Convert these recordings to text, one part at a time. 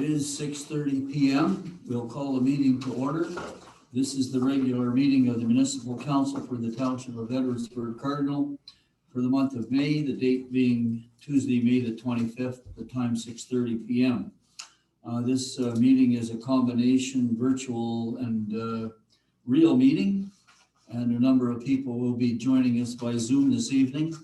is 6:30 p.m. We'll call the meeting to order. This is the regular meeting of the Municipal Council for the Township of Edwardsburg Cardinal for the month of May, the date being Tuesday, May the 25th, the time 6:30 p.m. This meeting is a combination virtual and real meeting, and a number of people will be joining us by Zoom this evening.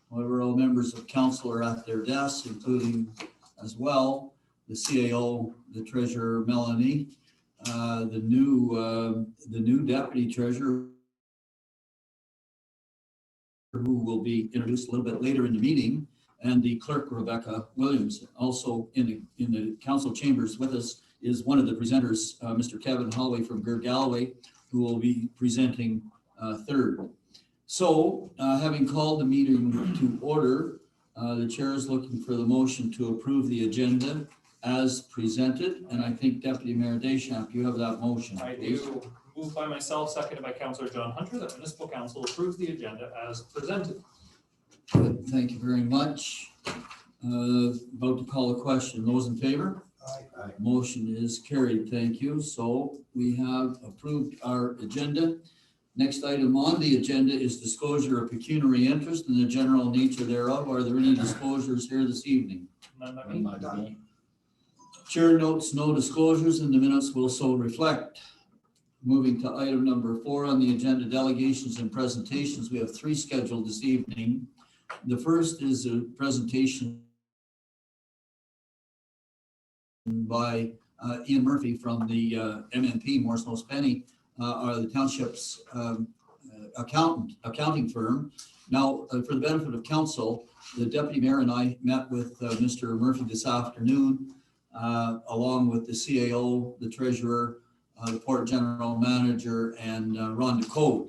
However, all members of council are at their desks, including as well the CAO, the treasurer Melanie, the new deputy treasurer, who will be introduced a little bit later in the meeting, and the clerk Rebecca Williams. Also in the council chambers with us is one of the presenters, Mr. Kevin Holloway from Ger Galloway, who will be presenting third. So, having called the meeting to order, the chair is looking for the motion to approve the agenda as presented, and I think Deputy Mayor Deschamps, you have that motion. I do. Moved by myself, seconded by Councillor John Hunter, that Municipal Council approves the agenda as presented. Good, thank you very much. About to call a question. Those in favor? Aye. Motion is carried. Thank you. So we have approved our agenda. Next item on the agenda is disclosure of pecuniary interest and the general nature thereof. Are there any disclosures here this evening? None by me. Chair notes no disclosures, and the minutes will so reflect. Moving to item number 4 on the agenda, delegations and presentations. We have 3 scheduled this evening. The first is a presentation by Ian Murphy from the MNP, Morris Nose Penny, the township's accounting firm. Now, for the benefit of council, the deputy mayor and I met with Mr. Murphy this afternoon, along with the CAO, the treasurer, the port general manager, and Rhonda Code.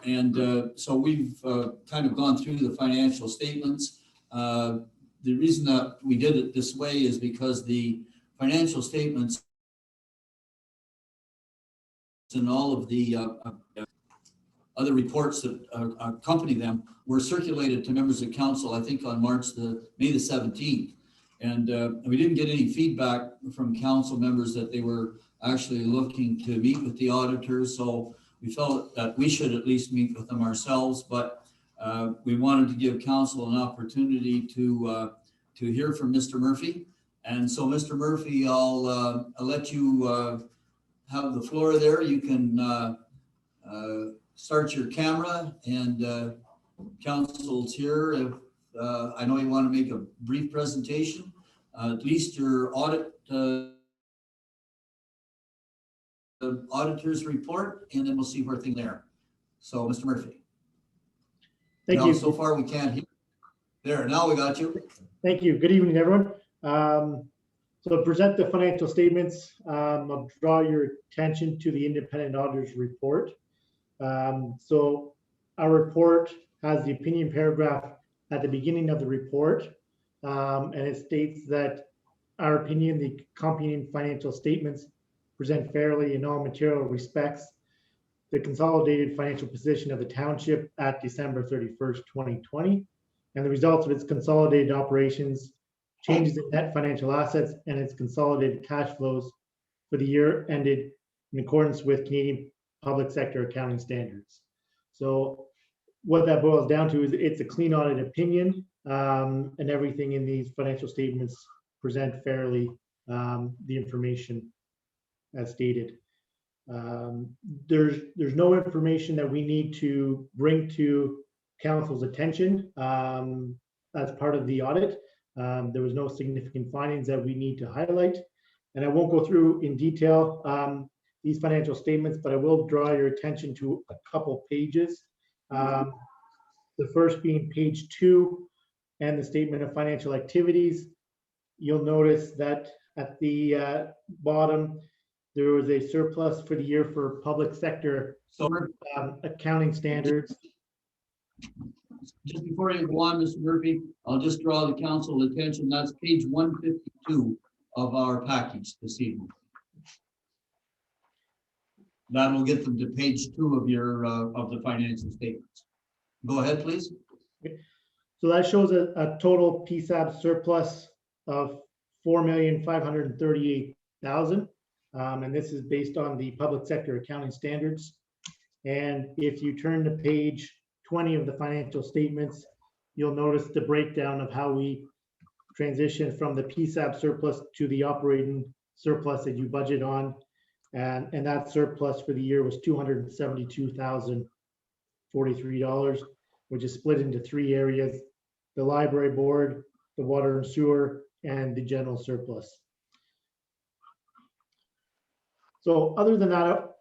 And so we've kind of gone through the financial statements. The reason that we did it this way is because the financial statements and all of the other reports that accompany them were circulated to members of council, I think on May the 17th. And we didn't get any feedback from council members that they were actually looking to meet with the auditors. So we felt that we should at least meet with them ourselves, but we wanted to give council an opportunity to hear from Mr. Murphy. And so Mr. Murphy, I'll let you have the floor there. You can start your camera, and council's here. If I know you want to make a brief presentation, at least your auditor's report, and then we'll see where things there. So, Mr. Murphy. Thank you. So far, we can't hear. There, now we got you. Thank you. Good evening, everyone. So to present the financial statements, I'll draw your attention to the independent auditor's report. So our report has the opinion paragraph at the beginning of the report, and it states that our opinion, the accompanying financial statements present fairly in all material respects the consolidated financial position of the township at December 31st, 2020, and the results of its consolidated operations, changes in net financial assets, and its consolidated cash flows for the year ended in accordance with Canadian public sector accounting standards. So what that boils down to is it's a clean audit opinion, and everything in these financial statements present fairly the information as stated. There's no information that we need to bring to council's attention as part of the audit. There was no significant findings that we need to highlight, and I won't go through in detail these financial statements, but I will draw your attention to a couple pages. The first being page 2 and the statement of financial activities. You'll notice that at the bottom, there was a surplus for the year for public sector accounting standards. Just before you go on, Mr. Murphy, I'll just draw the council attention. That's page 152 of our package this evening. That will get them to page 2 of your of the financial statements. Go ahead, please. So that shows a total PSAB surplus of $4,538,000. And this is based on the public sector accounting standards. And if you turn to page 20 of the financial statements, you'll notice the breakdown of how we transition from the PSAP surplus to the operating surplus that you budget on. And that surplus for the year was $272,043, which is split into three areas: the library board, the water and sewer, and the general surplus. So other than that,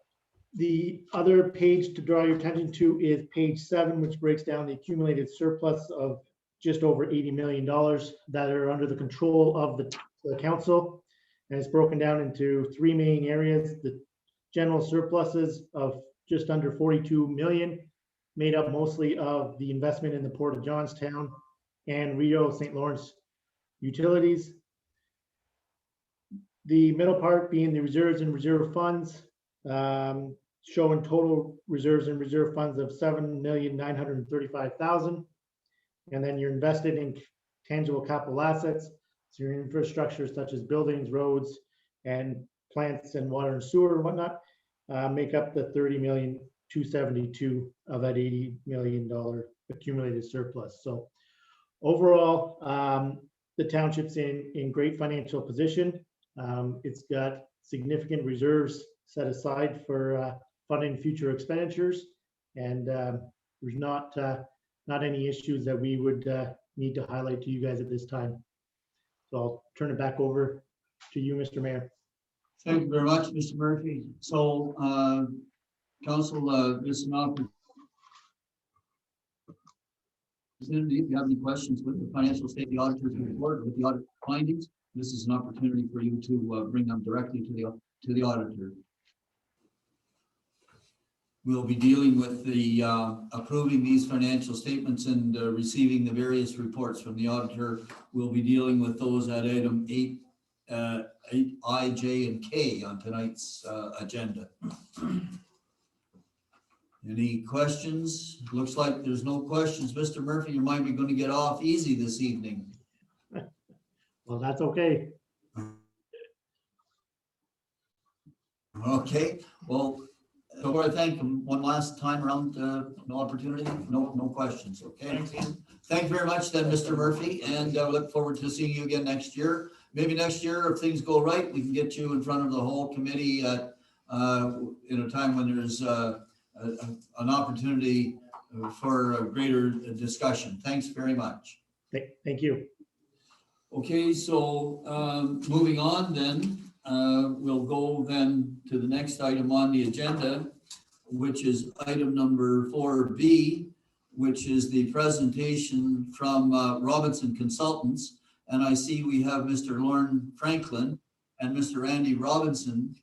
the other page to draw your attention to is page 7, which breaks down the accumulated surplus of just over $80 million that are under the control of the council. And it's broken down into three main areas: the general surpluses of just under 42 million, made up mostly of the investment in the Port of Johnstown and Rio St. Lawrence utilities. The middle part being the reserves and reserve funds, showing total reserves and reserve funds of $7,935,000. And then you're invested in tangible capital assets, so your infrastructure such as buildings, roads, and plants and water and sewer and whatnot, make up the $30,272,000 of that $80 million accumulated surplus. So overall, the township's in great financial position. It's got significant reserves set aside for funding future expenditures, and there's not any issues that we would need to highlight to you guys at this time. So I'll turn it back over to you, Mr. Mayor. Thank you very much, Mr. Murphy. So, Council, this is an opportunity. If you have any questions with the financial state, the auditor's report, with the audit findings, this is an opportunity for you to bring them directly to the auditor. We'll be dealing with the approving these financial statements and receiving the various reports from the auditor. We'll be dealing with those at item 8I, J, and K on tonight's agenda. Any questions? Looks like there's no questions. Mr. Murphy, you might be going to get off easy this evening. Well, that's okay. Okay, well, before I thank them one last time around, no opportunity, no questions, okay? Thanks, Ian. Thank you very much then, Mr. Murphy, and we look forward to seeing you again next year. Maybe next year, if things go right, we can get you in front of the whole committee at, in a time when there's an opportunity for a greater discussion. Thanks very much. Thank you. Okay, so moving on then, we'll go then to the next item on the agenda, which is item number 4B, which is the presentation from Robinson Consultants. And I see we have Mr. Lorne Franklin and Mr. Andy Robinson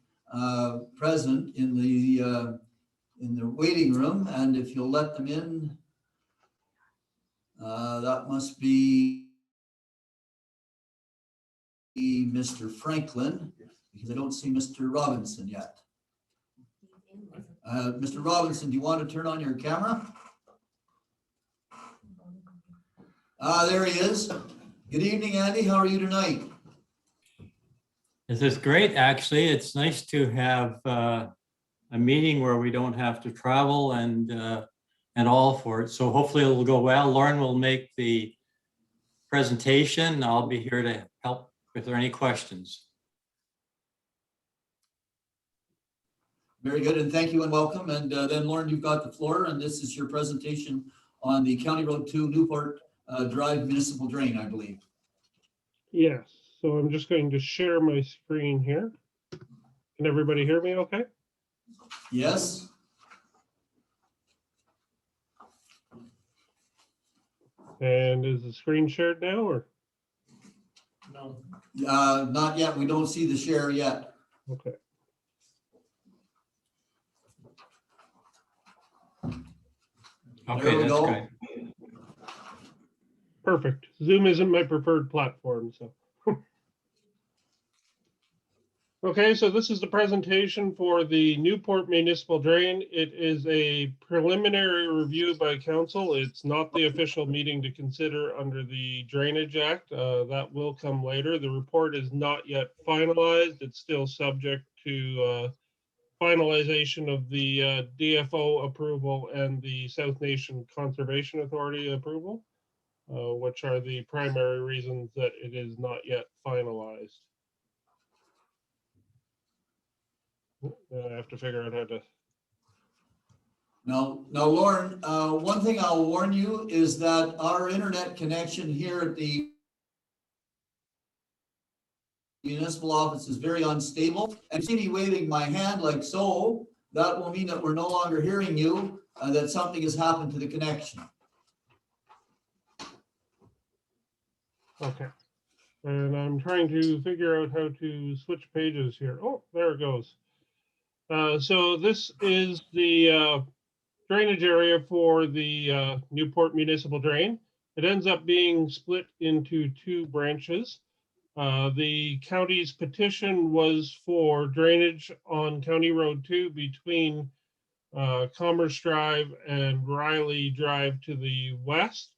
present in the waiting room. And if you'll let them in, that must be Mr. Franklin, because I don't see Mr. Robinson yet. Mr. Robinson, do you want to turn on your camera? There he is. Good evening, Andy. How are you tonight? This is great, actually. It's nice to have a meeting where we don't have to travel and all for it. So hopefully it'll go well. Lauren will make the presentation. I'll be here to help if there are any questions. Very good, and thank you and welcome. And then Lauren, you've got the floor, and this is your presentation on the County Road 2 Newport Drive Municipal Drain, I believe. Yes, so I'm just going to share my screen here. Can everybody hear me okay? Yes? And is the screen shared now or? No. Not yet. We don't see the share yet. Okay. There Okay, we that's go. great. Perfect. Zoom isn't my preferred platform, so. Okay, so this is the presentation for the Newport Municipal Drain. It is a preliminary review by council. It's not the official meeting to consider under the Drainage Act. That will come later. The report is not yet finalized. It's still subject to finalization of the DFO approval and the South Nation Conservation Authority approval, which are the primary reasons that it is not yet finalized. I have to figure out how to. Now, Lauren, one thing I'll warn you is that our internet connection here at the municipal office is very unstable. And you see me waving my hand like so, that will mean that we're no longer hearing you, that something has happened to the connection. Okay. And I'm trying to figure out how to switch pages here. Oh, there it goes. So this is the drainage area for the Newport Municipal Drain. It ends up being split into two branches. The county's petition was for drainage on County Road 2 between Commerce Drive and Riley Drive to the west.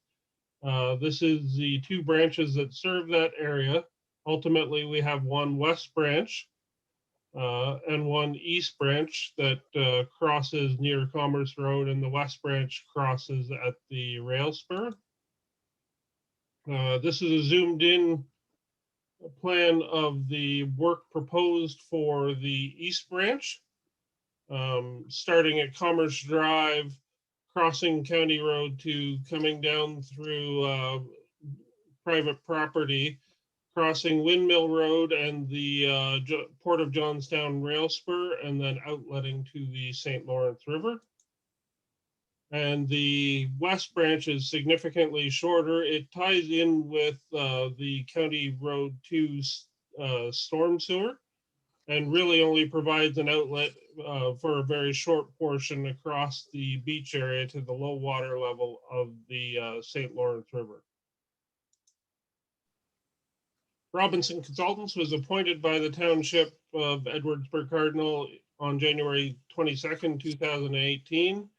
This is the two branches that serve that area. Ultimately, we have one west branch and one east branch that crosses near Commerce Road, and the west branch crosses at the rail spur. This is a zoomed in plan of the work proposed for the east branch, starting at Commerce Drive, crossing County Road 2, coming down through private property, crossing Windmill Road and the Port of Johnstown rail spur, and then outletting to the St. Lawrence River. And the west branch is significantly shorter. It ties in with the County Road 2's storm sewer, and really only provides an outlet for a very short portion across the beach area to the low water level of the St. Lawrence River. Robinson Consultants was appointed by the Township of Edwardsburg Cardinal on January 22nd, 2018.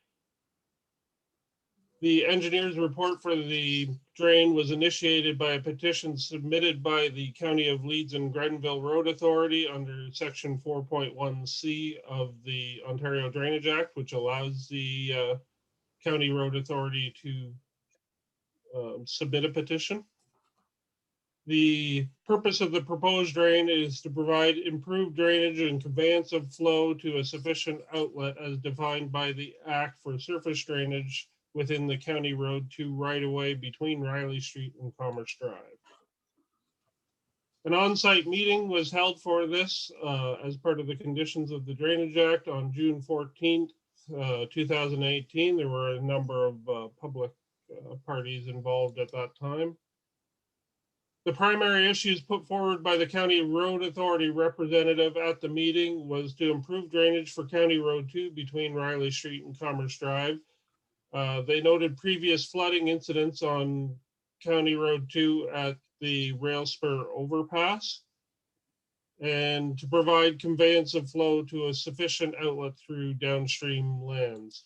The engineer's report for the drain was initiated by a petition submitted by the County of Leeds and Grenville Road Authority under Section 4.1C of the Ontario Drainage Act, which allows the County Road Authority to submit a petition. The purpose of the proposed drain is to provide improved drainage and conveyance of flow to a sufficient outlet as defined by the Act for surface drainage within the County Road 2 right-of-way between Riley Street and Commerce Drive. An on-site meeting was held for this as part of the conditions of the Drainage Act on June 14th, 2018. There were a number of public parties involved at that time. The primary issues put forward by the County Road Authority representative at the meeting was to improve drainage for County Road 2 between Riley Street and Commerce Drive. They noted previous flooding incidents on County Road 2 at the rail spur overpass, and to provide conveyance of flow to a sufficient outlet through downstream lands.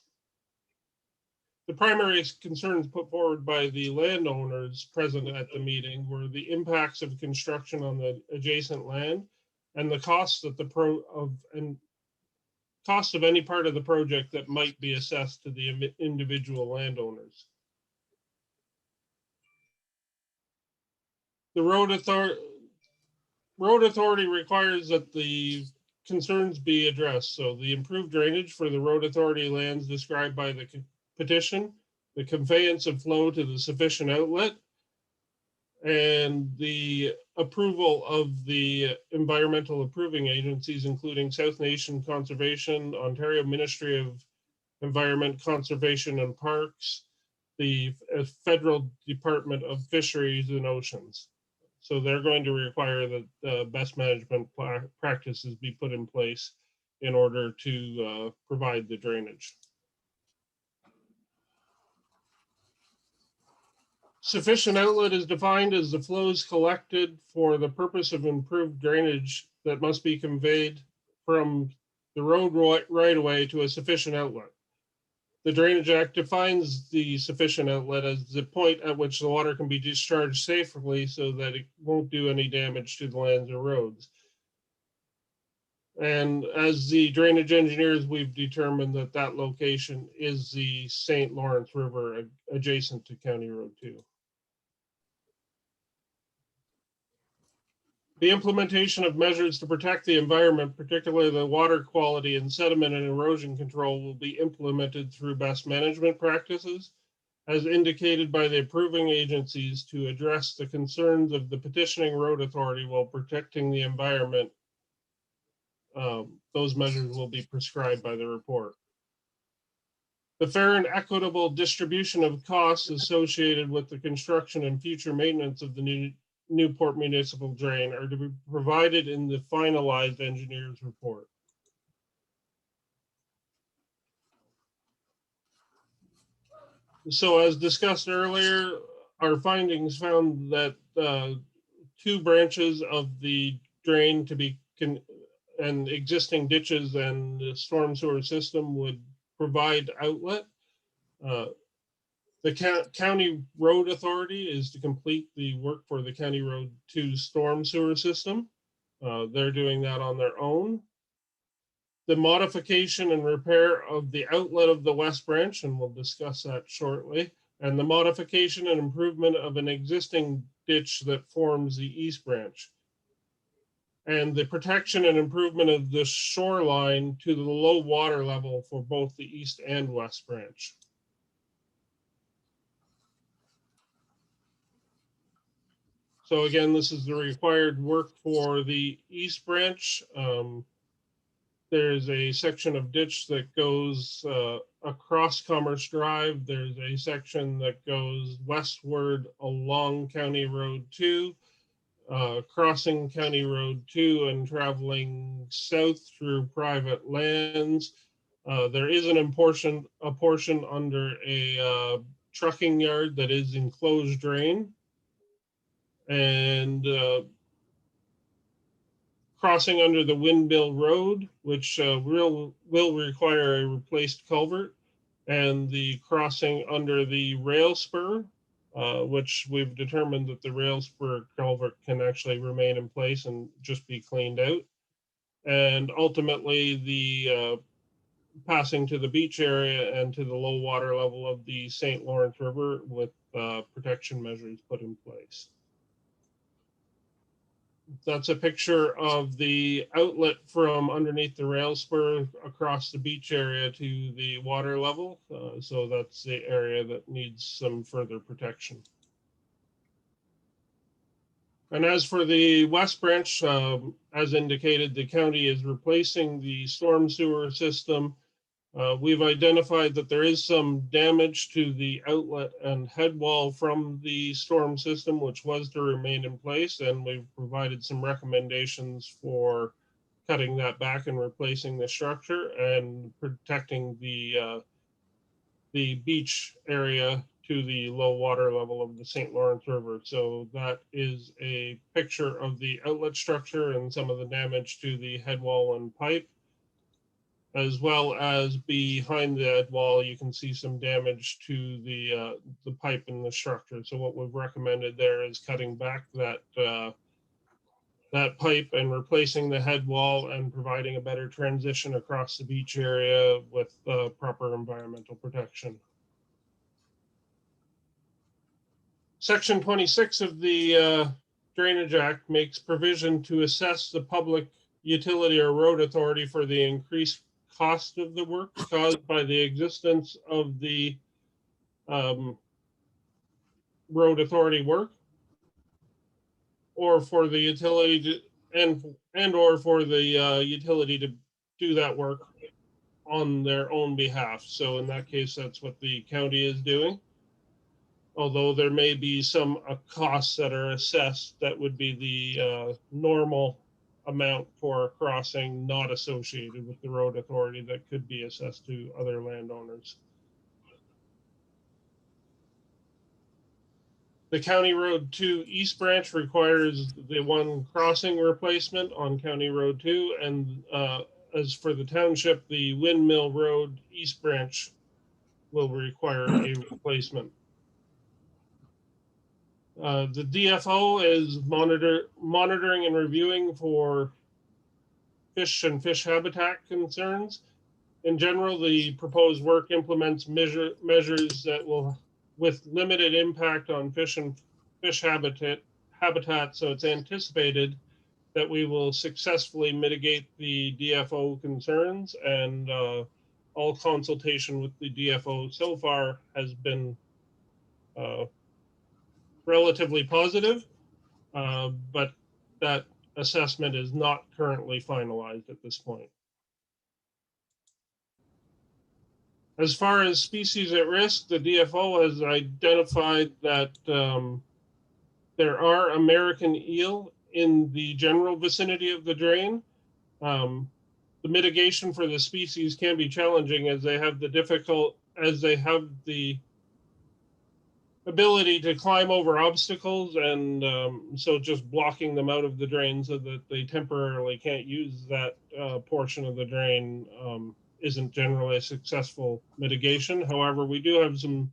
The primary concerns put forward by the landowners present at the meeting were the impacts of construction on the adjacent land and the costs that cost of any part of the project that might be assessed to the individual landowners. The road authority requires that the concerns be addressed. So the improved drainage for the road authority lands described by the petition, the conveyance of flow to the sufficient outlet, and the approval of the environmental approving agencies, including South Nation Conservation, Ontario Ministry of Environment, Conservation and Parks, the Federal Department of Fisheries and Oceans. So they're going to require that the best management practices be put in place in order to provide the drainage. Sufficient outlet is defined as the flows collected for the purpose of improved drainage that must be conveyed from the road right away to a sufficient outlet. The Drainage Act defines the sufficient outlet as the point at which the water can be discharged safely so that it won't do any damage to the lands or roads. And as the drainage engineers, we've determined that that location is the St. Lawrence River adjacent to County Road 2. The implementation of measures to protect the environment, particularly the water quality and sediment and erosion control, will be implemented through best management practices, as indicated by the approving agencies to address the concerns of the petitioning road authority while protecting the environment. Those measures will be prescribed by the report. The fair and equitable distribution of costs associated with the construction and future maintenance of the Newport Municipal Drain are to be provided in the finalized engineer's report. So as discussed earlier, our findings found that 2 branches of the drain to be and existing ditches and the storm sewer system would provide outlet. The County Road Authority is to complete the work for the County Road 2 storm sewer system. They're doing that on their own. The modification and repair of the outlet of the West Branch, and we'll discuss that shortly, and the modification and improvement of an existing ditch that forms the East Branch, and the protection and improvement of the shoreline to the low water level for both the East and West Branch. So again, this is the required work for the East Branch. There's a section of ditch that goes across Commerce Drive. There's a section that goes westward along County Road 2, crossing County Road 2 and traveling south through private lands. There is a portion under a trucking yard that is enclosed drain. And crossing under the Windmill Road, which will require a replaced culvert, and the crossing under the rail spur, which we've determined that the rail spur culvert can actually remain in place and just be cleaned out. And ultimately the passing to the beach area and to the low water level of the St. Lawrence River with protection measures put in place. That's a picture of the outlet from underneath the rail spur across the beach area to the water level. So that's the area that needs some further protection. And as for the West Branch, as indicated, the county is replacing the storm sewer system. We've identified that there is some damage to the outlet and head wall from the storm system, which was to remain in place, and we've provided some recommendations for cutting that back and replacing the structure and protecting the beach area to the low water level of the St. Lawrence River. So that is a picture of the outlet structure and some of the damage to the head wall and pipe. As well as behind the head wall, you can see some damage to the pipe in the structure. So what we've recommended there is cutting back that pipe and replacing the head wall and providing a better transition across the beach area with proper environmental protection. Section 26 of the Drainage Act makes provision to assess the public utility or road authority for the increased cost of the work caused by the existence of the road authority work, or for the utility to, and or for the utility to do that work on their own behalf. So in that case, that's what the county is doing. Although there may be some costs that are assessed that would be the normal amount for a crossing not associated with the road authority that could be assessed to other landowners. The County Road 2 East Branch requires the one crossing replacement on County Road 2. And as for the township, the Windmill Road East Branch will require a replacement. The DFO is monitoring and reviewing for fish and fish habitat concerns. In general, the proposed work implements measures that will, with limited impact on fish and fish habitat. So it's anticipated that we will successfully mitigate the DFO concerns, and all consultation with the DFO so far has been relatively positive, but that assessment is not currently finalized at this point. As far as species at risk, the DFO has identified that there are American eel in the general vicinity of the drain. The mitigation for the species can be challenging as they have the ability to climb over obstacles, and so just blocking them out of the drain so that they temporarily can't use that portion of the drain isn't generally a successful mitigation. However, we do have some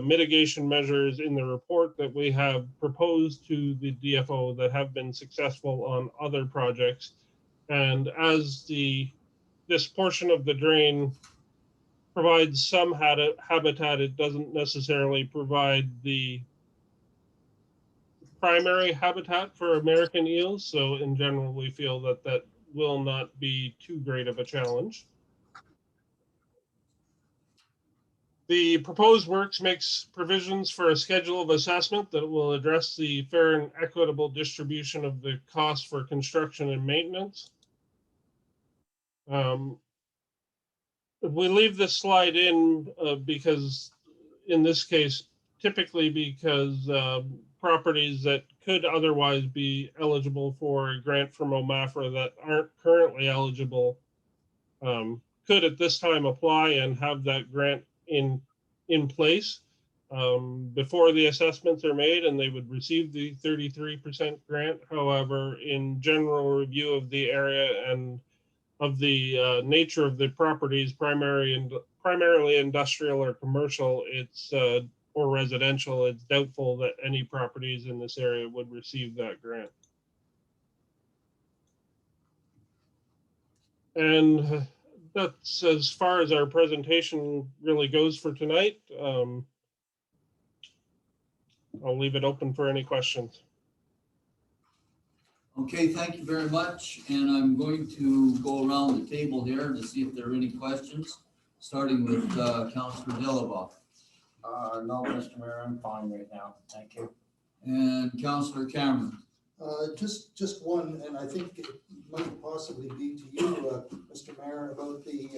mitigation measures in the report that we have proposed to the DFO that have been successful on other projects. And as this portion of the drain provides some habitat, it doesn't necessarily provide the primary habitat for American eels. So in general, we feel that that will not be too great of a challenge. The proposed works makes provisions for a schedule of assessment that will address the fair and equitable distribution of the cost for construction and maintenance. We leave this slide in because in this case, typically because properties that could otherwise be eligible for a grant from OMAFRA that aren't currently eligible could at this time apply and have that grant in place before the assessments are made, and they would receive the 33% grant. However, in general review of the area and of the nature of the properties, primarily industrial or commercial, or residential, it's doubtful that any properties in this area would receive that grant. And that's as far as our presentation really goes for tonight. I'll leave it open for any questions. Okay, thank you very much. And I'm going to go around the table here to see if there are any questions, starting with Councillor Dillabaugh. No, Mr. Mayor, I'm fine right now. Thank you. And Councillor Cameron. Just one, and I think it might possibly be to you, Mr. Mayor, about the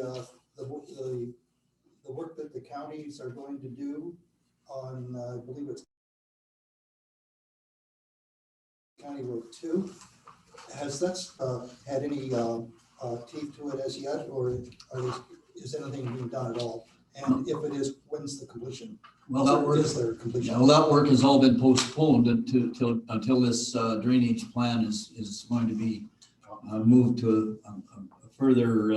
work that the counties are going to do on, I believe it's County Road 2. Has that had any teeth to it as yet, or is anything being done at all? And if it is, when's the completion? Well, that work, well, that work has all been postponed until this drainage plan is going to be moved to a further.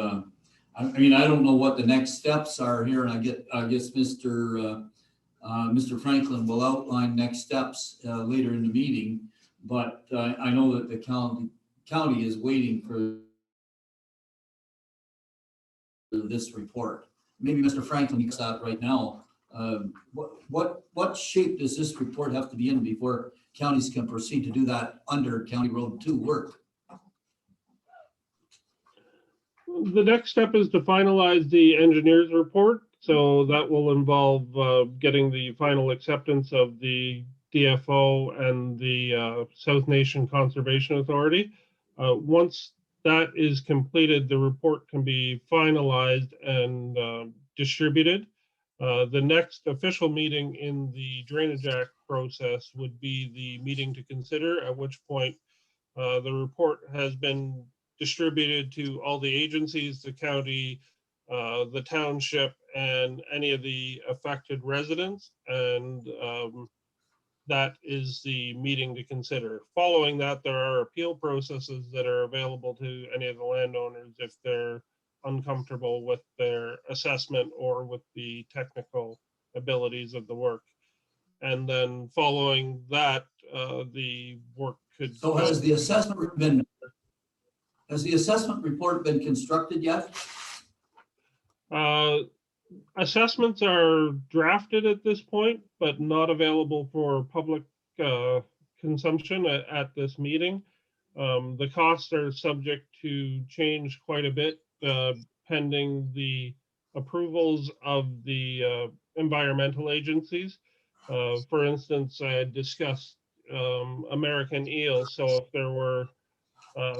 I mean, I don't know what the next steps are here, and I guess Mr. Franklin will outline next steps later in the meeting. But I know that the county is waiting for this report. Maybe Mr. Franklin gets that right now. What shape does this report have to be in before counties can proceed to do that under County Road 2 work? The next step is to finalize the engineer's report. So that will involve getting the final acceptance of the DFO and the South Nation Conservation Authority. Once that is completed, the report can be finalized and distributed. The next official meeting in the Drainage Act process would be the meeting to consider, at which point the report has been distributed to all the agencies, the county, the township, and any of the affected residents. And that is the meeting to consider. Following that, there are appeal processes that are available to any of the landowners if they're uncomfortable with their assessment or with the technical abilities of the work. And then following that, the work could. So has the assessment report been constructed yet? Assessments are drafted at this point, but not available for public consumption at this meeting. The costs are subject to change quite a bit pending the approvals of the environmental agencies. For instance, I had discussed American eel. So if there were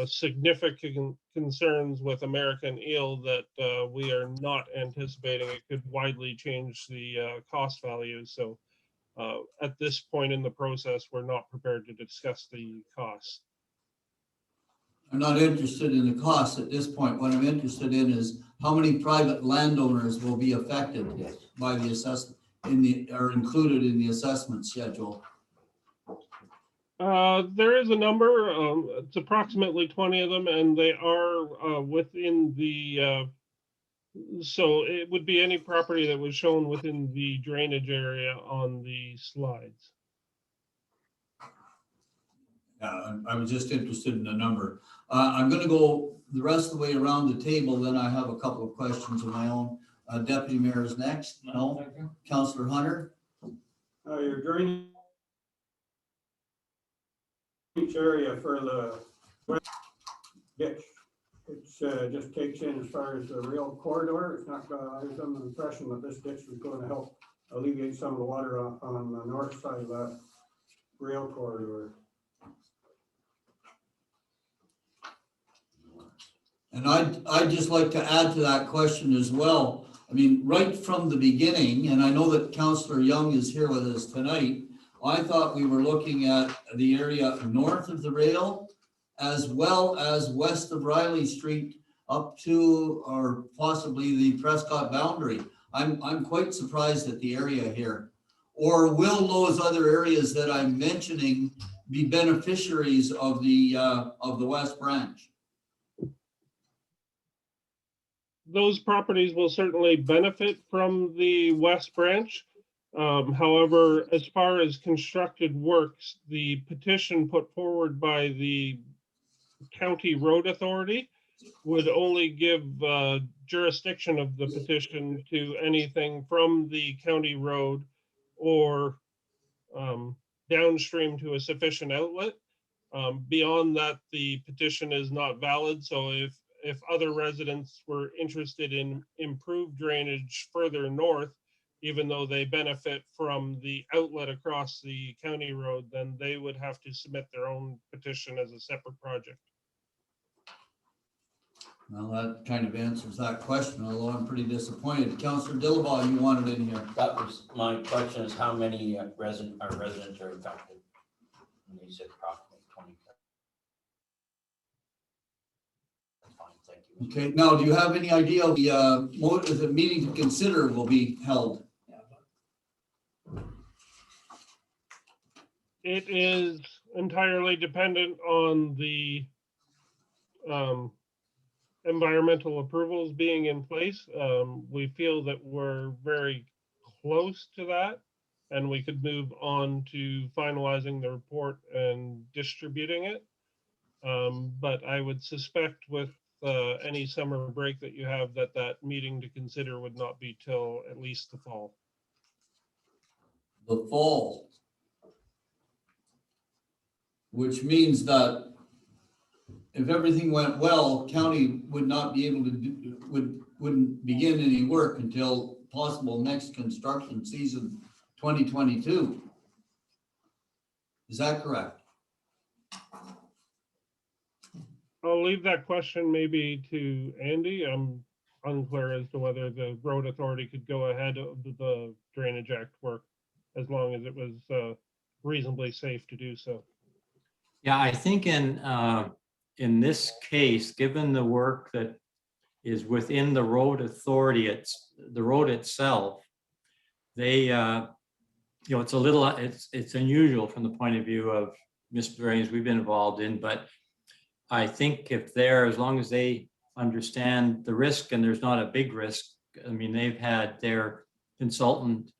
significant concerns with American eel that we are not anticipating, it could widely change the cost value. So at this point in the process, we're not prepared to discuss the costs. I'm not interested in the costs at this point. What I'm interested in is how many private landowners will be affected by the assessment are included in the assessment schedule. There is a number, it's approximately 20 of them, and they are within the, so it would be any property that was shown within the drainage area on the slides. I was just interested in the number. I'm going to go the rest of the way around the table, then I have a couple of questions of my own. Deputy Mayor is next. No? Councillor Hunter? Your drainage area for the west ditch, it's just takes in as far as the rail corridor. It's not, I was under the impression that this ditch was going to help alleviate some of the water on the north side of that rail corridor. And I'd just like to add to that question as well. I mean, right from the beginning, and I know that Councillor Young is here with us tonight, I thought we were looking at the area north of the rail as well as west of Riley Street up to or possibly the Prescott boundary. I'm quite surprised at the area here. Or will those other areas that I'm mentioning be beneficiaries of the West Branch? Those properties will certainly benefit from the West Branch. However, as far as constructed works, the petition put forward by the County Road Authority would only give jurisdiction of the petition to anything from the county road or downstream to a sufficient outlet. Beyond that, the petition is not valid. So if other residents were interested in improved drainage further north, even though they benefit from the outlet across the county road, then they would have to submit their own petition as a separate project. Well, that kind of answers that question, although I'm pretty disappointed. Councillor Dillabaugh, you wanted in here. That was my question, is how many residents are affected? And you said approximately 20. That's fine, thank you. Okay, now, do you have any idea of the meeting to consider will be held? It is entirely dependent on the environmental approvals being in place. We feel that we're very close to that, and we could move on to finalizing the report and distributing it. But I would suspect with any summer break that you have, that meeting to consider would not be till at least the fall. The fall. Which means that if everything went well, county would not be able to do, wouldn't begin any work until possible next construction season 2022. Is that correct? I'll leave that question maybe to Andy. I'm unclear as to whether the road authority could go ahead of the Drainage Act work as long as it was reasonably safe to do so. Yeah, I think in this case, given the work that is within the road authority, the road itself, they you know, it's a little, it's unusual from the point of view of municipal drainage we've been involved in, but I think if they're, as long as they understand the risk and there's not a big risk, I mean, they've had their consultant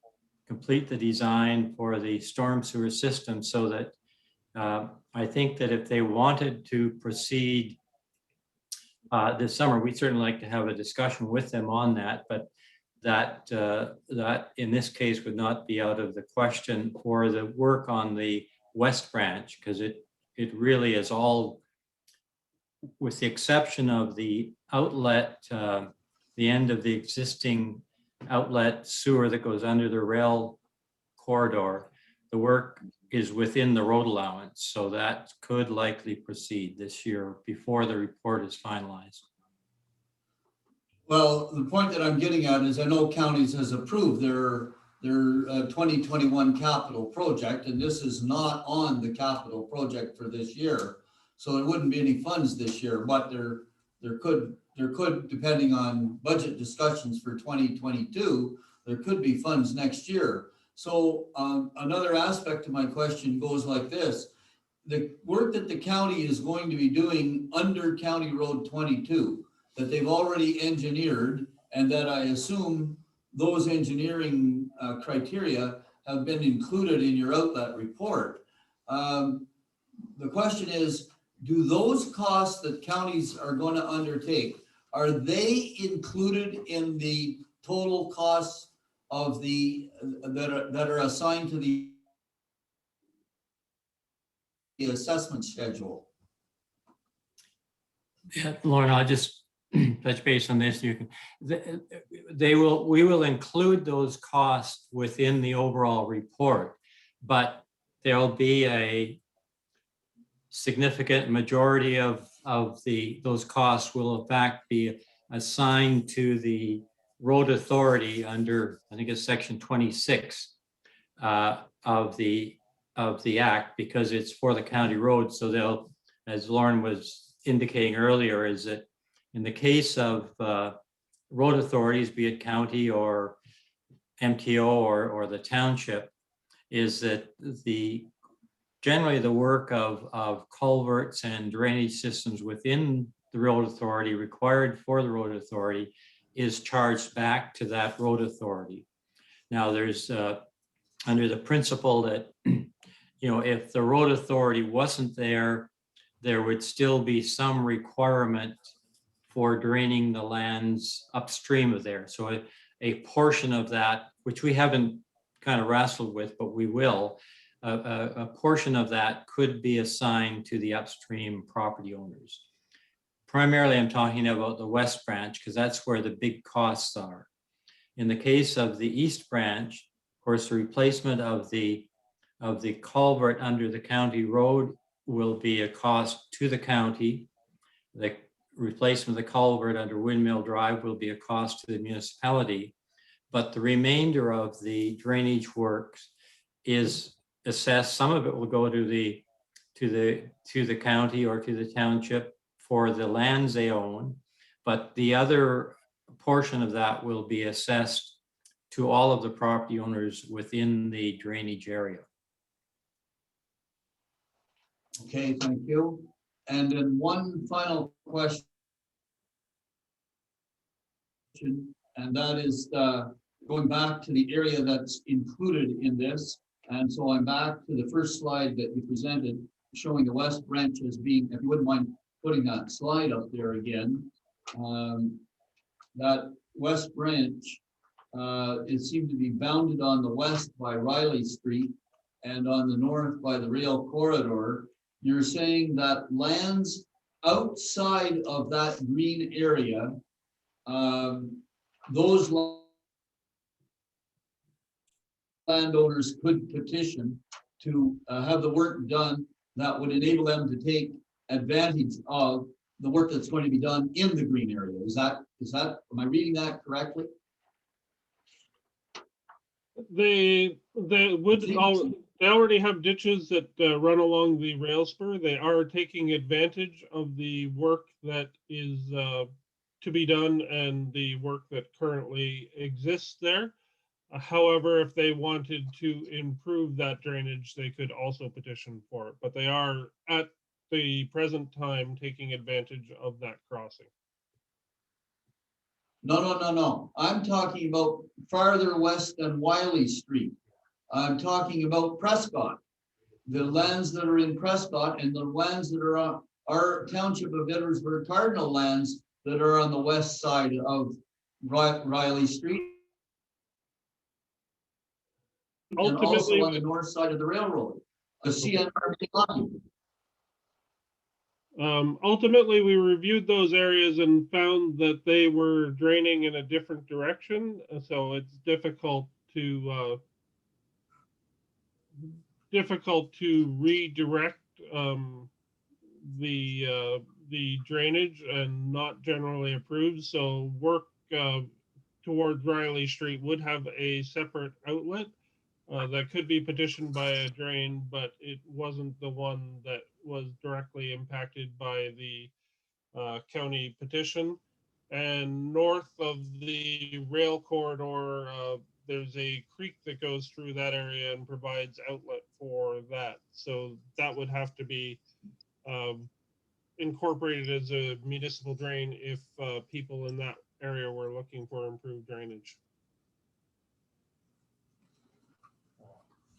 complete the design for the storm sewer system so that I think that if they wanted to proceed this summer, we'd certainly like to have a discussion with them on that, but that in this case would not be out of the question for the work on the West Branch, because it really is all, with the exception of the outlet, the end of the existing outlet sewer that goes under the rail corridor, the work is within the road allowance, so that could likely proceed this year before the report is finalized. Well, the point that I'm getting at is I know counties has approved their 2021 capital project, and this is not on the capital project for this year. So there wouldn't be any funds this year, but there could, depending on budget discussions for 2022, there could be funds next year. So another aspect to my question goes like this. The work that the county is going to be doing under County Road 22, that they've already engineered, and that I assume those engineering criteria have been included in your outlet report. The question is, do those costs that counties are going to undertake, are they included in the total costs of the that are assigned to the assessment schedule? Yeah, Lauren, I'll just touch base on this. You can, we will include those costs within the overall report, but there'll be a significant majority of those costs will in fact be assigned to the road authority under, I think it's section 26 of the act, because it's for the county road. So they'll, as Lauren was indicating earlier, is that in the case of road authorities, be it county or MTO or the township, is that generally the work of culverts and drainage systems within the road authority required for the road authority is charged back to that road authority. Now there's under the principle that, you know, if the road authority wasn't there, there would still be some requirement for draining the lands upstream of there. So a portion of that, which we haven't kind of wrestled with, but we will, a portion of that could be assigned to the upstream property owners. Primarily, I'm talking about the West Branch because that's where the big costs are. In the case of the East Branch, of course, the replacement of the culvert under the county road will be a cost to the county. The replacement of the culvert under Windmill Drive will be a cost to the municipality, but the remainder of the drainage works is assessed. Some of it will go to the county or to the township for the lands they own, but the other portion of that will be assessed to all of the property owners within the drainage area. Okay, thank you. And then one final question, and that is going back to the area that's included in this. And so I'm back to the first slide that you presented, showing the West Branch as being, if you wouldn't mind putting that slide up there again. That West Branch, it seemed to be bounded on the west by Riley Street and on the north by the rail corridor. You're saying that lands outside of that green area, those landowners could petition to have the work done that would enable them to take advantage of the work that's going to be done in the green area. Is that, am I reading that correctly? They already have ditches that run along the rail spur. They are taking advantage of the work that is to be done and the work that currently exists there. However, if they wanted to improve that drainage, they could also petition for it, but they are at the present time taking advantage of that crossing. No. I'm talking about farther west than Wiley Street. I'm talking about Prescott. The lands that are in Prescott and the lands that are on our township of Edwardsburg Cardinal lands that are on the west side of Riley Street. And also Ultimately, on the north side of the railroad, the CNRB line. Ultimately, we reviewed those areas and found that they were draining in a different direction. So it's difficult to redirect the drainage, and not generally approved. So work towards Riley Street would have a separate outlet that could be petitioned by a drain, but it wasn't the one that was directly impacted by the county petition. And north of the rail corridor, there's a creek that goes through that area and provides outlet for that. So that would have to be incorporated as a municipal drain if people in that area were looking for improved drainage.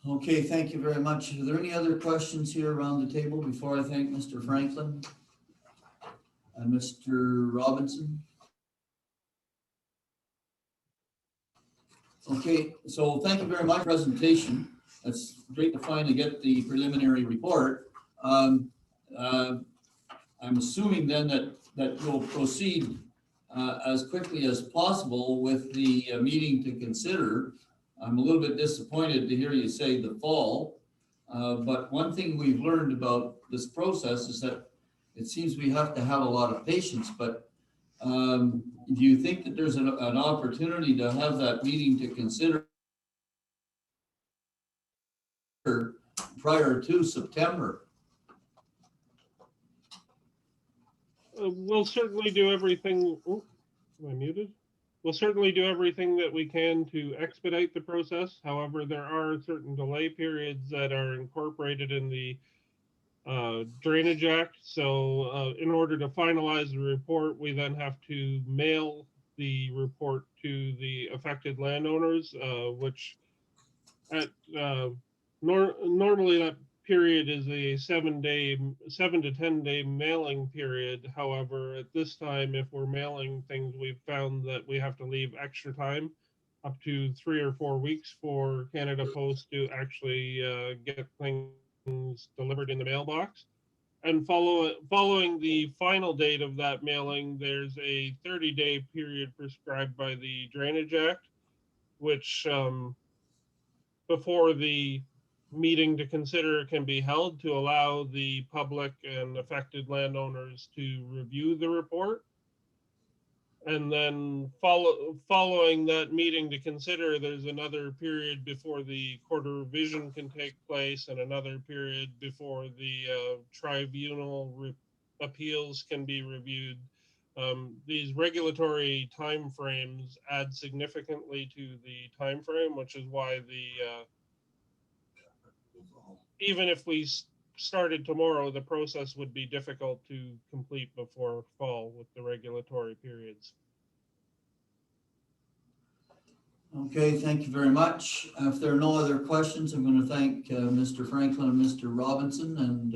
Okay, thank you very much. Are there any other questions here around the table before I thank Mr. Franklin and Mr. Robinson? Okay, so thank you very much for the presentation. It's great to finally get the preliminary report. I'm assuming then that we'll proceed as quickly as possible with the meeting to consider. I'm a little bit disappointed to hear you say the fall, but one thing we've learned about this process is that it seems we have to have a lot of patience, but do you think that there's an opportunity to have that meeting to consider prior to September? We'll certainly do everything. Oh, am I muted? We'll certainly do everything that we can to expedite the process. However, there are certain delay periods that are incorporated in the Drainage Act. So in order to finalize the report, we then have to mail the report to the affected landowners, which at normally that period is a 7 to 10 day mailing period. However, at this time, if we're mailing things, we've found that we have to leave extra time, up to 3 or 4 weeks, for Canada Post to actually get things delivered in the mailbox. And following the final date of that mailing, there's a 30-day period prescribed by the Drainage Act, which before the meeting to consider can be held, to allow the public and affected landowners to review the report. And then following that meeting to consider, there's another period before the court of revision can take place, and another period before the tribunal appeals can be reviewed. These regulatory timeframes add significantly to the timeframe, which is why even if we started tomorrow, the process would be difficult to complete before fall with the regulatory periods. Okay, thank you very much. If there are no other questions, I'm going to thank Mr. Franklin and Mr. Robinson, and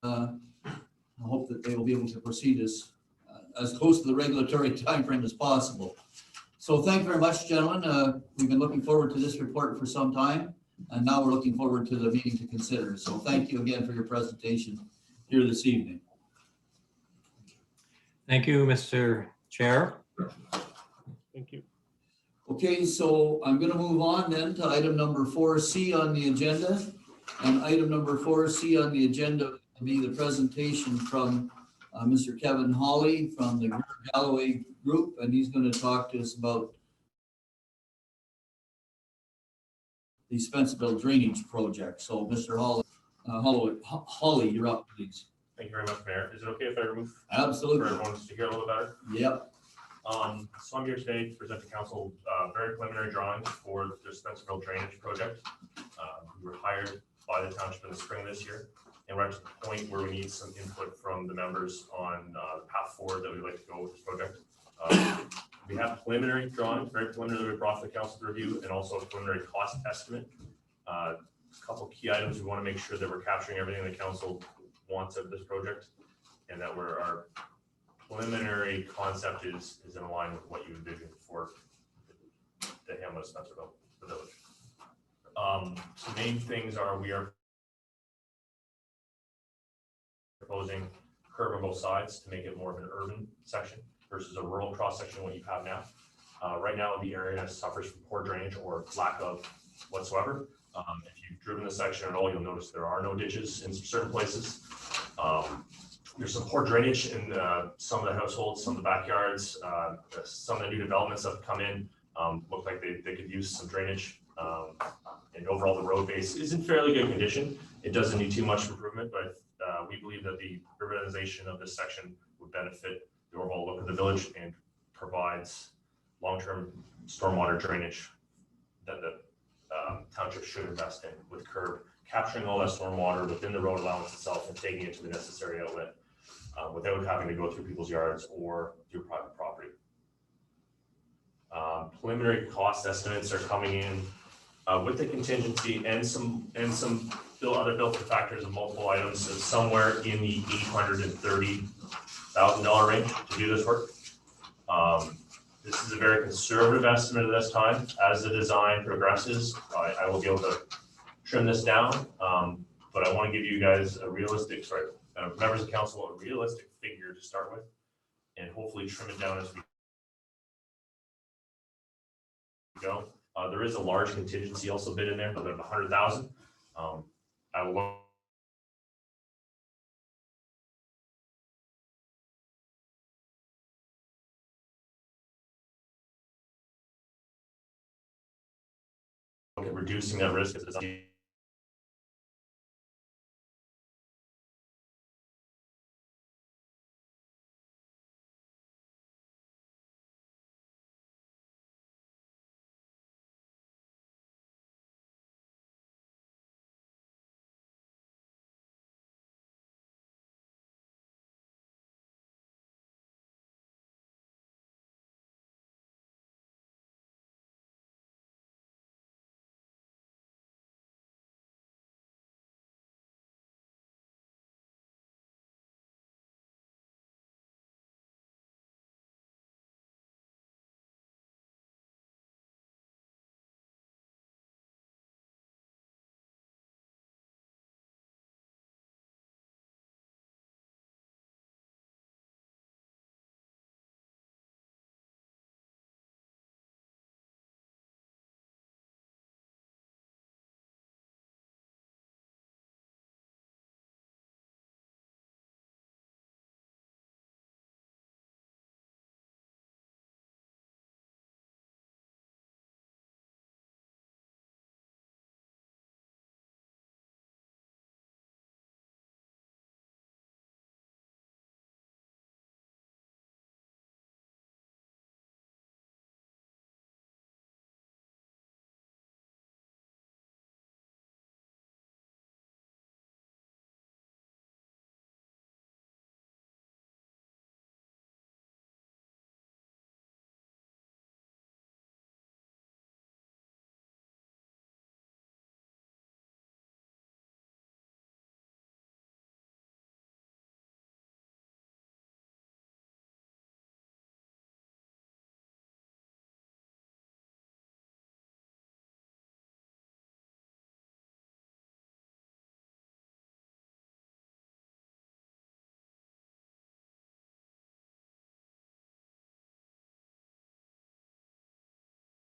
I hope that they will be able to proceed as close to the regulatory timeframe as possible. So thank you very much, gentlemen. We've been looking forward to this report for some time, and now we're looking forward to the meeting to consider. So thank you again for your presentation here this evening. Thank you, Mr. Chair. Thank you. Okay, so I'm going to move on then to item number 4C on the agenda. And item number 4C on the agenda will be the presentation from Mr. Kevin Hawley from the Galloway Group, and he's going to talk to us about the Spencerville Drainage Project. So Mr. Hawley, you're up, please. Thank you very much, Mayor. Is it okay if I remove Absolutely. for everyone to hear a little better? Yep. So I'm here today to present to council very preliminary drawings for the Spencerville drainage project. We were hired by the township in the spring of this year, and we're at the point where we need some input from the members on the path forward that we'd like to go with this project. We have preliminary drawings, very preliminary, that we brought to the council to review, and also a preliminary cost estimate. A couple key items, we want to make sure that we're capturing everything the council wants of this project, and that our preliminary concept is in line with what you envisioned for the hamlet of Spencerville, the village. Some main things are we are proposing curb on both sides to make it more of an urban section versus a rural cross section, what you have now. Right now, the area suffers from poor drainage or lack of whatsoever. If you've driven the section at all, you'll notice there are no ditches in certain places. There's some poor drainage in some of the households, some of the backyards, some of the new developments that have come in look like they could use some drainage. And overall, the road base is in fairly good condition. It doesn't need too much improvement, but we believe that the urbanization of this section would benefit the overall look of the village and provides long-term stormwater drainage that the township should invest in, with curb capturing all that stormwater within the road allowance itself and taking it to the necessary outlet without having to go through people's yards or through private property. Preliminary cost estimates are coming in with the contingency and some other built-in factors of multiple items, so somewhere in the $830,000 range to do this work. This is a very conservative estimate at this time. As the design progresses, I will be able to trim this down, but I want to give you guys a realistic, members of council, a realistic figure to start with, and hopefully trim it down as we go. There is a large contingency also bid in there, about $100,000. I will look at reducing that risk as it's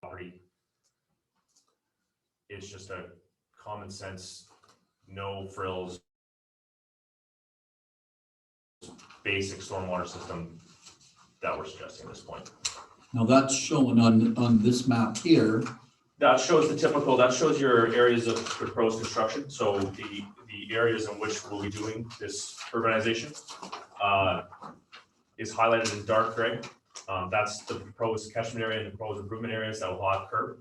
property. It's just a common sense, no frills, basic stormwater system that we're suggesting at this point. Now that's shown on this map here. That shows the typical, that shows your areas of proposed construction. So the areas in which we'll be doing this urbanization is highlighted in dark gray. That's the proposed catchment area and the proposed improvement areas that will have curb.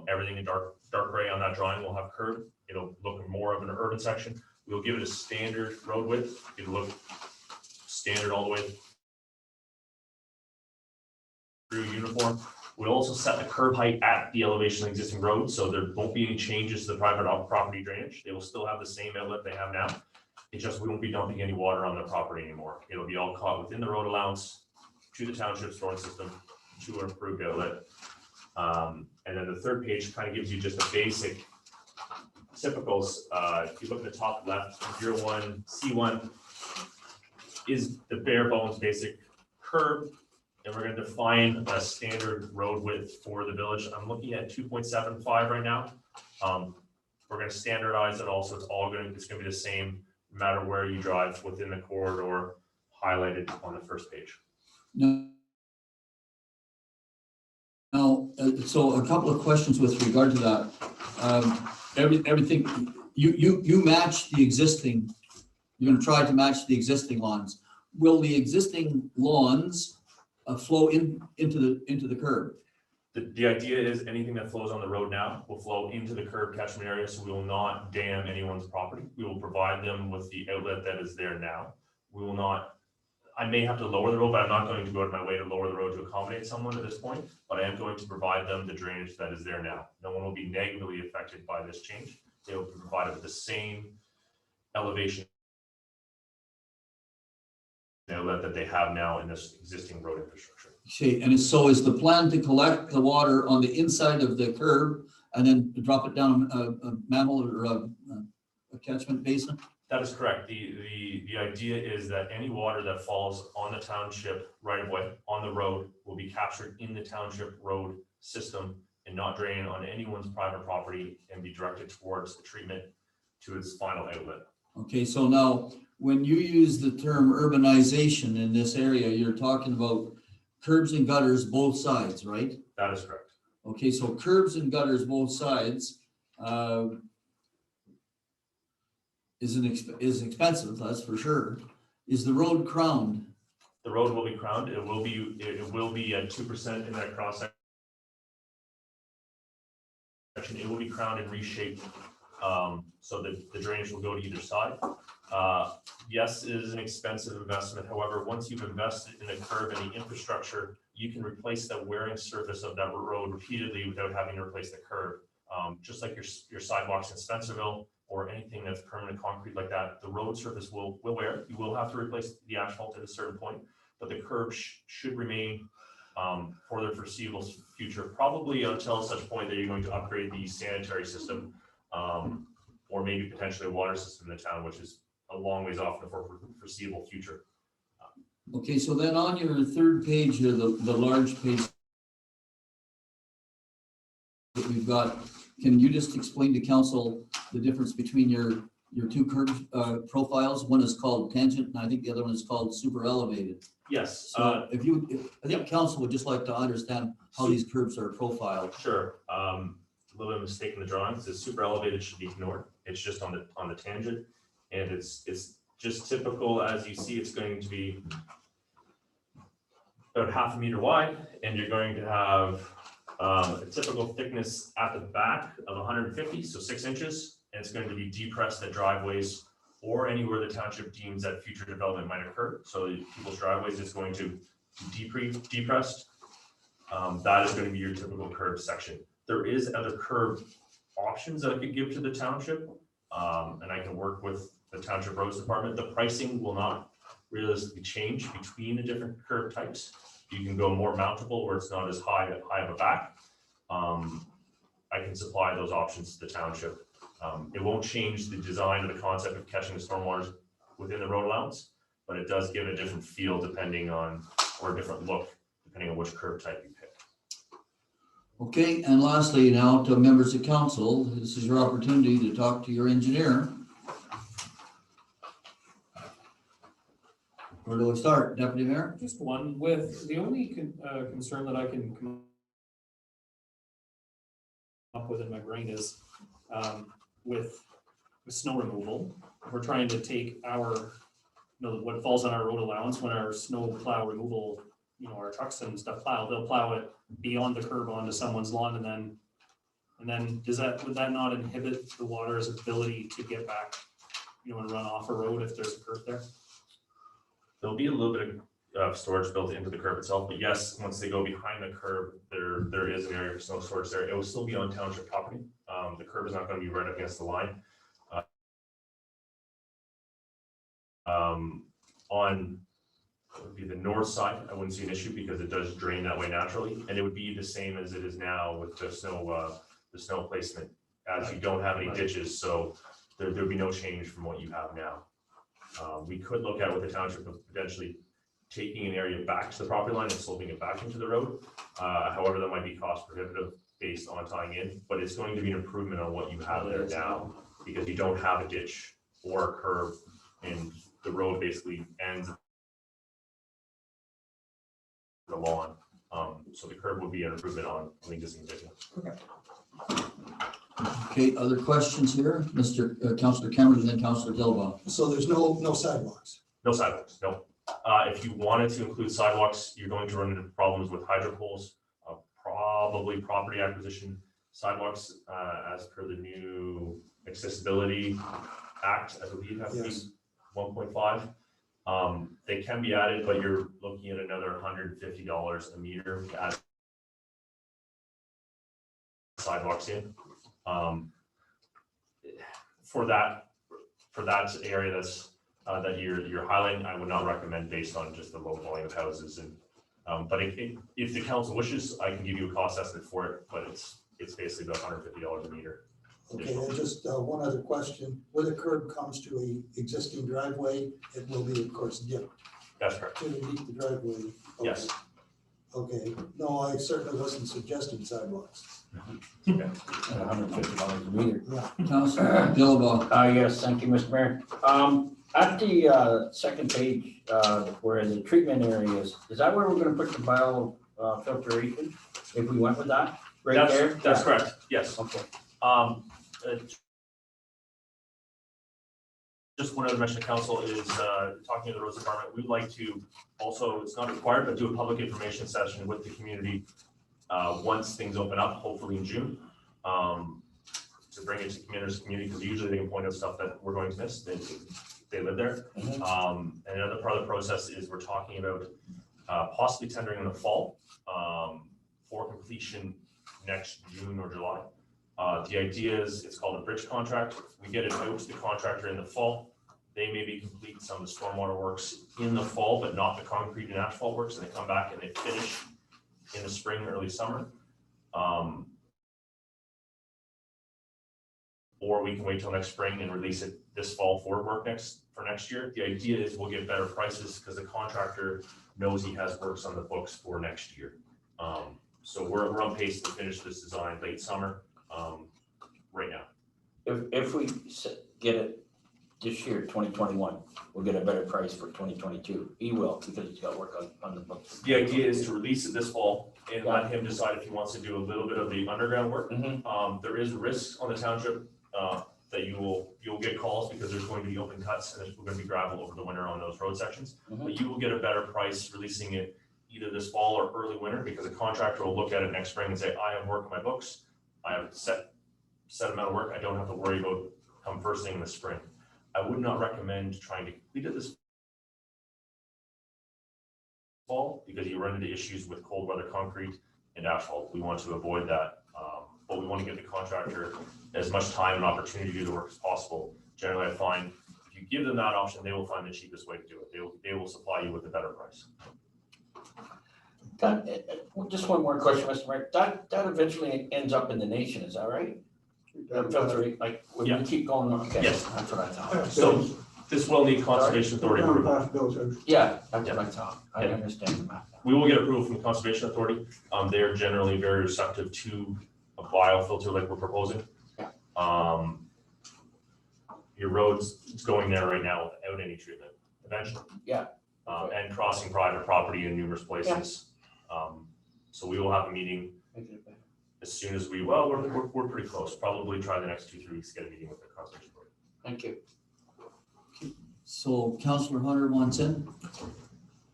Everything in dark gray on that drawing will have curb. It'll look more of an urban section. We'll give it a standard road width. It'll look standard all the way through uniform. We'll also set the curb height at the elevation of the existing road, so there won't be any changes to the private property drainage. They will still have the same outlet they have now. It's just we won't be dumping any water on their property anymore. It'll be all caught within the road allowance to the township storm system to an approved outlet. And then the third page kind of gives you just a basic typicals. If you look at the top left, 01, C1 is the bare bones basic curb. And we're going to define a standard road width for the village. I'm looking at 2.75 right now. We're going to standardize it also. It's going to be the same no matter where you drive within the corridor, highlighted on the first page. Now, so a couple of questions with regard to that. Everything, you match the existing, you're going to try to match the existing lawns. Will the existing lawns flow into the curb? The idea is anything that flows on the road now will flow into the curb catchment area, so we will not dam anyone's property. We will provide them with the outlet that is there now. We will not, I may have to lower the road, but I'm not going to go out of my way to lower the road to accommodate someone at this point, but I am going to provide them the drainage that is there now. No one will be negatively affected by this change. They will be provided with the same elevation outlet that they have now in this existing road infrastructure. Okay, and so is the plan to collect the water on the inside of the curb and then drop it down a manhole or a catchment basin? That is correct. The idea is that any water that falls on the township right of way on the road will be captured in the township road system and not drain on anyone's private property and be directed towards the treatment to its final outlet. Okay, so now when you use the term urbanization in this area, you're talking about curbs and gutters both sides, right? That is correct. Okay, so curbs and gutters both sides is expensive, that's for sure. Is the road crowned? The road will be crowned. It will be at 2% in that cross section. It will be crowned and reshaped so that the drainage will go to either side. Yes, it is an expensive investment. However, once you've invested in the curb and the infrastructure, you can replace the wearing surface of that road repeatedly without having to replace the curb. Just like your sidewalks in Spencerville or anything that's permanent concrete like that, the road surface will wear. You will have to replace the asphalt at a certain point, but the curb should remain for the foreseeable future, probably until such point that you're going to upgrade the sanitary system or maybe potentially a water system in the town, which is a long ways off in the foreseeable future. Okay, so then on your third page here, the large page that we've got, can you just explain to council the difference between your two curb profiles? One is called tangent, and I think the other one is called super elevated. Yes. So I think council would just like to understand how these curves are profiled. Sure. A little bit of mistake in the drawings. The super elevated should be ignored. It's just on the tangent, and it's just typical as you see. It's going to be about 0.5 meter wide, and you're going to have a typical thickness at the back of 150, so 6 inches, and it's going to be depressed at driveways or anywhere the township deems that future development might occur. So people's driveways is going to be depressed. That is going to be your typical curb section. There is other curb options that I could give to the township, and I can work with the township roads department. The pricing will not realistically change between the different curb types. You can go more mountable where it's not as high of a back. I can supply those options to the township. It won't change the design or the concept of catching the stormwaters within the road allowance, but it does give a different feel depending on, or a different look, depending on which curb type you pick. Okay, and lastly, now to members of council, this is your opportunity to talk to your engineer. Where do we start, Deputy Mayor? Just one with the only concern that I can come up with in my brain is with snow removal. We're trying to take our, what falls on our road allowance when our snow plow removal our trucks and stuff plow, they'll plow it beyond the curb onto someone's lawn, and then would that not inhibit the water's ability to get back, and run off a road if there's a curb there? There'll be a little bit of storage built into the curb itself, but yes, once they go behind the curb, there is an area for snow storage there. It will still be on township property. The curb is not going to be right up against the line. On would be the north side, I wouldn't see an issue because it does drain that way naturally, and it would be the same as it is now with the snow placement, as you don't have any ditches, so there'd be no change from what you have now. We could look at with the township of potentially taking an area back to the property line and sloping it back into the road. However, that might be cost prohibitive based on tying in, but it's going to be an improvement on what you have there now, because you don't have a ditch or a curb, and the road basically ends the lawn. So the curb would be an improvement on the existing ditch. Okay, other questions here? Councillor Cameron and then Councillor Dillabaugh. So there's no sidewalks? No sidewalks, no. If you wanted to include sidewalks, you're going to run into problems with hydro poles, probably property acquisition. Sidewalks, as per the new Accessibility Act, I believe, have to be 1.5. They can be added, but you're looking at another $150 a meter to add sidewalks in. For that area that you're highlighting, I would not recommend based on just the low volume of houses. And but if the council wishes, I can give you a cost estimate for it, but it's basically about $150 a meter. Okay, and just one other question. Where the curb comes to a existing driveway, it will be, of course, dipped That's correct. to meet the driveway. Okay. Yes. Okay, no, I certainly wasn't suggesting sidewalks. Okay. At $150 a meter. Councillor Dillabaugh. Yes, thank you, Mr. Mayor. At the second page, where the treatment areas, is that where we're gonna put the bio filtration? If we went with that, right there? That's correct, yes. Okay. Just one other mention to council is talking to the roads department. We'd like to also, it's not required, but do a public information session with the community once things open up, hopefully in June, to bring it to community, because usually they can point out stuff that we're going to miss. They live there. And another part of the process is we're talking about possibly tendering in the fall for completion next June or July. The idea is it's called a bridge contract. We get it out to the contractor in the fall. They maybe complete some of the stormwater works in the fall, but not the concrete and asphalt works, and they come back and they finish in the spring, early summer. Or we can wait till next spring and release it this fall for work for next year. The idea is we'll get better prices because the contractor knows he has works on the books for next year. So we're on pace to finish this design late summer right now. If we get it this year, 2021, we'll get a better price for 2022. He will, because he's got work on the books. The idea is to release it this fall and let him decide if he wants to do a little bit of the underground work. There is risks on the township that you'll get calls because there's going to be open cuts and there's going to be gravel over the winter on those road sections. But you will get a better price releasing it either this fall or early winter, because a contractor will look at it next spring and say, I have work on my books. I have set amount of work. I don't have to worry about come first thing in the spring. I would not recommend trying to complete it this fall because you run into issues with cold weather concrete and asphalt. We want to avoid that, but we want to give the contractor as much time and opportunity to do the work as possible. Generally, I find if you give them that option, they will find the cheapest way to do it. They will supply you with a better price. Just one more question, Mr. Mayor. That eventually ends up in the nation, is that right? Filtering, like, when you keep going, okay, Yes. that's what I thought. So this will need Conservation Authority approval. Yeah, that's what I thought. I understand the map. We will get approval from the Conservation Authority. They are generally very receptive to a biofilter like we're proposing. Your road's going there right now without any treatment eventually. Yeah. And crossing private property in numerous places. So we will have a meeting as soon as we're pretty close. Probably try the next 2-3 weeks to get a meeting with the Conservation Authority. Thank you. So Councillor Hunter wants in.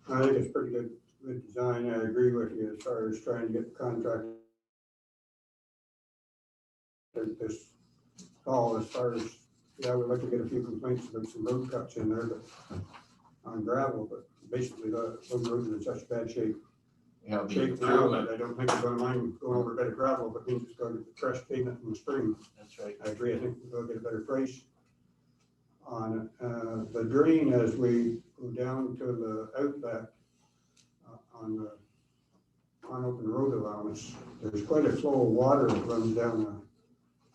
I think it's pretty good. good design. I agree with you as far as trying to get the contract this fall, as far as, yeah, we'd like to get a few complaints about some road cuts in there, but on gravel, but basically the roads are in such bad shape. Yeah, Shape now that I don't think we're gonna mind going over a bit of gravel, but means it's going to fresh pavement in the spring. that's right. I agree, I think we'll get a better price on it. The drain as we go down to the outback on the open road allowance, there's quite a flow of water that runs down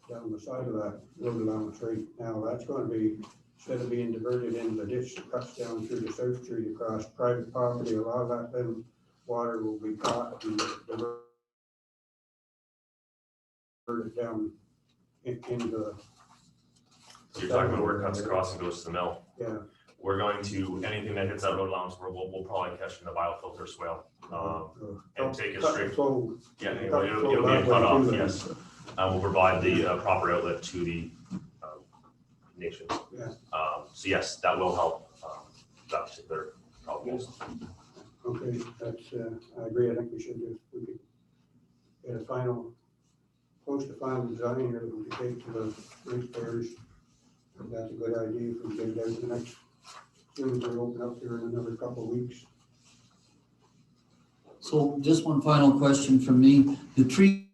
the side of that road allowance right now. That's going to be, instead of being diverted into the ditch that cuts down through the South Street across private property, a lot of that then water will be caught and diverted down into the, So you're talking about where it cuts across and goes to the mill. yeah. We're going to, anything that hits that road allowance, we'll probably catch in the biofilter swale. And take it Cut straight. flow. Yeah, Cut it'll flow be a that way cutoff, too, then. yes. We'll provide the proper outlet to the nation. Yeah. So yes, that will help that particular problem. Okay, that's, I agree, I think we should just, we could get a final, close to final design here that we could take to the ratepayers. That's a good idea if we get it out the next, soon as we open up here in another couple of weeks. So just one final question from me. The treatment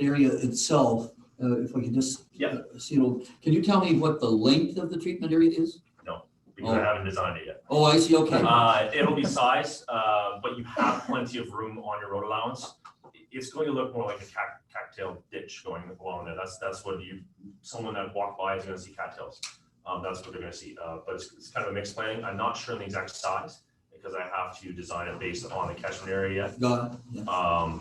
area itself, if I can just. Yeah. Can you tell me what the length of the treatment area is? Because I haven't designed it yet. Oh, I see, okay. It'll be size, but you have plenty of room on your road allowance. It's going to look more like a cattail ditch going along there. That's what someone that walked by is gonna see cattails. That's what they're gonna see. But it's kind of a mixed planning. I'm not sure on the exact size because I have to design it based on the catchment area. Got it. Yeah.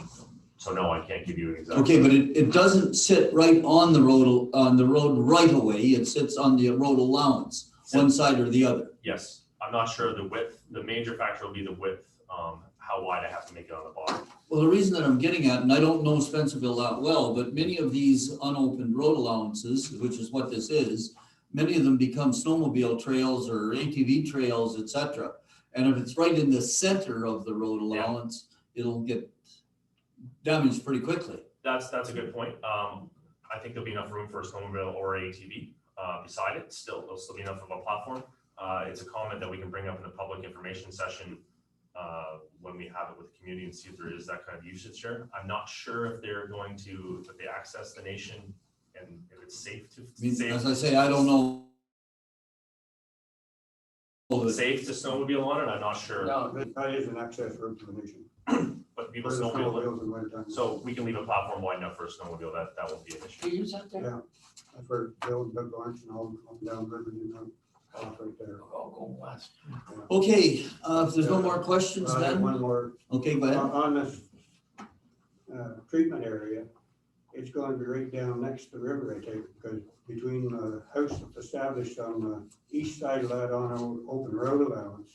So no, I can't give you an exact. Okay, but it doesn't sit right on the road right away. It sits on the road allowance, one side or the other. Yes, I'm not sure the width. The major factor will be the width, how wide I have to make it on the bottom. Well, the reason that I'm getting at, and I don't know Spencerville that well, but many of these unopened road allowances, which is what this is, many of them become snowmobile trails or ATV trails, et cetera. And if it's right in the center of the road allowance, it'll get damaged pretty quickly. That's a good point. I think there'll be enough room for a snowmobile or ATV beside it. There'll still be enough of a platform. It's a comment that we can bring up in the public information session when we have it with the community and see if there is that kind of usage there. I'm not sure if they're going to, if they access the nation and if it's safe to. I mean, as I say, I don't know. Safe to snowmobile on it, I'm not sure. No, that is an access road to the nation. But people For the snowmobile, snowmobiles in winter time. so we can leave a platform wide enough for a snowmobile, that won't be an issue. Do you use that there? Yeah, that's where Bill and Doug Lawrence and all up and down River, off right there. Oh, go west. Okay, if there's no more questions I have then, one more. okay, go ahead. On this treatment area, it's going to be right down next to the river, I take, because between the house that's established on the east side of that on open road allowance,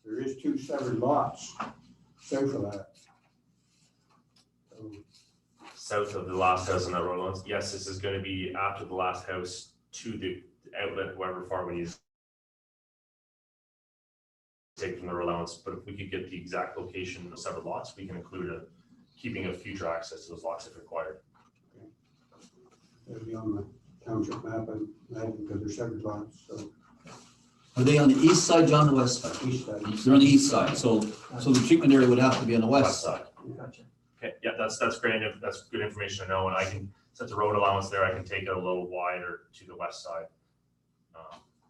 there is 2 severed lots south of that. So, South of the last house on that road allowance, yes, this is gonna be after the last house to the outlet, however far we need to take from the road allowance, but if we could get the exact location of several lots, we can include keeping a future access to those lots if required. it'll be on the township map and that, because they're severed lots, so Are they on the east side, John, the west side? east side. They're on the east side, so the treatment area would have to be on the west side. Gotcha. Okay, yeah, that's great, that's good information to know, and I can, set the road allowance there, I can take it a little wider to the west side.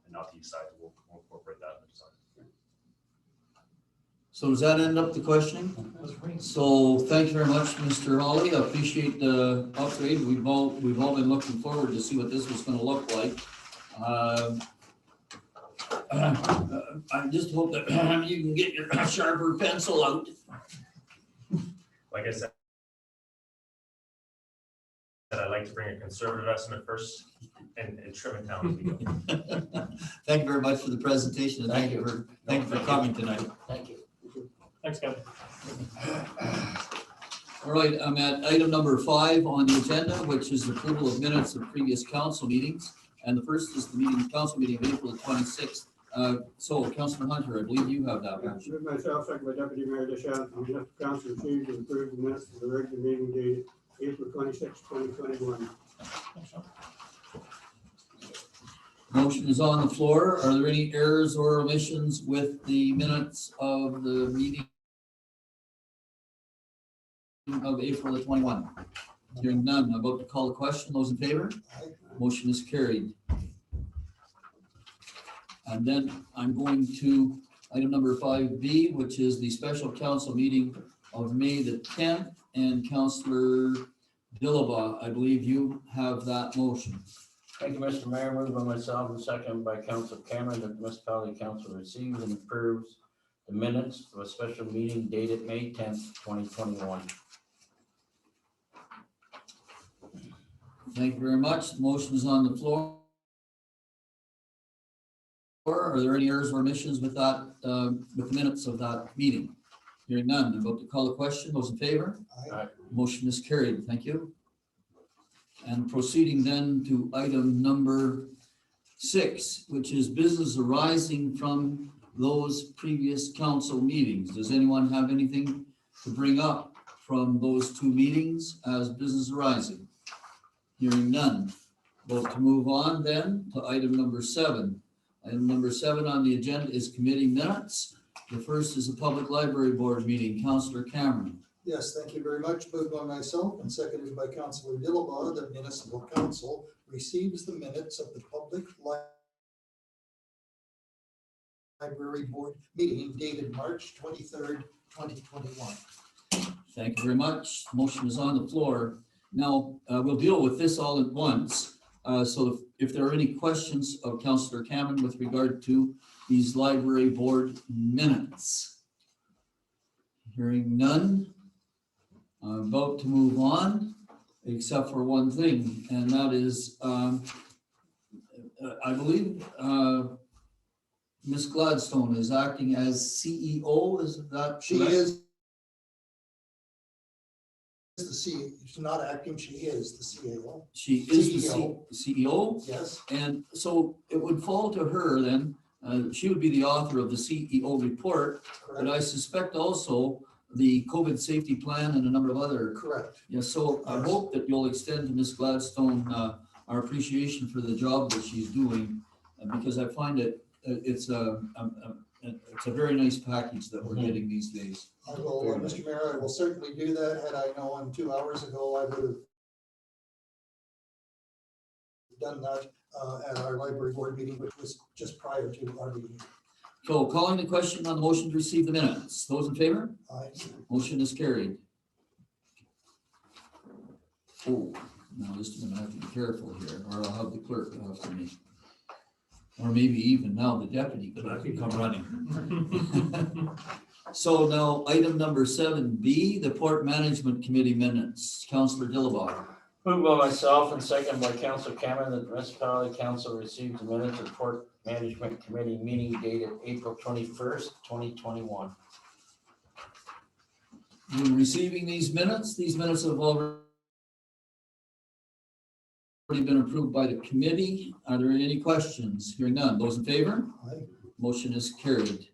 And not the east side, we'll incorporate that in the design. So does that end up the questioning? So thank you very much, Mr. Hawley. I appreciate the upgrade. We've all been looking forward to see what this was gonna look like. I just hope that you can get your sharper pencil out. Like I said, I like to bring a conservative estimate first and trim it down as we go. Thank you very much for the presentation and thank you for coming tonight. Thank you. Thanks, Kevin. All right, I'm at item number 5 on the agenda, which is approval of minutes of previous council meetings. And the first is the council meeting of April 26th, So Councilor Hunter, I believe you have that motion. Move myself, second by Deputy Mayor Deschamps, the municipal council received and approved the minutes of the regular meeting dated April 26, 2021. Motion is on the floor. Are there any errors or omissions with the minutes of the meeting of April the 21? Hearing none, I'm about to call the question. Those in favor? Aye. Motion is carried. And then I'm going to item number 5B, which is the special council meeting of May the 10th. And Councillor Dillabaugh, I believe you have that motion. Thank you, Mr. Mayor. Moved by myself and second by Council Cameron that the municipality council receives and approves the minutes of a special meeting dated May 10th, 2021. Thank you very much. The motion is on the floor. Are there any errors or omissions with that, with the minutes of that meeting? Hearing none, I'm about to call the question. Those in favor? Aye. Motion is carried. Thank you. And proceeding then to item number 6, which is business arising from those previous council meetings. Does anyone have anything to bring up from those 2 meetings as business arising? Hearing none. Vote to move on then to item number 7. Item number 7 on the agenda is committee minutes. The first is a public library board meeting. Councillor Cameron. Yes, thank you very much. Moved by myself and seconded by Councillor Dillabaugh, the municipal council receives the minutes of the public library board meeting dated March 23rd, 2021. Thank you very much. Motion is on the floor. Now, we'll deal with this all at once. So if there are any questions of Councillor Cameron with regard to these library board minutes. Hearing none, I'm about to move on, except for one thing, and that is, I believe Ms. Gladstone is acting as CEO, is that She correct? is the CEO, she's not acting, she is the CEO. She is the CEO. CEO, Yes, and so it would fall to her then, she would be the author of the CEO report, but correct, I suspect also the COVID safety plan and a number of other. correct. Yeah, so I Yes. hope that you'll extend to Ms. Gladstone our appreciation for the job that she's doing, because I find it's a very nice package that we're getting these days. I will, Mr. Mayor, I will certainly do that. Had I known 2 hours ago, I would have done that at our library board meeting, which was just prior to our meeting. So calling the question on the motion to receive the minutes. Those in favor? Aye. Motion is carried. Oh, now just a minute, I have to be careful here, or I'll have the clerk after me. Or maybe even now the deputy clerk can come running. So now, item number 7B, the Port Management Committee minutes. Councillor Dillabaugh. Moved by myself and second by Council Cameron that the municipality council received the minutes of Port Management Committee meeting dated April 21st, 2021. In receiving these minutes have already been approved by the committee. Are there any questions? Hearing none. Those in favor? Aye. Motion is carried.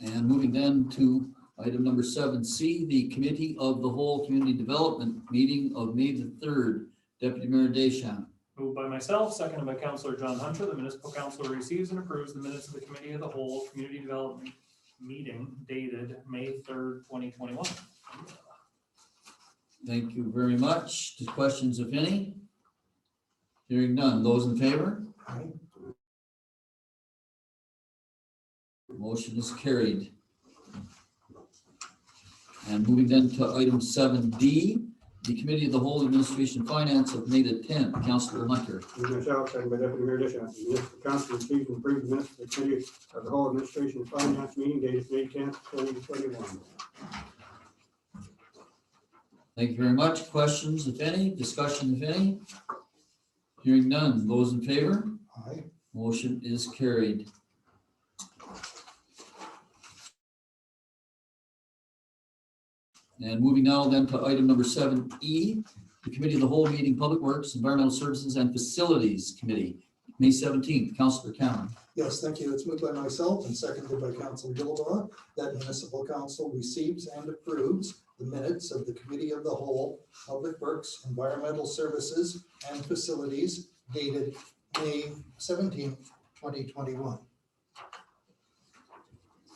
And moving then to item number 7C, the Committee of the Whole Community Development meeting of May the 3rd. Deputy Mayor Deschamps. Moved by myself, seconded by Councillor John Hunter, the municipal council receives and approves the minutes of the Committee of the Whole Community Development meeting dated May 3rd, 2021. Thank you very much. The questions, if any? Hearing none. Those in favor? Aye. Motion is carried. And moving then to item 7D, the Committee of the Whole Administration and Finance of May the 10th. Councillor Hunter. Move myself, second by Deputy Mayor Deschamps, the municipal council received and approved the minutes of the committee of the whole administration and finance meeting dated May 10th, 2021. Thank you very much. Questions, if any? Discussion, if any? Hearing none. Those in favor? Aye. Motion is carried. And moving now then to item number 7E, the Committee of the Whole meeting, Public Works, Environmental Services and Facilities Committee. May 17th. Councillor Cameron. Yes, thank you. It's moved by myself and seconded by Councilor Dillabaugh that municipal council receives and approves the minutes of the Committee of the Whole, Public Works, Environmental Services and Facilities dated May 17th, 2021.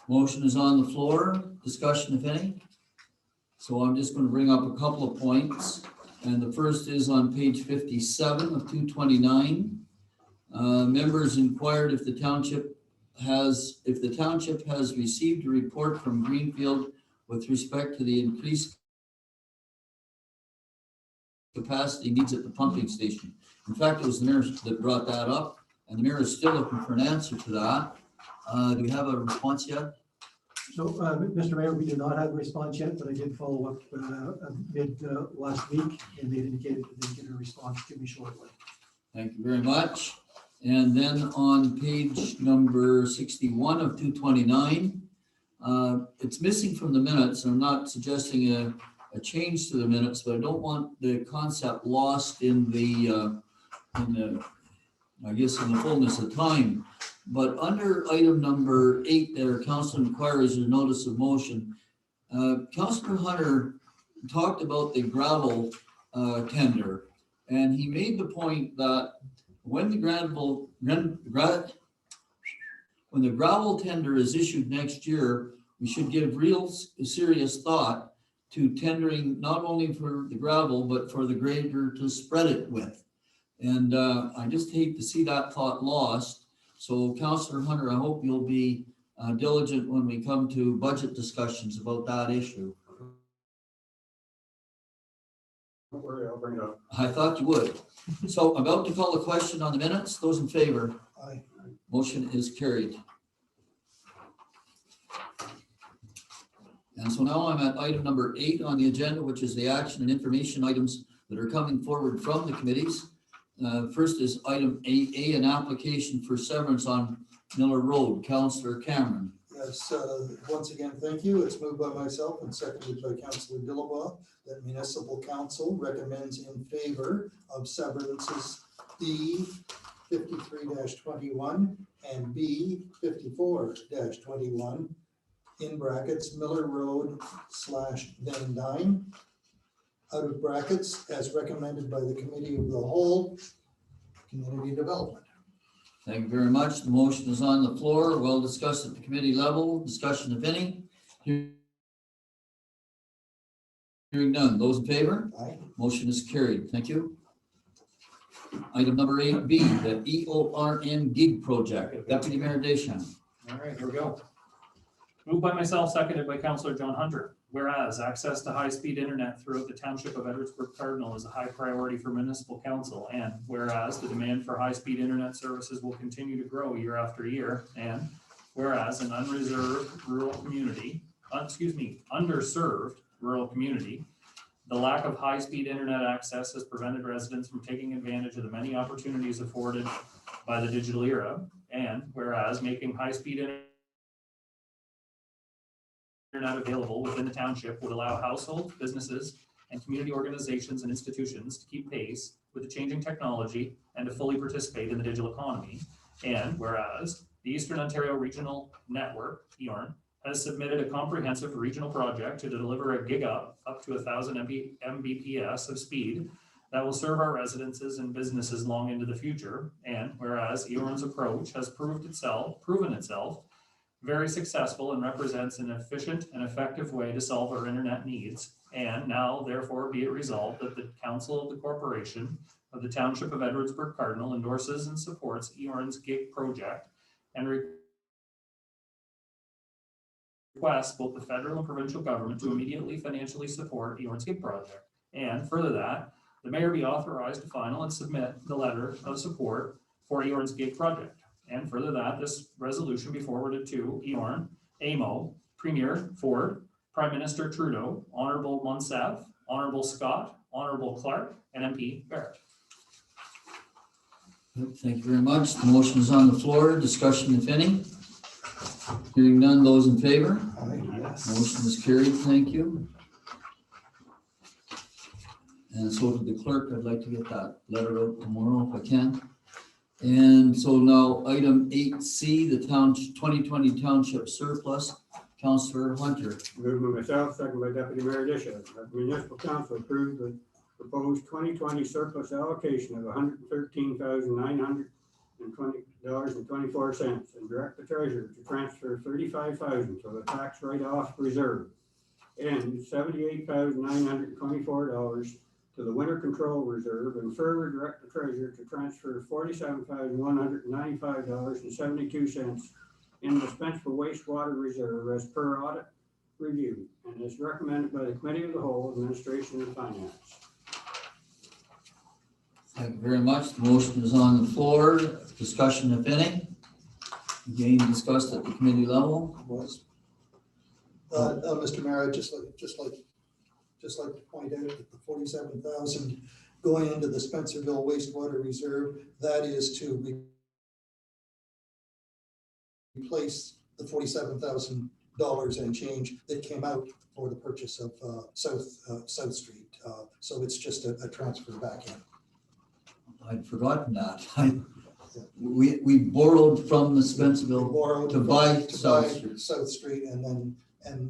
Motion is on the floor. Discussion, if any. So I'm just going to bring up a couple of points. And the first is on page 57 of 229. Members inquired if the township has received a report from Greenfield with respect to the increased capacity needs at the pumping station. In fact, it was the mayor that brought that up, and the mayor is still looking for an answer to that. Do we have a response yet? So, Mr. Mayor, we do not have a response yet, but I did follow up mid last week, and they indicated that they'd get a response to me shortly. Thank you very much. And then on page number 61 of 229, it's missing from the minutes. I'm not suggesting a change to the minutes, but I don't want the concept lost in the I guess in the fullness of time. But under item number 8 there, council inquiries or notice of motion, Councillor Hunter talked about the gravel tender, and he made the point that when the gravel tender is issued next year, we should give real serious thought to tendering not only for the gravel, but for the grader to spread it with. And I just hate to see that thought lost. So Councillor Hunter, I hope you'll be diligent when we come to budget discussions about that issue. Don't worry, I'll bring it up. I thought you would. So about to call a question on the minutes. Those in favor? Aye. Motion is carried. And so now I'm at item number 8 on the agenda, which is the action and information items that are coming forward from the committees. First is item 8A, an application for severance on Miller Road. Councillor Cameron. Yes, once again, thank you. It's moved by myself and seconded by Councilor Dillabaugh that municipal council recommends in favor of severances B 53-21 and B 54-21 in brackets Miller Road /Van Dyne, out of brackets as recommended by the Committee of the Whole, Community Development. Thank you very much. The motion is on the floor, well discussed at the committee level. Discussion, if any. Hearing none. Those in favor? Aye. Motion is carried. Thank you. Item number 8B, the EORN gig project. Deputy Mayor Deschamps. All right, here we go. Moved by myself, seconded by Councillor John Hunter. Whereas access to high-speed internet throughout the township of Edwardsburg Cardinal is a high priority for municipal council, and whereas the demand for high-speed internet services will continue to grow year after year, and whereas an underserved rural community, the lack of high-speed internet access has prevented residents from taking advantage of the many opportunities afforded by the digital era, and whereas making high-speed internet available within the township would allow households, businesses, and community organizations and institutions to keep pace with the changing technology and to fully participate in the digital economy. And whereas the Eastern Ontario Regional Network, EORN, has submitted a comprehensive regional project to deliver a gig up to 1,000 Mbps of speed that will serve our residences and businesses long into the future. And whereas EORN's approach has proven itself very successful and represents an efficient and effective way to solve our internet needs. And now, therefore, be it resolved that the Council of the Corporation of the Township of Edwardsburg Cardinal endorses and supports EORN's gig project and requests both the federal and provincial government to immediately financially support EORN's gig project. And further that, the mayor be authorized to final and submit the letter of support for EORN's gig project. And further that this resolution be forwarded to EORN, AMO, Premier Ford, Prime Minister Trudeau, Honorable Monsef, Honorable Scott, Honorable Clark, and MP Barrett. Thank you very much. The motion is on the floor. Discussion, if any. Hearing none. Those in favor? Aye. Yes. Motion is carried. Thank you. And so to the clerk, I'd like to get that letter out tomorrow if I can. And so now item 8C, the town 2020 township surplus, Councillor Hunter. Moved by myself, second by Deputy Mayor Disha, that the municipal council approve the proposed 2020 surplus allocation of $113,920.24 and direct the treasurer to transfer $35,000 to the tax write-off reserve and $78,924 to the winter control reserve, and further direct the treasurer to transfer $47,195.72 in dispensable wastewater reserve as per audit review, and is recommended by the Committee of the Whole, Administration and Finance. Thank you very much. The motion is on the floor. Discussion, if any. Again, discussed at the committee level. Was. Mr. Mayor, I'd just like to point out that the 47,000 going into the Spencerville wastewater reserve, that is to replace the $47,000 and change that came out for the purchase of South Street. So it's just a transfer back in. I'd forgotten that. We borrowed from the Spencerville Borrowed to buy South Street. South Street, and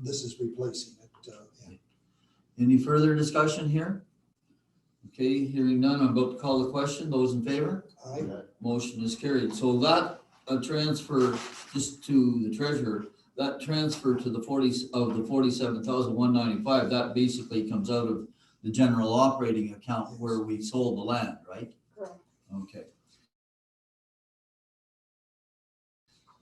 this is replacing it. Any further discussion here? Okay, hearing none, I'm about to call the question. Those in favor? Aye. Motion is carried. So that transfer, just to the treasurer, that transfer to the 47,195, that basically comes out of the general operating account where we sold the land, right? Correct. Okay.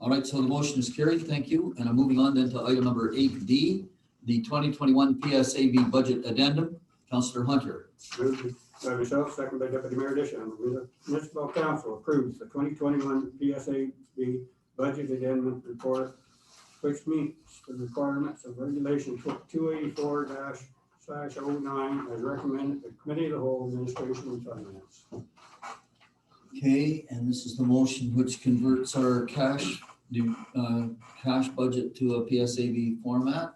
All right, so the motion is carried. Thank you. And I'm moving on then to item number 8D, the 2021 PSAB budget addendum. Councillor Hunter. Moved by myself, second by Deputy Mayor Disha, the municipal council approves the 2021 PSAB budget addendum report, which meets the requirements of Regulation 284-09 as recommended by the Committee of the Whole, Administration and Finance. Okay, and this is the motion which converts our cash budget to a PSAB formula.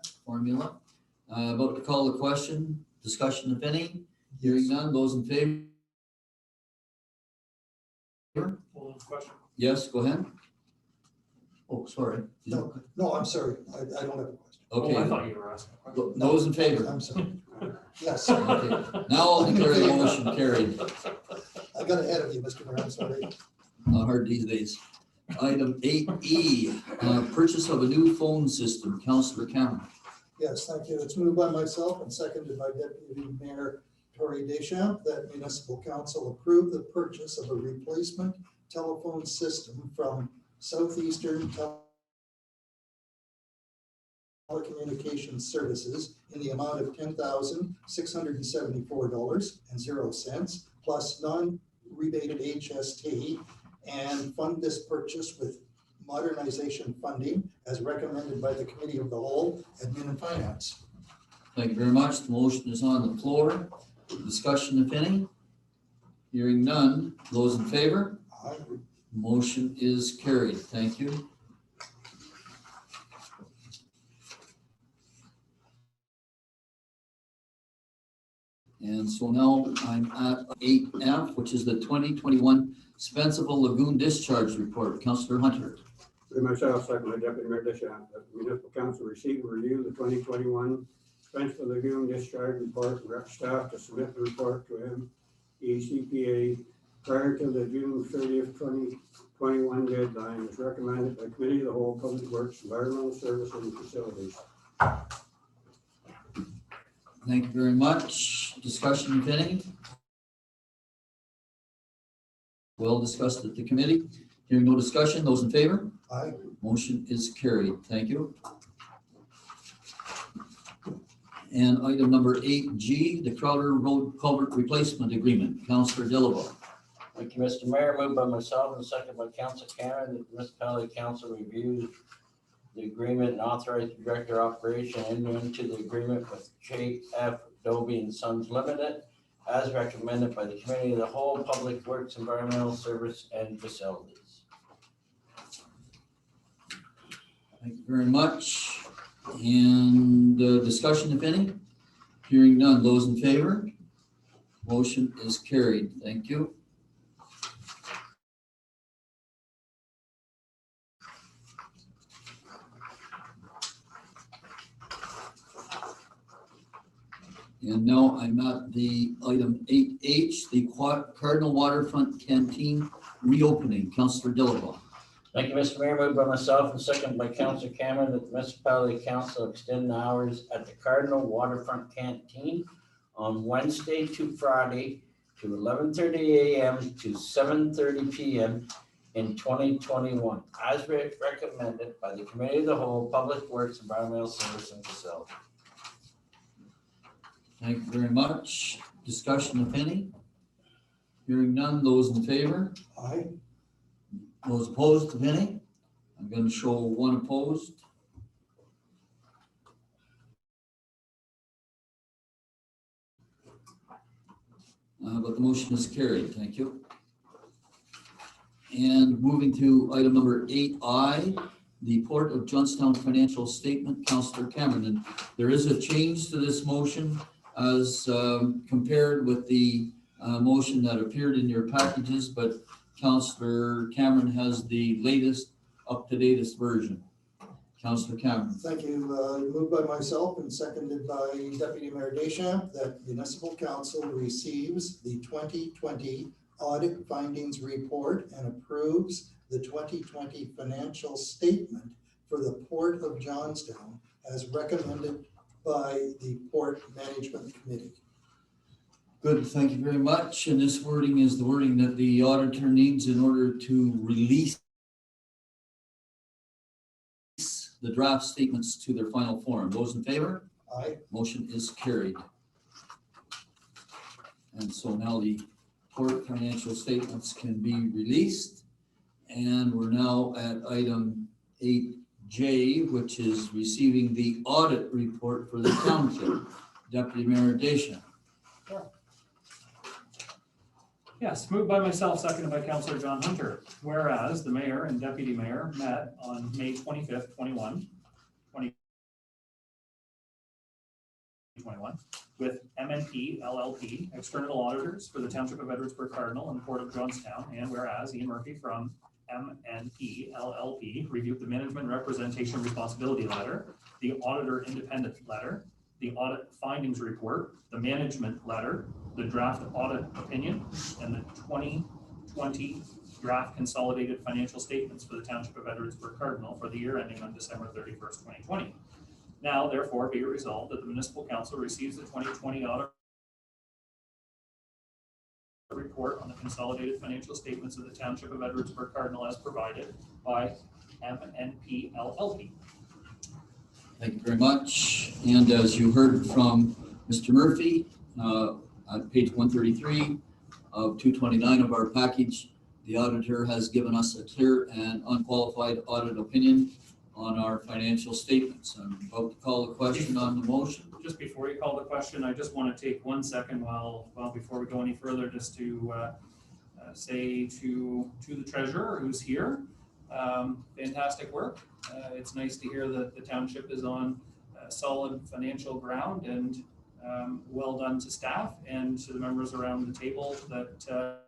About to call the question. Discussion, if any. Hearing none. Those in favor? Question. Yes, go ahead. Oh, sorry. No, I'm sorry. I don't have a question. Okay. Oh, I thought you were asking a question. Those in favor? I'm sorry. Yes. Okay. Now I'll declare the motion carried. I got ahead of you, Mr. Mayor. I'm sorry. Hard these days. Item 8E, purchase of a new phone system. Councillor Cameron. Yes, thank you. It's moved by myself and seconded by Deputy Mayor Tory Deschamps that municipal council approve the purchase of a replacement telephone system from Southeastern Telecommunications Services in the amount of $10,674.00 plus non-rebated HST, and fund this purchase with modernization funding as recommended by the Committee of the Whole, Admin and Finance. Thank you very much. The motion is on the floor. Discussion, if any. Hearing none. Those in favor? Aye. Motion is carried. Thank you. And so now I'm at 8F, which is the 2021 Spencerville Lagoon Discharge Report. Councillor Hunter. Through myself, second by Deputy Mayor Disha, that the municipal council receive and review the 2021 Spencerville Lagoon Discharge Report and direct staff to submit the report to MECPA prior to the June 30th, 2021 deadline as recommended by Committee of the Whole, Public Works, Environmental Services and Facilities. Thank you very much. Discussion, if any. Well discussed at the committee. Hearing no discussion, those in favor? Aye. Motion is carried. Thank you. And item number 8G, the Crowder Road Culvert Replacement Agreement. Councillor Dillabaugh. Thank you, Mr. Mayor. Moved by myself and second by Council Cameron, that the municipality council reviews the agreement and authorize the director of operation into the agreement with JF Dobie and Sons Limited as recommended by the Committee of the Whole, Public Works, Environmental Service and Facilities. Thank you very much. And discussion, if any? Hearing none. Those in favor? Motion is carried. Thank you. And now I'm at the item 8H, the Cardinal Waterfront Canteen reopening. Councillor Dillabaugh. Thank you, Mr. Mayor. Moved by myself and second by Councillor Cameron that the municipality council extend the hours at the Cardinal Waterfront Canteen on Wednesday to Friday to 11:30 a.m. to 7:30 p.m. in 2021, as recommended by the Committee of the Whole, Public Works, Environmental Service and Facility. Thank you very much. Discussion, if any? Hearing none, those in favor? Aye. Those opposed, if any? I'm going to show one opposed. But the motion is carried. Thank you. And moving to item number 8I, the Port of Johnstown financial statement, Councillor Cameron. And there is a change to this motion as compared with the motion that appeared in your packages, but Councillor Cameron has the latest, up-to-datest version. Councillor Cameron. Thank you. Moved by myself and seconded by Deputy Mayor Deschamps that Municipal Council receives the 2020 audit findings report and approves the 2020 financial statement for the Port of Johnstown as recommended by the Port Management Committee. Good, thank you very much. And this wording is the wording that the auditor needs in order to release the draft statements to their final form. Those in favor? Aye. Motion is carried. And so now the port financial statements can be released. And we're now at item 8J, which is receiving the audit report for the township. Deputy Mayor Deschamps. Yes, moved by myself, seconded by Councillor John Hunter. Whereas the mayor and deputy mayor met on May 25th, 2021 with MNP LLP, external auditors for the Township of Edwardsburg Cardinal and the Port of Johnstown. And whereas Ian Murphy from MNP LLP reviewed the management representation responsibility letter, the auditor independent letter, the audit findings report, the management letter, the draft audit opinion, and the 2020 draft consolidated financial statements for the Township of Edwardsburg Cardinal for the year ending on December 31st, 2020. Now, therefore, be it resolved that the Municipal Council receives the 2020 audit report on the consolidated financial statements of the Township of Edwardsburg Cardinal as provided by MNP LLP. Thank you very much. And as you heard from Mr. Murphy, on page 133 of 229 of our package, the auditor has given us a clear and unqualified audit opinion on our financial statements. I'm about to call a question on the motion. Just before you call the question, I just want to take 1 second before we go any further, just to say to the treasurer who's here, fantastic work. It's nice to hear that the township is on solid financial ground, and well done to staff and to the members around the table that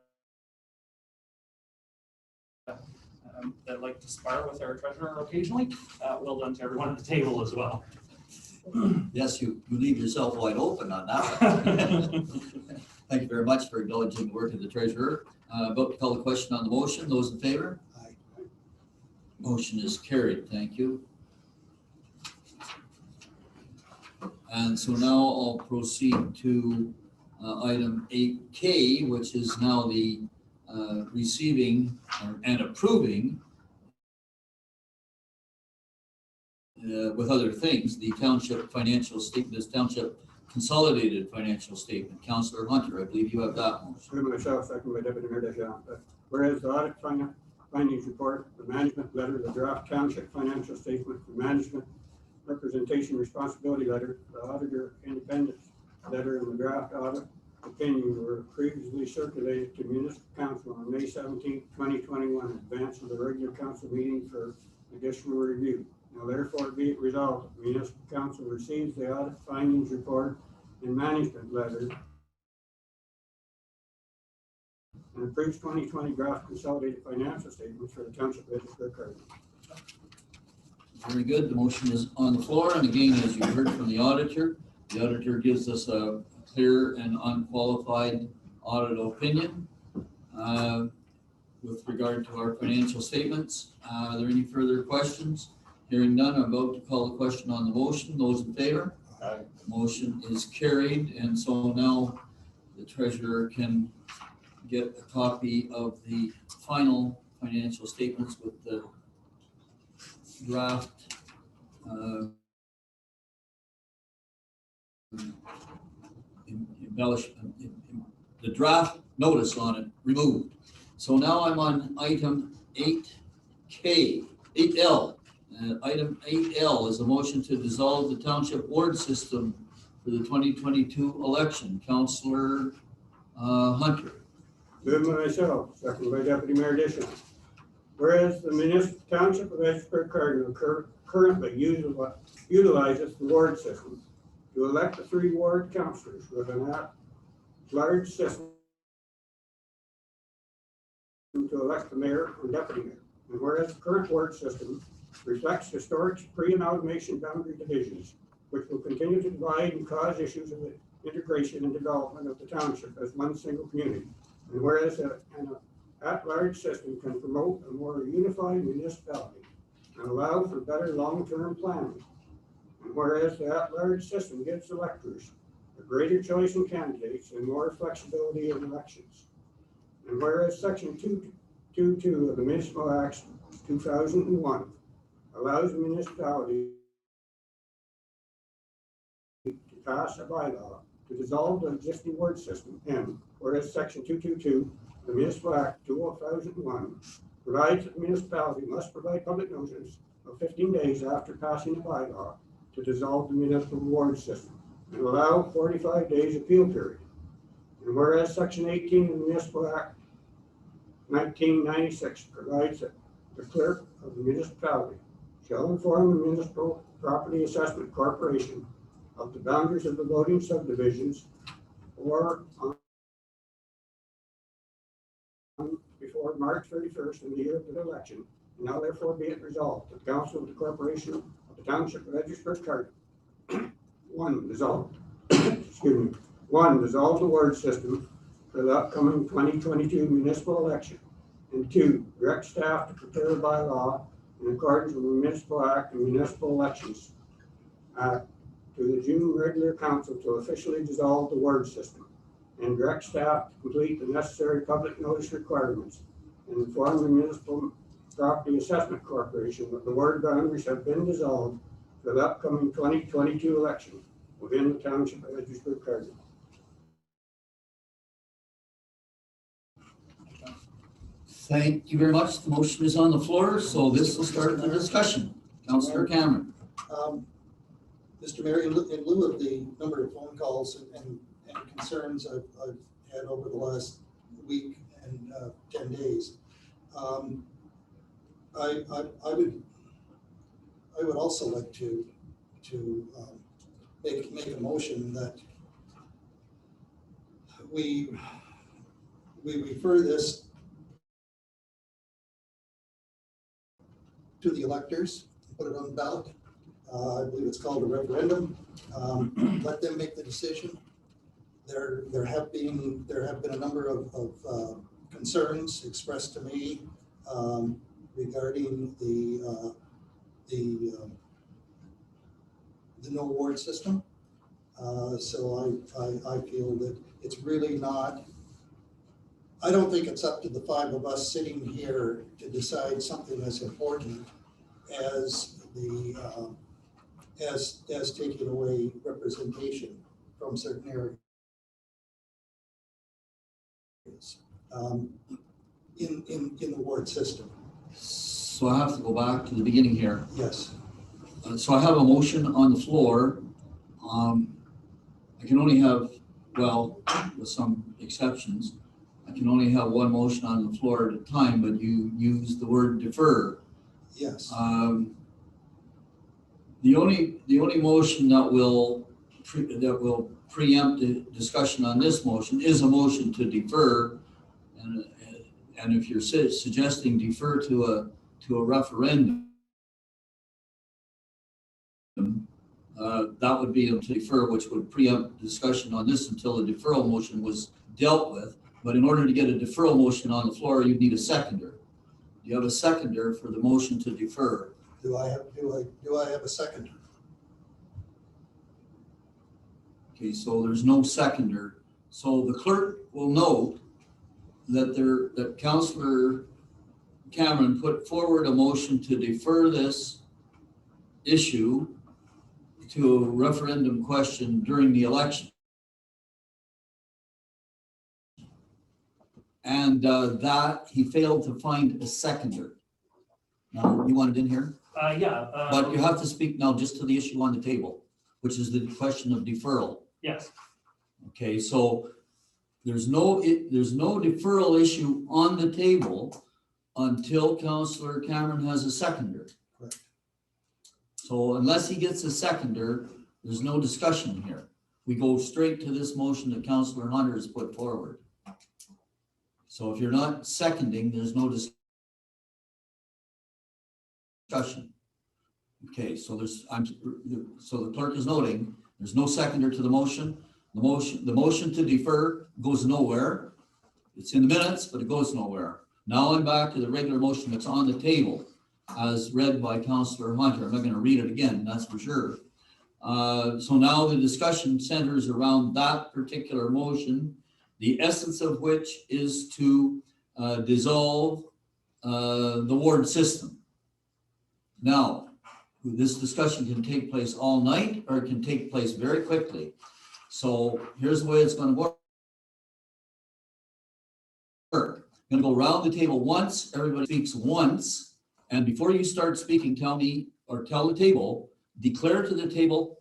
that like to spar with our treasurer occasionally. Well done to everyone at the table as well. Yes, you leave yourself wide open on that one. Thank you very much for acknowledging the work of the treasurer. About to call the question on the motion. Those in favor? Aye. Motion is carried. Thank you. And so now I'll proceed to item 8K, which is now the receiving and approving with other things, the township financial statement, this township consolidated financial statement. Councillor Hunter, I believe you have that motion. Moved by myself, second by Deputy Mayor Deschamps. Whereas the audit findings report, the management letter, the draft township financial statement, the management representation responsibility letter, the auditor independence letter, and the draft audit opinion were previously circulated to Municipal Council on May 17th, 2021, in advance of the regular council meeting for additional review. Now therefore be it resolved, the Municipal Council receives the audit findings report and management letter and approves 2020 draft consolidated financial statements for the Township of Edwardsburg Cardinal. Very good. The motion is on the floor. And again, as you heard from the auditor, The auditor gives us a clear and unqualified audit opinion with regard to our financial statements. Are there any further questions? Hearing none, I'm about to call the question on the motion. Those in favor? Aye. Motion is carried, and so now the treasurer can get a copy of the final financial statements with the draft embellishment, the draft notice on it removed. So now I'm on item 8K, 8L. Item 8L is a motion to dissolve the township ward system for the 2022 election. Councillor Hunter. Moved by myself, second by Deputy Mayor Dishon. Whereas the municipal township of Edgeworth Cardinal currently utilizes the ward system to elect the 3 ward councillors with an at-large system to elect the mayor and deputy mayor. And whereas the current ward system reflects historic pre-amalgamation boundary divisions, which will continue to divide and cause issues of integration and development of the township as one single community. And whereas an at-large system can promote a more unified municipality and allow for better long-term planning. And whereas the at-large system gives electors a greater choice in candidates and more flexibility in elections. And whereas Section 222 of the Municipal Act 2001 allows the municipality to pass a bylaw to dissolve the existing ward system, and whereas Section 222 of the Municipal Act 2001 provides that the municipality must provide public notice of 15 days after passing a bylaw to dissolve the municipal ward system and allow 45 days appeal period. And whereas Section 18 of the Municipal Act 1996 provides that the clerk of the municipality shall inform the Municipal Property Assessment Corporation of the boundaries of the voting subdivisions or before March 31st in the year of the election. Now therefore be it resolved that the Council of the Corporation of the Township of Edgeworth Cardinal dissolve the ward system for the upcoming 2022 municipal election, and 2, direct staff to prepare a bylaw in accordance with the Municipal Act and Municipal Elections Act to the June regular council to officially dissolve the ward system, and direct staff to complete the necessary public notice requirements and inform the Municipal Property Assessment Corporation that the ward boundaries have been dissolved for the upcoming 2022 election within the township of Edgeworth Cardinal. Thank you very much. The motion is on the floor, so this will start the discussion. Councillor Cameron. Mr. Mayor, in lieu of the number of phone calls and concerns I've had over the last week and 10 days, I would also like to make a motion that we refer this to the electors, put it on the ballot. I believe it's called a referendum. Let them make the decision. There have been a number of concerns expressed to me regarding the no ward system. So I feel that it's really not. I don't think it's up to the 5 of us sitting here to decide something as important as as taking away representation from certain areas in the ward system. So I have to go back to the beginning here. Yes. So I have a motion on the floor. I can only have, well, with some exceptions, I can only have one motion on the floor at a time, but you use the word defer. Yes. The only motion that will preempt the discussion on this motion is a motion to defer, and if you're suggesting defer to a referendum, that would be to defer, which would preempt discussion on this until the deferral motion was dealt with. But in order to get a deferral motion on the floor, you need a seconder. Do you have a seconder for the motion to defer? Do I have a second? Okay, so there's no seconder. So the clerk will note that Councillor Cameron put forward a motion to defer this issue to a referendum question during the election. And that he failed to find a seconder. Now, you want it in here? Yeah. But you have to speak now just to the issue on the table, which is the question of deferral. Yes, Okay, so there's no deferral issue on the table until Councillor Cameron has a seconder. Correct. So unless he gets a seconder, there's no discussion here. We go straight to this motion that Councillor Hunter has put forward. So if you're not seconding, there's no discussion. Okay, so so the clerk is noting, there's no seconder to the motion. The motion to defer goes nowhere. It's in the minutes, but it goes nowhere. Now I'm back to the regular motion that's on the table as read by Councillor Hunter. I'm not going to read it again, that's for sure. So now the discussion centers around that particular motion, the essence of which is to dissolve the ward system. Now, this discussion can take place all night or it can take place very quickly. So here's the way it's going to work. I'm going to go around the table once, everybody speaks once, and before you start speaking, tell me or tell the table, declare to the table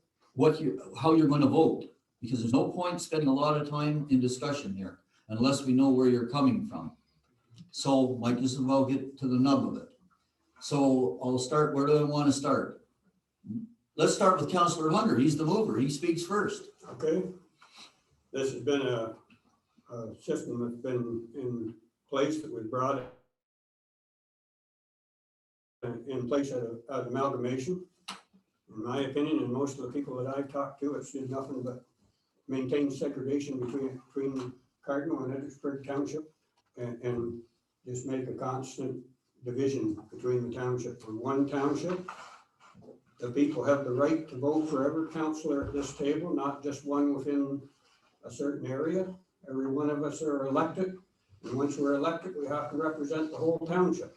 how you're going to vote, because there's no point spending a lot of time in discussion here unless we know where you're coming from. So might just as well get to the nub of it. So I'll start, where do I want to start? Let's start with Councillor Hunter. He's the mover. He speaks first. Okay. This has been a system that's been in place that was brought in place at amalgamation. In my opinion, and most of the people that I've talked to, it's did nothing but maintain segregation between Cardinal and Edwardsburg Township and just make a constant division between the township. For one township, the people have the right to vote for every councillor at this table, not just one within a certain area. Every one of us are elected, and once we're elected, we have to represent the whole township.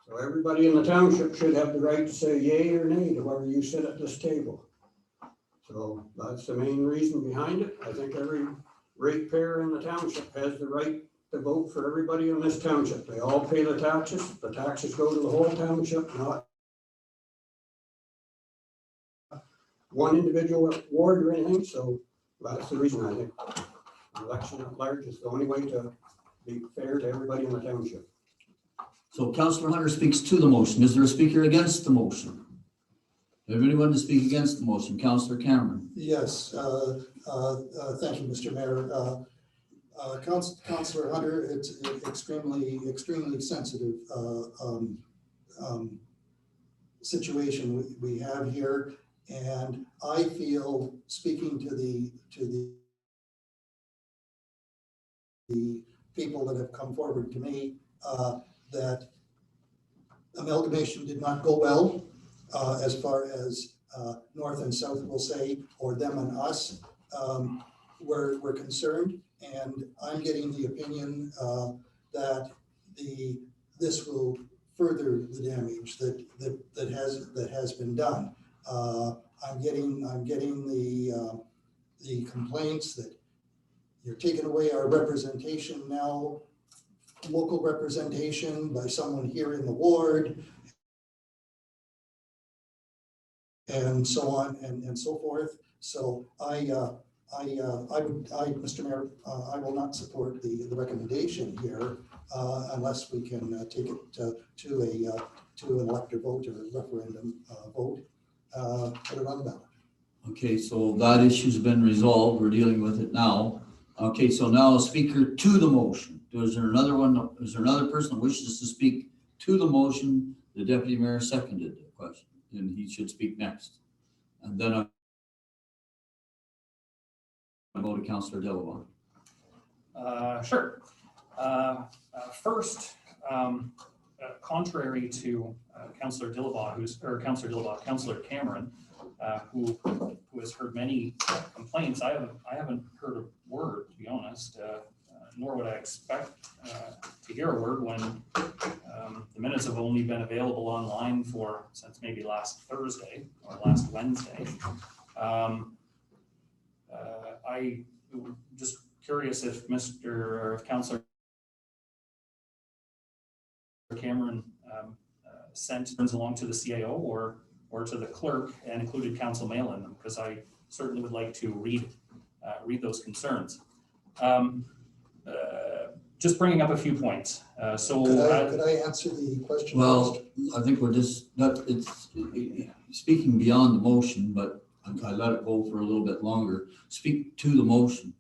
So everybody in the township should have the right to say yay or nay to whoever you sit at this table. So that's the main reason behind it. I think every ratepayer in the township has the right to vote for everybody in this township. They all pay the taxes. The taxes go to the whole township, not one individual ward or anything. So that's the reason I think election at large is the only way to be fair to everybody in the township. So Councillor Hunter speaks to the motion. Is there a speaker against the motion? Do you have anyone to speak against the motion? Councillor Cameron. Yes, thank you, Mr. Mayor. Councillor Hunter, it's extremely sensitive situation we have here, and I feel, speaking to the people that have come forward to me, that amalgamation did not go well, as far as North and South will say, or them and us, we're concerned. And I'm getting the opinion that this will further the damage that has been done. I'm getting the complaints that you're taking away our representation now, local representation by someone here in the ward, and so on and so forth. So Mr. Mayor, I will not support the recommendation here unless we can take it to an elector vote or a referendum vote, put it on the ballot. Okay, so that issue's been resolved. We're dealing with it now. Okay, so now a speaker to the motion. Is there another one? Is there another person that wishes to speak to the motion? The deputy mayor seconded the question, and he should speak next. And then Vote to Councillor Dillabaugh. Sure. First, contrary to Councillor Dillabaugh, Councillor Cameron, who has heard many complaints, I haven't heard a word, to be honest, nor would I expect to hear a word when the minutes have only been available online since maybe last Thursday or last Wednesday. I just curious if Councillor Cameron sent along to the CAO or to the clerk and included council mail in them, because I certainly would like to read those concerns. Just bringing up a few points. Could I answer the question? Well, first? I think we're just, it's speaking beyond the motion, but I let it go for a little bit longer. Speak to the motion.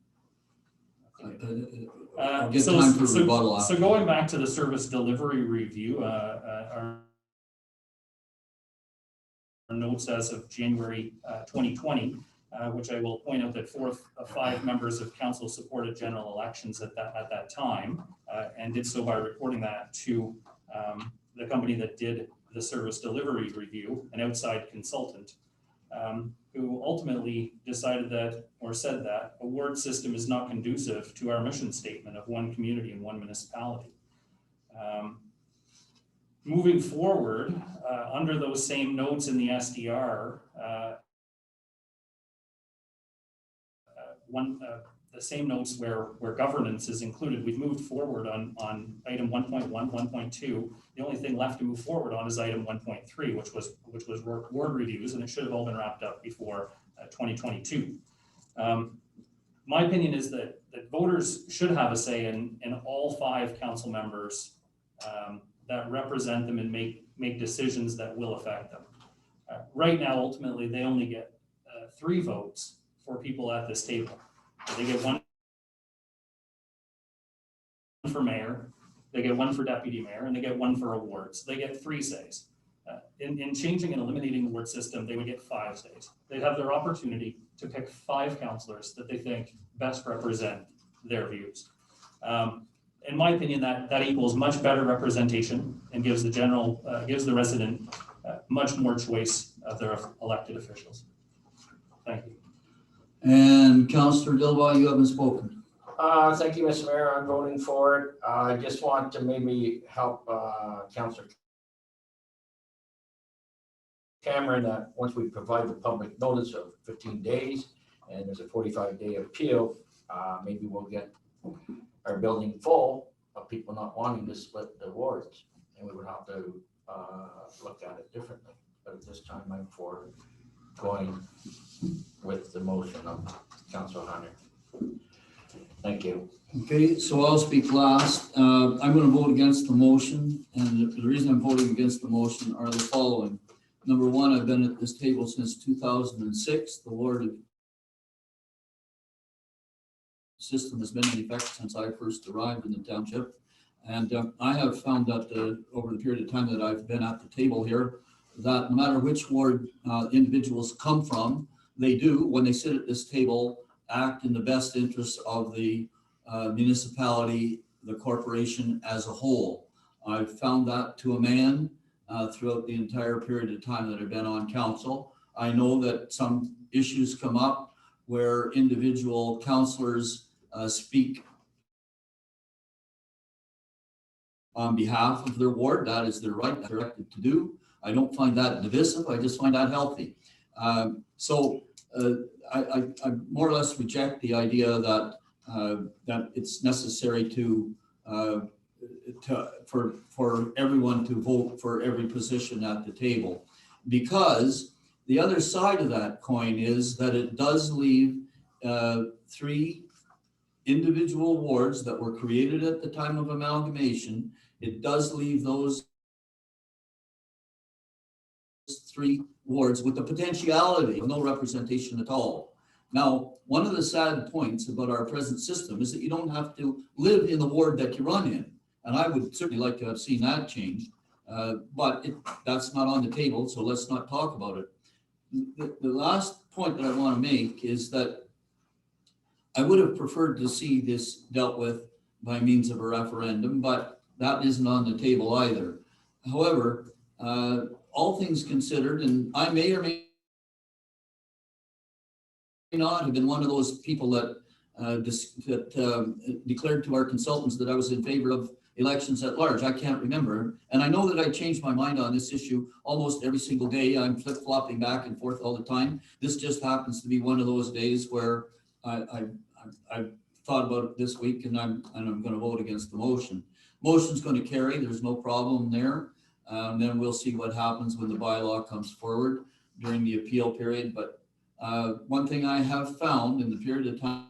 I'll get time for rebuttal after. So going back to the service delivery review, our notes as of January 2020, which I will point out that 4 of 5 members of council supported general elections at that time, and did so by reporting that to the company that did the service delivery review, an outside consultant, who ultimately decided that, or said that, a ward system is not conducive to our mission statement of one community and one municipality. Moving forward, under those same notes in the SDR, the same notes where governance is included, we've moved forward on item 1.1, 1.2. The only thing left to move forward on is item 1.3, which was ward reviews, and it should have all been wrapped up before 2022. My opinion is that voters should have a say in all 5 council members that represent them and make decisions that will affect them. Right now, ultimately, they only get 3 votes for people at this table. They get 1 for mayor, they get 1 for deputy mayor, and they get 1 for a ward. So they get 3 says. In changing and eliminating the ward system, they would get 5 says. They'd have their opportunity to pick 5 councillors that they think best represent their views. In my opinion, that equals much better representation and gives the resident much more choice of their elected officials. Thank you. And Councillor Dillabaugh, you haven't spoken. Thank you, Mr. Mayor. I'm voting for it. I just want to maybe help Councillor Cameron that once we provide the public notice of 15 days and there's a 45-day appeal, maybe we'll get our building full of people not wanting to split the wards, and we would have to look at it differently. But at this time, I'm for going with the motion of Councillor Hunter. Thank you. Okay, so I'll speak last. I'm going to vote against the motion, and the reason I'm voting against the motion are the following. Number 1, I've been at this table since 2006. The ward system has been in effect since I first arrived in the township. And I have found that over the period of time that I've been at the table here, that no matter which ward individuals come from, they do, when they sit at this table, act in the best interest of the municipality, the corporation as a whole. I've found that to a man throughout the entire period of time that I've been on council. I know that some issues come up where individual councillors speak on behalf of their ward. That is their right, they're elected to do. I don't find that divisive. I just find that healthy. I more or less reject the idea that that it's necessary for everyone to vote for every position at the table, because the other side of that coin is that it does leave 3 individual wards that were created at the time of amalgamation. It does leave those 3 wards with the potentiality of no representation at all. Now, one of the sad points about our present system is that you don't have to live in the ward that you run in. And I would certainly like to have seen that changed, but that's not on the table, so let's not talk about it. The last point that I want to make is that I would have preferred to see this dealt with by means of a referendum, but that isn't on the table either. However, all things considered, and I may or may not have been one of those people that declared to our consultants that I was in favor of elections at large. I can't remember. And I know that I change my mind on this issue almost every single day. I'm flip-flopping back and forth all the time. This just happens to be one of those days where I've thought about it this week, and I'm going to vote against the motion. Motion's going to carry. There's no problem there. Then we'll see what happens when the bylaw comes forward during the appeal period. But one thing I have found in the period of time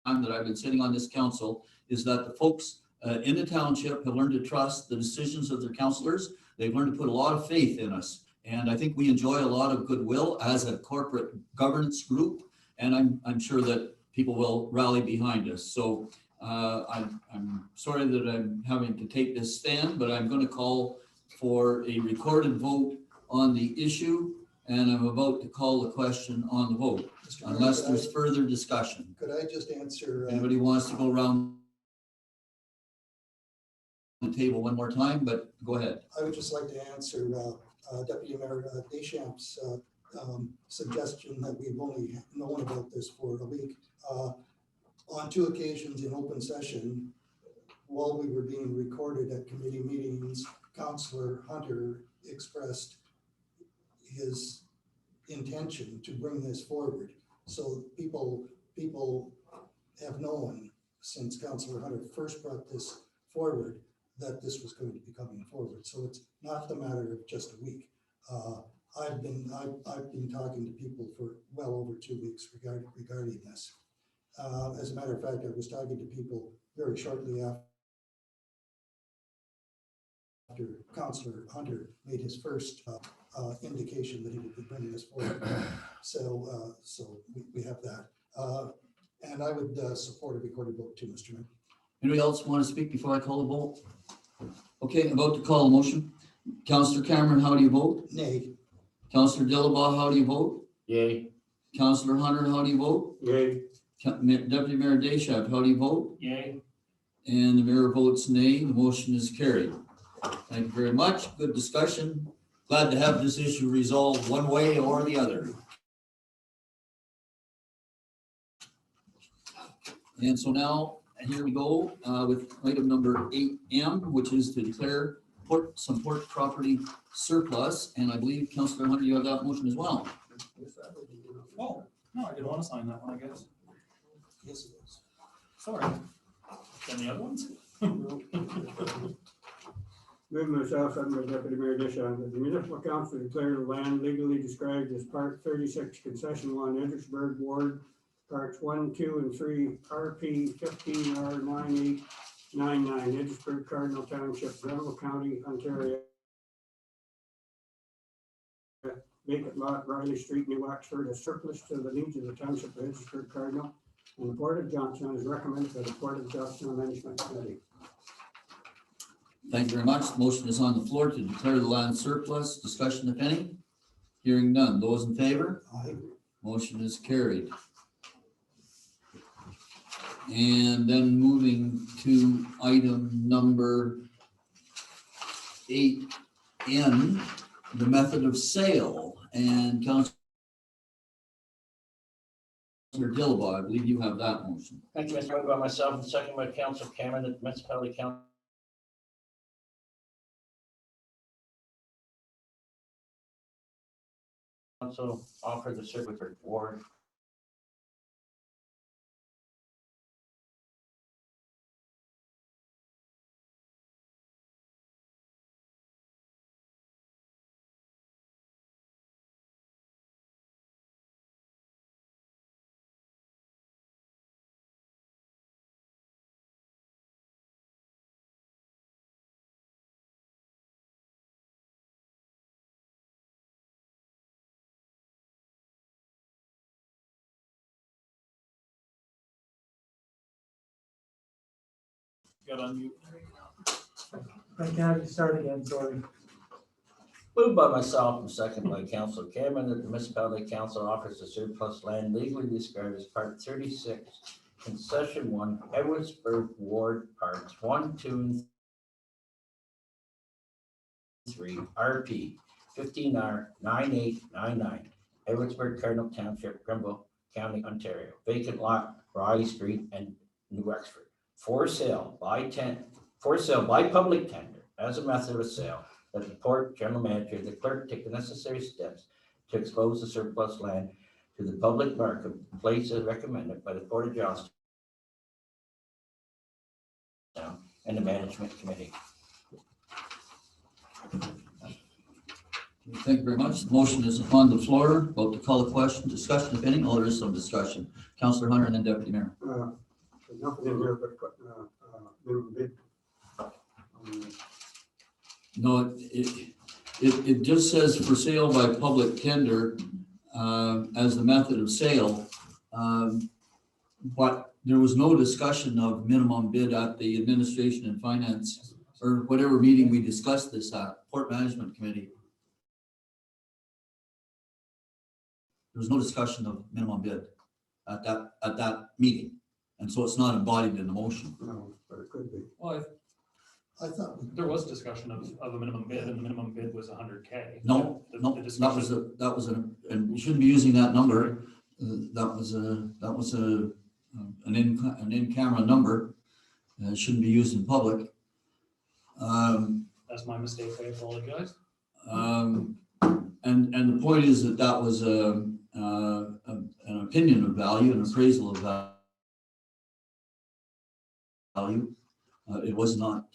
that I've been sitting on this council is that the folks in the township have learned to trust the decisions of their councillors. They've learned to put a lot of faith in us. And I think we enjoy a lot of goodwill as a corporate governance group. And I'm sure that people will rally behind us. So I'm sorry that I'm having to take this stand, but I'm going to call for a recorded vote on the issue. And I'm about to call the question on the vote, Mr. Mayor, unless there's further discussion. Could I just answer? Anybody wants to go around the table one more time, but go ahead. I would just like to answer Deputy Mayor Deschamps' suggestion that we've only known about this for a week. On 2 occasions in open session, while we were being recorded at committee meetings, Councillor Hunter expressed his intention to bring this forward. So people have known since Councillor Hunter first brought this forward that this was going to be coming forward. So it's not the matter of just a week. I've been talking to people for well over 2 weeks regarding this. As a matter of fact, I was talking to people very shortly after Councillor Hunter made his first indication that he would be bringing this forward. So we have that. And I would support a recorded vote too, Mr. Mayor. Anybody else want to speak before I call the vote? Okay, I'm about to call a motion. Councillor Cameron, how do you vote? Nay. Councillor Dillabaugh, how do you vote? Yay. Councillor Hunter, how do you vote? Yay. Deputy Mayor Deschamps, how do you vote? Yay. And the mayor votes nay. The motion is carried. Thank you very much. Good discussion. Glad to have this issue resolved one way or the other. And so now, here we go with item number 8M, which is to declare some port property surplus. And I believe Councillor Hunter, you have that motion as well. Oh, no, I didn't want to sign that one, I guess. Yes, it is. Sorry. Then the other ones? Move myself, second by Deputy Mayor Deschamps, that the municipal council declare the land legally described as Part 36 Concession 1, Edgersburg Ward, Parts 1, 2, and 3, RP 15R9899, Edgersburg Cardinal Township, Grenville County, Ontario. Vacant lot, Riley Street, New Oxford, as surplus to the needs of the Township of Edgersburg Cardinal, and the Port of Johnstown is recommended by the Port of Johnstown Management Committee. Thank you very much. The motion is on the floor to declare the land surplus. Discussion, if any? Hearing none. Those in favor? Aye. Motion is carried. And then moving to item number 8N, the method of sale. And Councillor Dillabaugh, I believe you have that motion. Thank you, Mr. Moved by myself and second by Council Cameron, that the municipality council offer the circuit ward Got on mute. I can't start again, sorry. Moved by myself and second by Council Cameron that the municipality council offers the surplus land legally described as Part 36, Concession 1, Edwardsburg Ward, Parts 1, 2, and 3, RP 15R 9899, Edwardsburg, Cardinal Township, Grenville County, Ontario. Vacant lot, Riley Street and New Wexford. For sale by public tender as a method of sale, that the port general manager, the clerk take the necessary steps to expose the surplus land to the public market, place as recommended by the Port of Johnstown and the management committee. Thank you very much. The motion is on the floor. Vote to call the question. Discussion, if any. Oh, there is some discussion. Councillor Hunter and then Deputy Mayor. There's nothing in here but, minimum bid. No, it just says for sale by public tender as the method of sale. But there was no discussion of minimum bid at the Administration and Finance or whatever meeting we discussed this at, Port Management Committee. There was no discussion of minimum bid at that meeting. And so it's not embodied in the motion. No, but it could be. Well, I thought. there was discussion of a minimum bid, and the minimum bid was 100K. No, The no, discussion- that was and you shouldn't be using that number. That was an in-camera number. It shouldn't be used in public. That's my mistake, I apologize. And the point is that was an opinion of value, an appraisal of value. It wasn't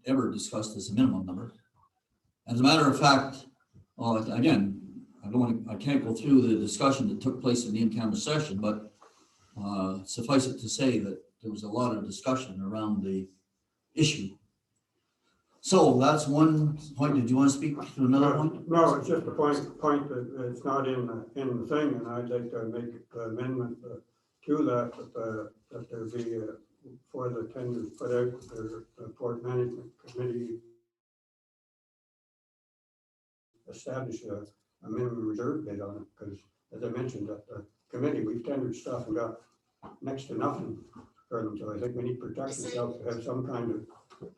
ever discussed as a minimum number. As a matter of fact, again, I can't go through the discussion that took place in the in-camera session, but suffice it to say that there was a lot of discussion around the issue. So that's one point. Did you want to speak to another point? No, it's just a point that it's not in the thing, and I'd like to make an amendment to that there be for the tenders put out, the Port Management Committee establish a minimum reserve bid on it, because as I mentioned at the committee, we've tendered stuff and got next to nothing for them, so I think we need to protect ourselves to have some kind of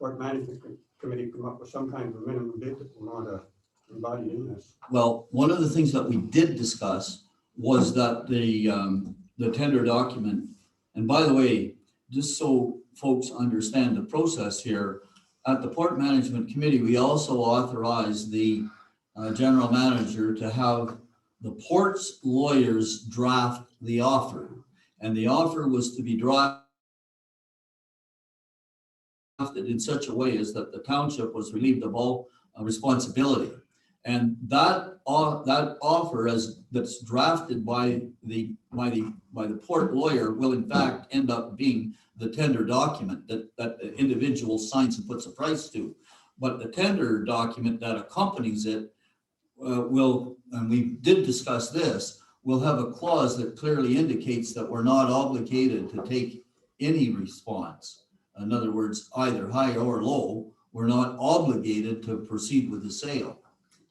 Port Management Committee come up with some kind of a minimum bid that we want to embody in this. Well, one of the things that we did discuss was that the tender document, and by the way, just so folks understand the process here, at the Port Management Committee, we also authorized the general manager to have the port's lawyers draft the offer. And the offer was to be drafted in such a way as that the township was relieved of all responsibility. And that offer that's drafted by the port lawyer will in fact end up being the tender document that the individual signs and puts a price to. But the tender document that accompanies it will, and we did discuss this, will have a clause that clearly indicates that we're not obligated to take any response. In other words, either high or low, we're not obligated to proceed with the sale.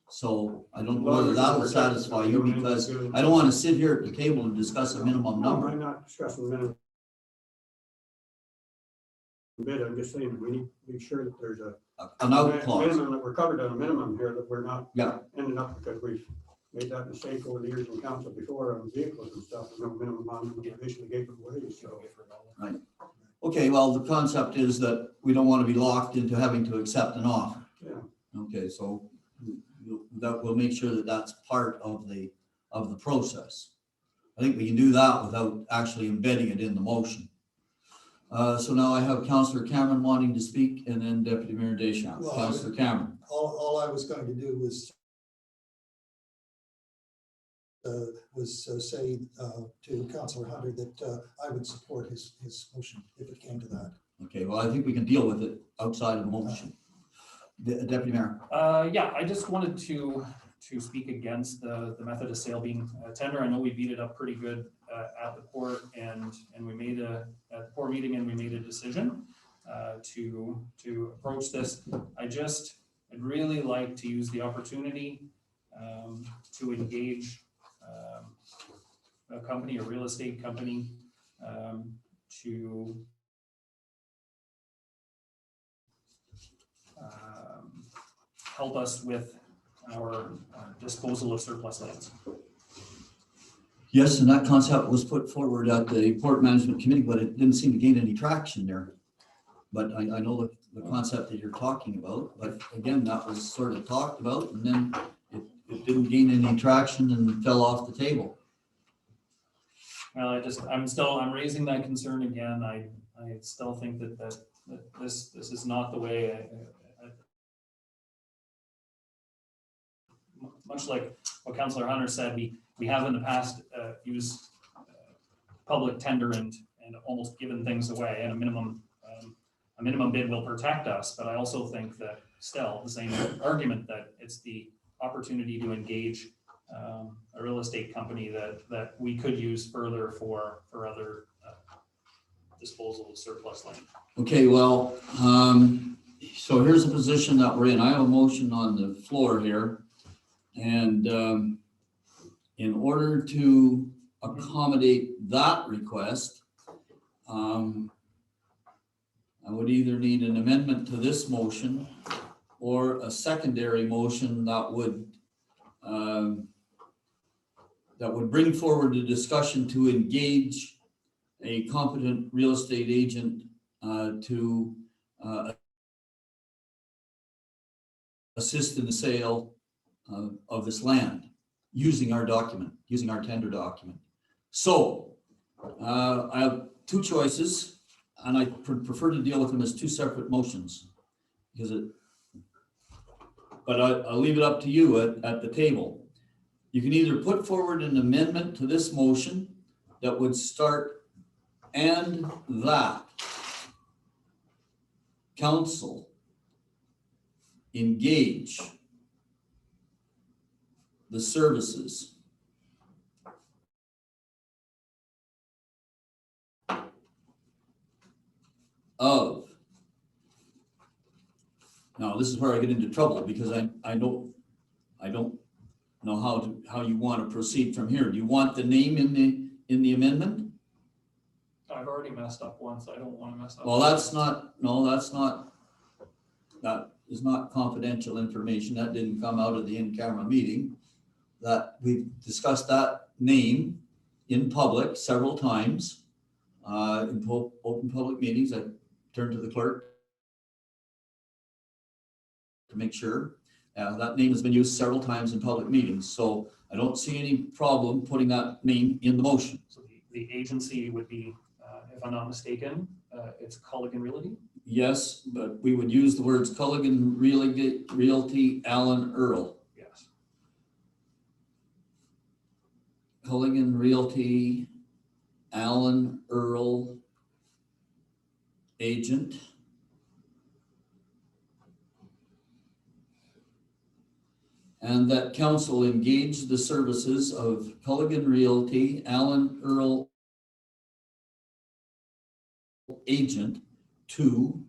So I don't know whether that will satisfy you, because I don't want to sit here at the table and discuss a minimum No, number. I'm not discussing minimum bid, I'm just saying we need to make sure that there's An out clause. minimum, that we're covered on a minimum here, that we're not Yeah. ending up, because we've made that mistake over the years in council before on vehicles and stuff, no minimum on them, we basically gave it away, so. Okay, well, the concept is that we don't want to be locked into having to accept an offer. Yeah. Okay, so that we'll make sure that that's part of the process. I think we can do that without actually embedding it in the motion. So now I have Councillor Cameron wanting to speak, and then Deputy Mayor Deschamps. Well, Councillor Cameron. All I was going to do was say to Councillor Hunter that I would support his motion if it came to that. Okay, well, I think we can deal with it outside of the motion. Deputy Mayor. Yeah, I just wanted to speak against the method of sale being tender. I know we beat it up pretty good at the port, and we made at the port meeting, and we made a decision to approach this. I really like to use the opportunity to engage a company, a real estate company, to help us with our disposal of surplus lands. Yes, and that concept was put forward at the Port Management Committee, but it didn't seem to gain any traction there. But I know the concept that you're talking about, but again, that was sort of talked about and then it didn't gain any traction and fell off the table. Well, I'm raising that concern again. I still think that this is not the way. Much like what Councillor Hunter said, we have in the past used public tender and almost given things away, and a minimum bid will protect us. But I also think that still the same argument that it's the opportunity to engage a real estate company that we could use further for other disposal of surplus land. Okay, well, so here's the position that we're in. I have a motion on the floor here. And in order to accommodate that request, I would either need an amendment to this motion or a secondary motion that would bring forward a discussion to engage a competent real estate agent to assist in the sale of this land using our document, using our tender document. So I have two choices, and I prefer to deal with them as two separate motions because I'll leave it up to you at the table. You can either put forward an amendment to this motion that would start and that council engage the services of, now this is where I get into trouble because I don't know how you want to proceed from here. Do you want the name in the amendment? I've already messed up once. I don't want to mess up. Well, that is not confidential information. That didn't come out of the in-camera meeting. That we've discussed that name in public several times in open public meetings. I turned to the clerk to make sure. That name has been used several times in public meetings, so I don't see any problem putting that name in the motion. So the agency would be, if I'm not mistaken, it's Culligan Realty. Yes, but we would use the words Culligan Realty, Alan Earl. Yes. Culligan Realty, Alan Earl, agent. And that council engage the services of Culligan Realty, Alan Earl, agent to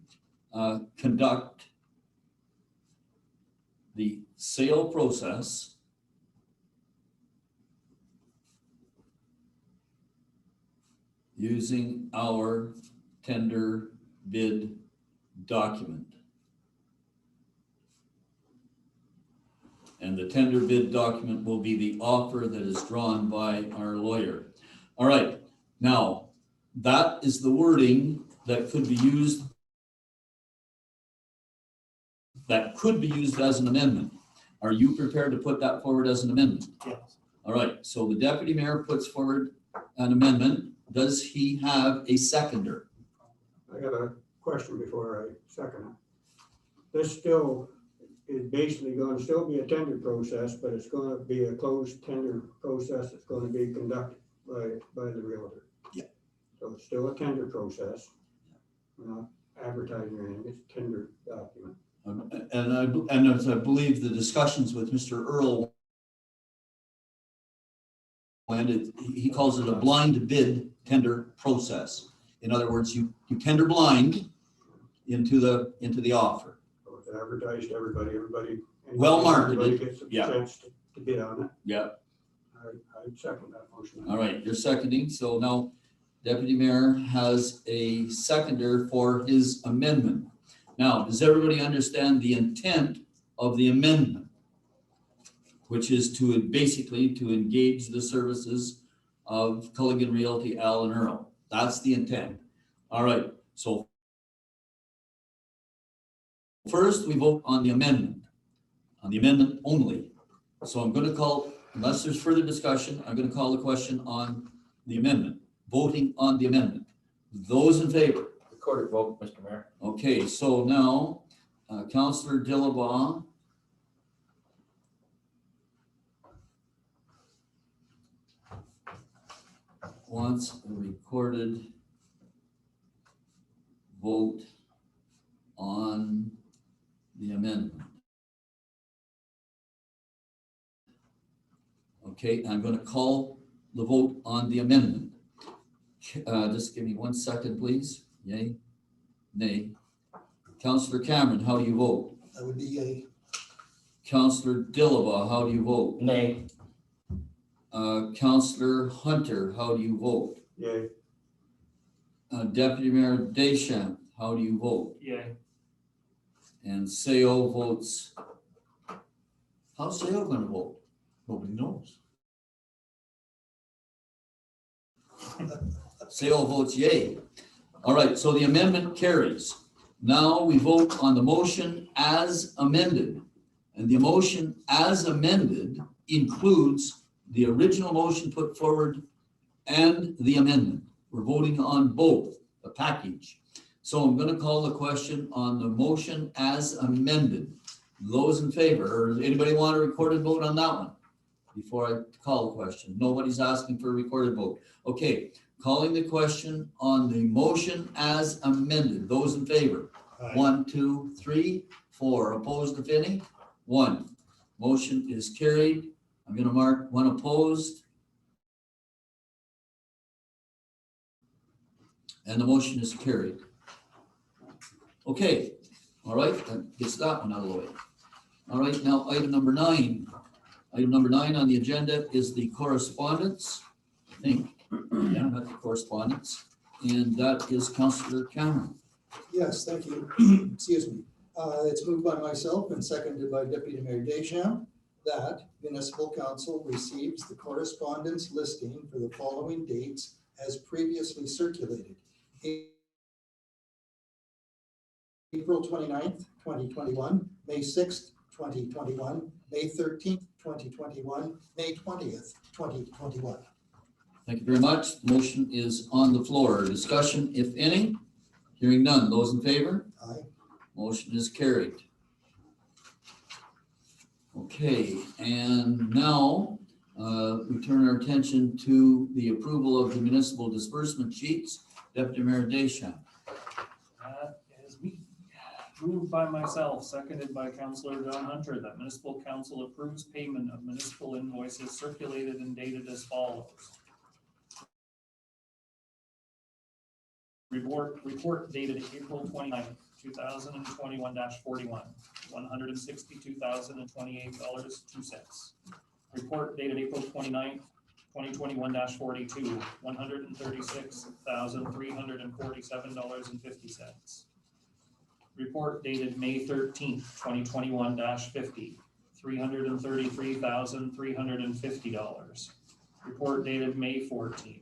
conduct the sale process using our tender bid document. And the tender bid document will be the offer that is drawn by our lawyer. All right, now that is the wording that could be used as an amendment. Are you prepared to put that forward as an amendment? Yes. All right, so the deputy mayor puts forward an amendment. Does he have a seconder? I got a question before I second it. This still is basically going to still be a tender process, but it's going to be a closed tender process. It's going to be conducted by the realtor. Yeah. So it's still a tender process. We're not advertising or anything. It's a tender document. And as I believe the discussions with Mr. Earl, and he calls it a blind bid tender process. In other words, you tender blind into the offer. So advertised to everybody. Well marketed, Everybody gets a yeah. chance to bid on it. Yeah, I'd second that motion. all right, you're seconding, so now Deputy Mayor has a seconder for his amendment. Now, does everybody understand the intent of the amendment? Which is to basically to engage the services of Culligan Realty, Al and Earl. That's the intent. All right, so first we vote on the amendment only. So I'm going to call, unless there's further discussion, I'm going to call the question on the amendment, voting on the amendment. Those in favor? Recorded vote, Mr. Mayor. Okay, so now Councillor Dillabaugh wants a recorded vote on the amendment. Okay, I'm going to call the vote on the amendment. Just give me 1 second, please. Yay, nay. Councillor Cameron, how do you vote? That would be yay. Councillor Dillabaugh, how do you vote? Nay. Councillor Hunter, how do you vote? Yay. Deputy Mayor Deschamps, how do you vote? Yay. And Seo votes. How's Seo gonna vote? Nobody knows. Seo votes yay. All right, so the amendment carries. Now we vote on the motion as amended. And the motion as amended includes the original motion put forward and the amendment. We're voting on both, the package. So I'm going to call the question on the motion as amended. Those in favor, or does anybody want a recorded vote on that one? Before I call the question, nobody's asking for a recorded vote. Okay, calling the question on the motion as amended. Those in favor? Aye. 1, 2, 3, 4. Opposed, if any? 1. Motion is carried. I'm going to mark 1 opposed. And the motion is carried. Okay, all right, that gets that one out of the way. All right, now item number 9. Item number 9 on the agenda is the correspondence. I think, yeah, that's the correspondence. And that is Councillor Cameron. Yes, thank you. Excuse me. It's moved by myself and seconded by Deputy Mayor Deschamps that Municipal Council receives the correspondence listing for the following dates as previously circulated. April 29th, 2021, May 6th, 2021, May 13th, 2021, May 20th, 2021. Thank you very much. The motion is on the floor. Discussion, if any? Hearing none. Those in favor? Aye. Motion is carried. Okay, and now we turn our attention to the approval of the municipal disbursement sheets. Deputy Mayor Deschamps. That is me. Moved by myself, seconded by Councillor John Hunter, that municipal council approves payment of municipal invoices circulated and dated as follows. Report dated April 29th, 2021-41, $162,028.02. Report dated April 29th, 2021-42, $136,347.50. Report dated May 13th, 2021-50, $333,350. Report dated May 14th,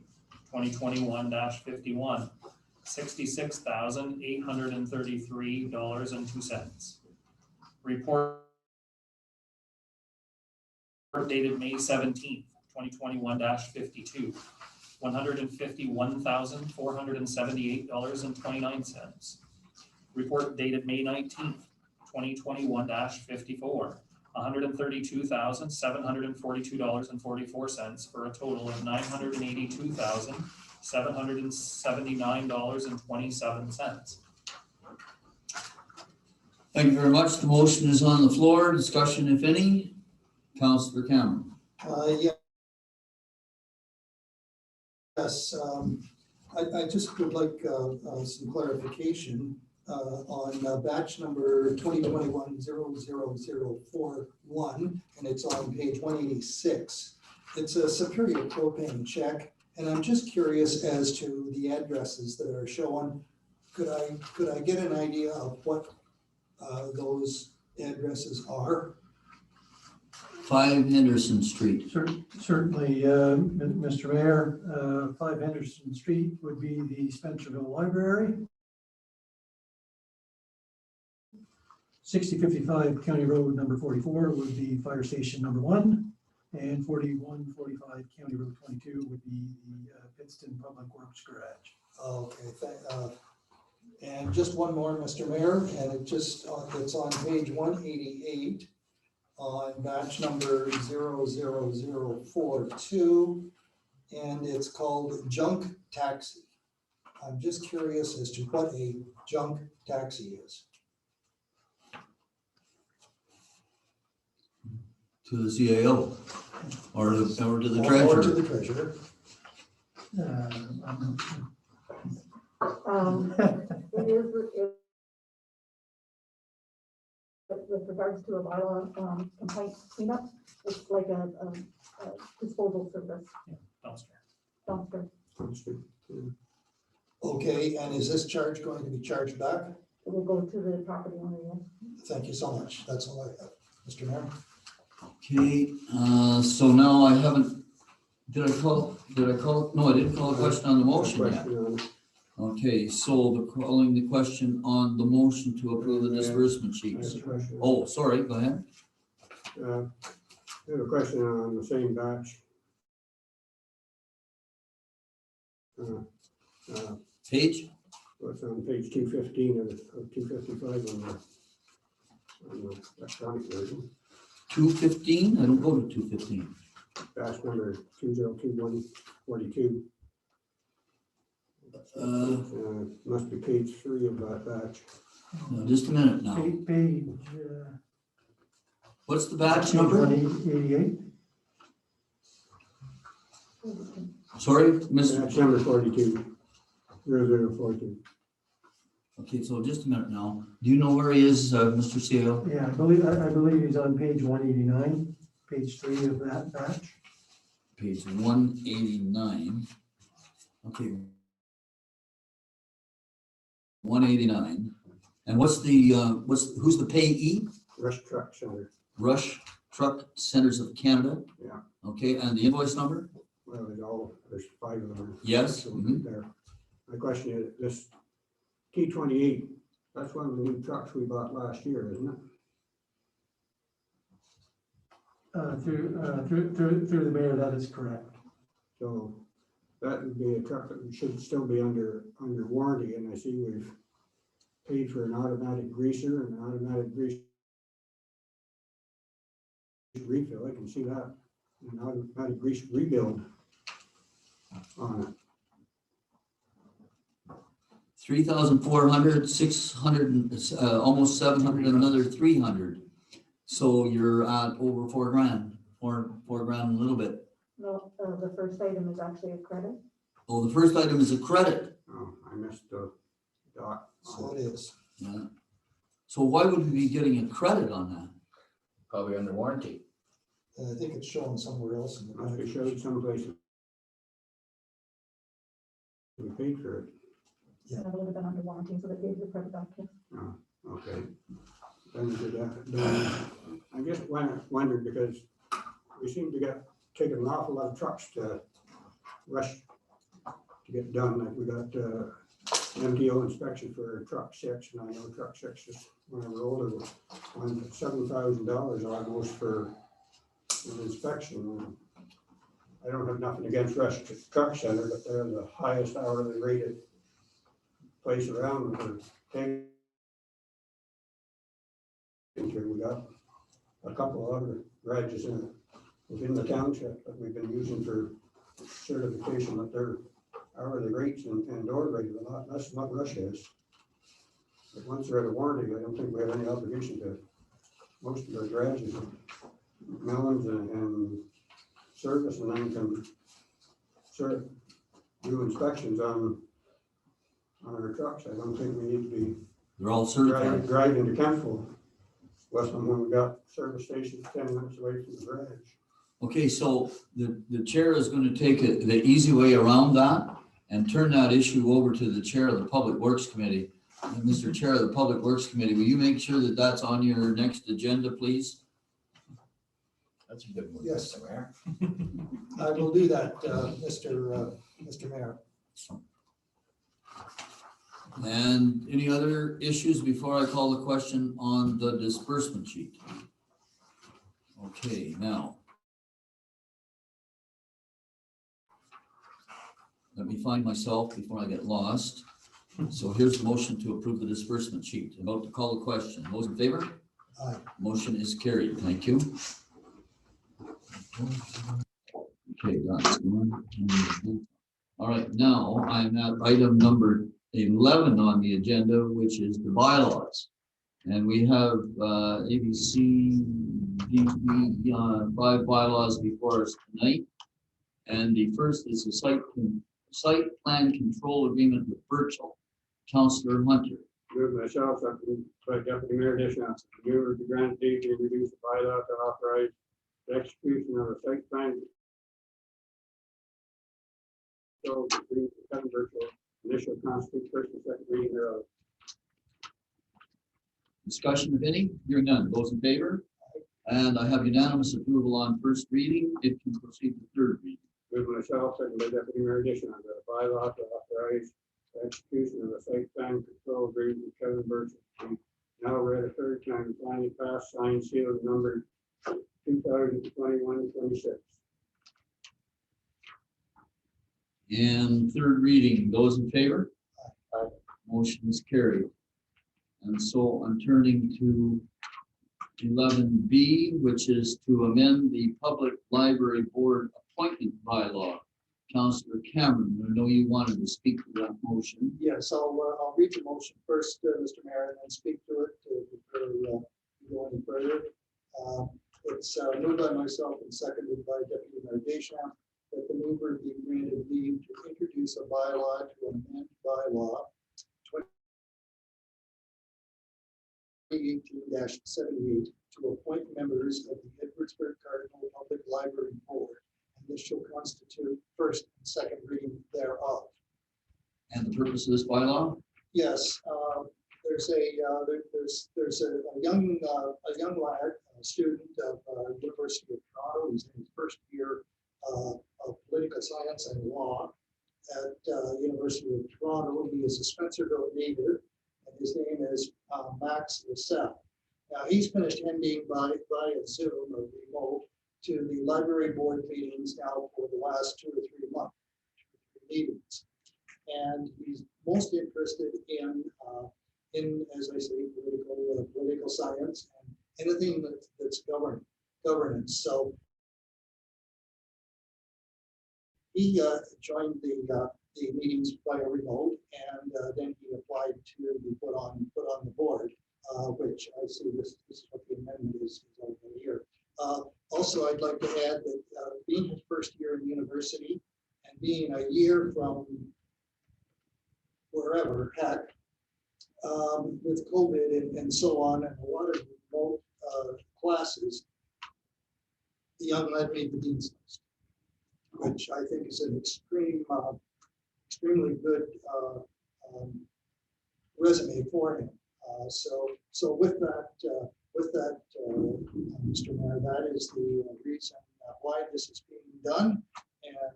2021-51, $66,833.02. Report dated May 17th, 2021-52, $151,478.29. Report dated May 19th, 2021-54, $132,742.44 for a total of $982,779.27. Thank you very much. The motion is on the floor. Discussion, if any? Councillor Cameron. Yes, I just would like some clarification. on batch number 2021-00041, and it's on page 186. It's a Superior propane check, and I'm just curious as to the addresses that are shown. Could I get an idea of what those addresses are? 5 Henderson Street. Certainly, Mr. Mayor, 5 Henderson Street would be the Spencerville Library. 6055 County Road number 44 would be Fire Station number 1, and 4145 County Road 22 would be the Pittston Public Works Garage. Okay, and just one more, Mr. Mayor, and it's on page 188 on batch number 00042, and it's called Junk Taxi. I'm just curious as to what a junk taxi is. To the CAO or to the Or to treasurer. the treasurer. I'm not sure. It is, with regards to a bylaw complaint cleanup, it's like a disposal service dumpster. Okay, and is this charge going to be charged back? It will go to the property owner, yes. Thank you so much. That's all I have. Mr. Mayor? Okay, so now I haven't, did I call? No, I didn't call a question on the motion yet. Okay, so calling the question on the motion to approve the disbursement sheets. Oh, sorry, go ahead. I have a question on the same batch. Page? What's on page 215 of 255 on the electronic version. 215? I don't go to 215. Batch number 202142. Must be page 3 of that batch. No, just a minute now. Page. What's the batch number? 188. Sorry, Mr. Batch number 42. 0042. Okay, so just a minute now. Do you know where he is, Mr. CEO? Yeah, I believe he's on page 189, page 3 of that batch. Page 189. Okay. 189. And what's who's the payee? Rush Truck Center. Rush Truck Centers of Canada? Yeah. Okay, and the invoice number? Well, there's 5 of them. Yes. There. My question is, this T28, that's one of the new trucks we bought last year, isn't it? Through the mayor, that is correct. So that would be a truck that should still be under warranty, and I see we've paid for an automatic greaser and an automatic grease refill. I can see that, an automatic grease rebuild on it. 3,400, 600, almost 700, and another 300. So you're at over $4,000, four grand and a little bit. No, the first item is actually a credit. Oh, the first item is a credit. Oh, I missed the dot. So it is. Yeah. So why would we be getting a credit on that? Probably under warranty. I think it's shown somewhere else in the. Must be showed someplace. We paid for it. Yeah. And it would have been under warranty, so they gave the credit back to. Oh, okay. Then I just wondered because we seem to get taking an awful lot of trucks to rush to get done. Like we got MTO inspection for truck 6, and I know truck 6 is when I was older was $7,000 almost for an inspection. I don't have nothing against Rush Truck Center, but they're the highest hourly rated place around for taking. We got a couple of other garages within the township that we've been using for certification that their hourly rates and door rate are a lot less than what Rush is. But once they're out of warranty, I don't think we have any obligation to most of our garages, melons and service, and then can do inspections on our trucks. I don't think we need to be They're all certified. Driving to Kempville, Westland, when we got service stations 10 minutes away from the garage. Okay, so the chair is going to take the easy way around that and turn that issue over to the chair of the Public Works Committee. And Mr. Chair of the Public Works Committee, will you make sure that that's on your next agenda, please? That's a good one. Yes. Mr. Mayor. I will do that, Mr. Mayor. And any other issues before I call the question on the disbursement sheet? Okay, now. Let me find myself before I get lost. So here's the motion to approve the disbursement sheet. About to call the question. Those in favor? Aye. Motion is carried. Thank you. Okay, that's one. All right, now I'm at item number 11 on the agenda, which is the bylaws. And we have ABC, DP, 5 bylaws before us tonight. And the first is the site plan control agreement with Birchall. Councillor Hunter. Move myself, seconded by Deputy Mayor Deschamps, move the grantee to introduce a bylaw to authorize the execution of a site plan. So, Kevin Birchall, initial constitute first and second reading thereof. Discussion of any? Hearing none. Those in favor? And I have unanimous approval on first reading. It can proceed to third reading. Move myself, seconded by Deputy Mayor Deschamps, that a bylaw to authorize the execution of a site plan control agreement with Kevin Birchall. Now read a third time, finally passed, signed, sealed, numbered 2021-26. And third reading. Those in favor? Aye. Motion is carried. And so I'm turning to 11B, which is to amend the Public Library Board appointment bylaw. Councillor Cameron, I know you wanted to speak to that motion. Yes, I'll read the motion first, Mr. Mayor, and then speak to it before we go any further. It's moved by myself and seconded by Deputy Mayor Deschamps that the mover be granted leave to introduce a bylaw to amend bylaw 2018-78 to appoint members of the Edwardsburg Cardinal Public Library Board. And this shall constitute first and second reading thereof. And the purpose of this bylaw? Yes, there's a young lad, a student of University of Toronto. He's in his first year of political science and law at University of Toronto. He is a Spencerville native, and his name is Max Lissette. Now he's been attending by Zoom or remote to the library board meetings now for the last 2 or 3 months, meetings. And he's most interested in as I say, political science and anything that's governance. So he joined the meetings via remote, and then he applied to be put on the board, which I see this is what the amendment is over here. Also, I'd like to add that being his first year in university and being a year from wherever, heck, with COVID and so on, and a lot of remote classes, the young lad made the dean's list, which I think is an extremely good resume for him. So with that, Mr. Mayor, that is the reason why this is being done, and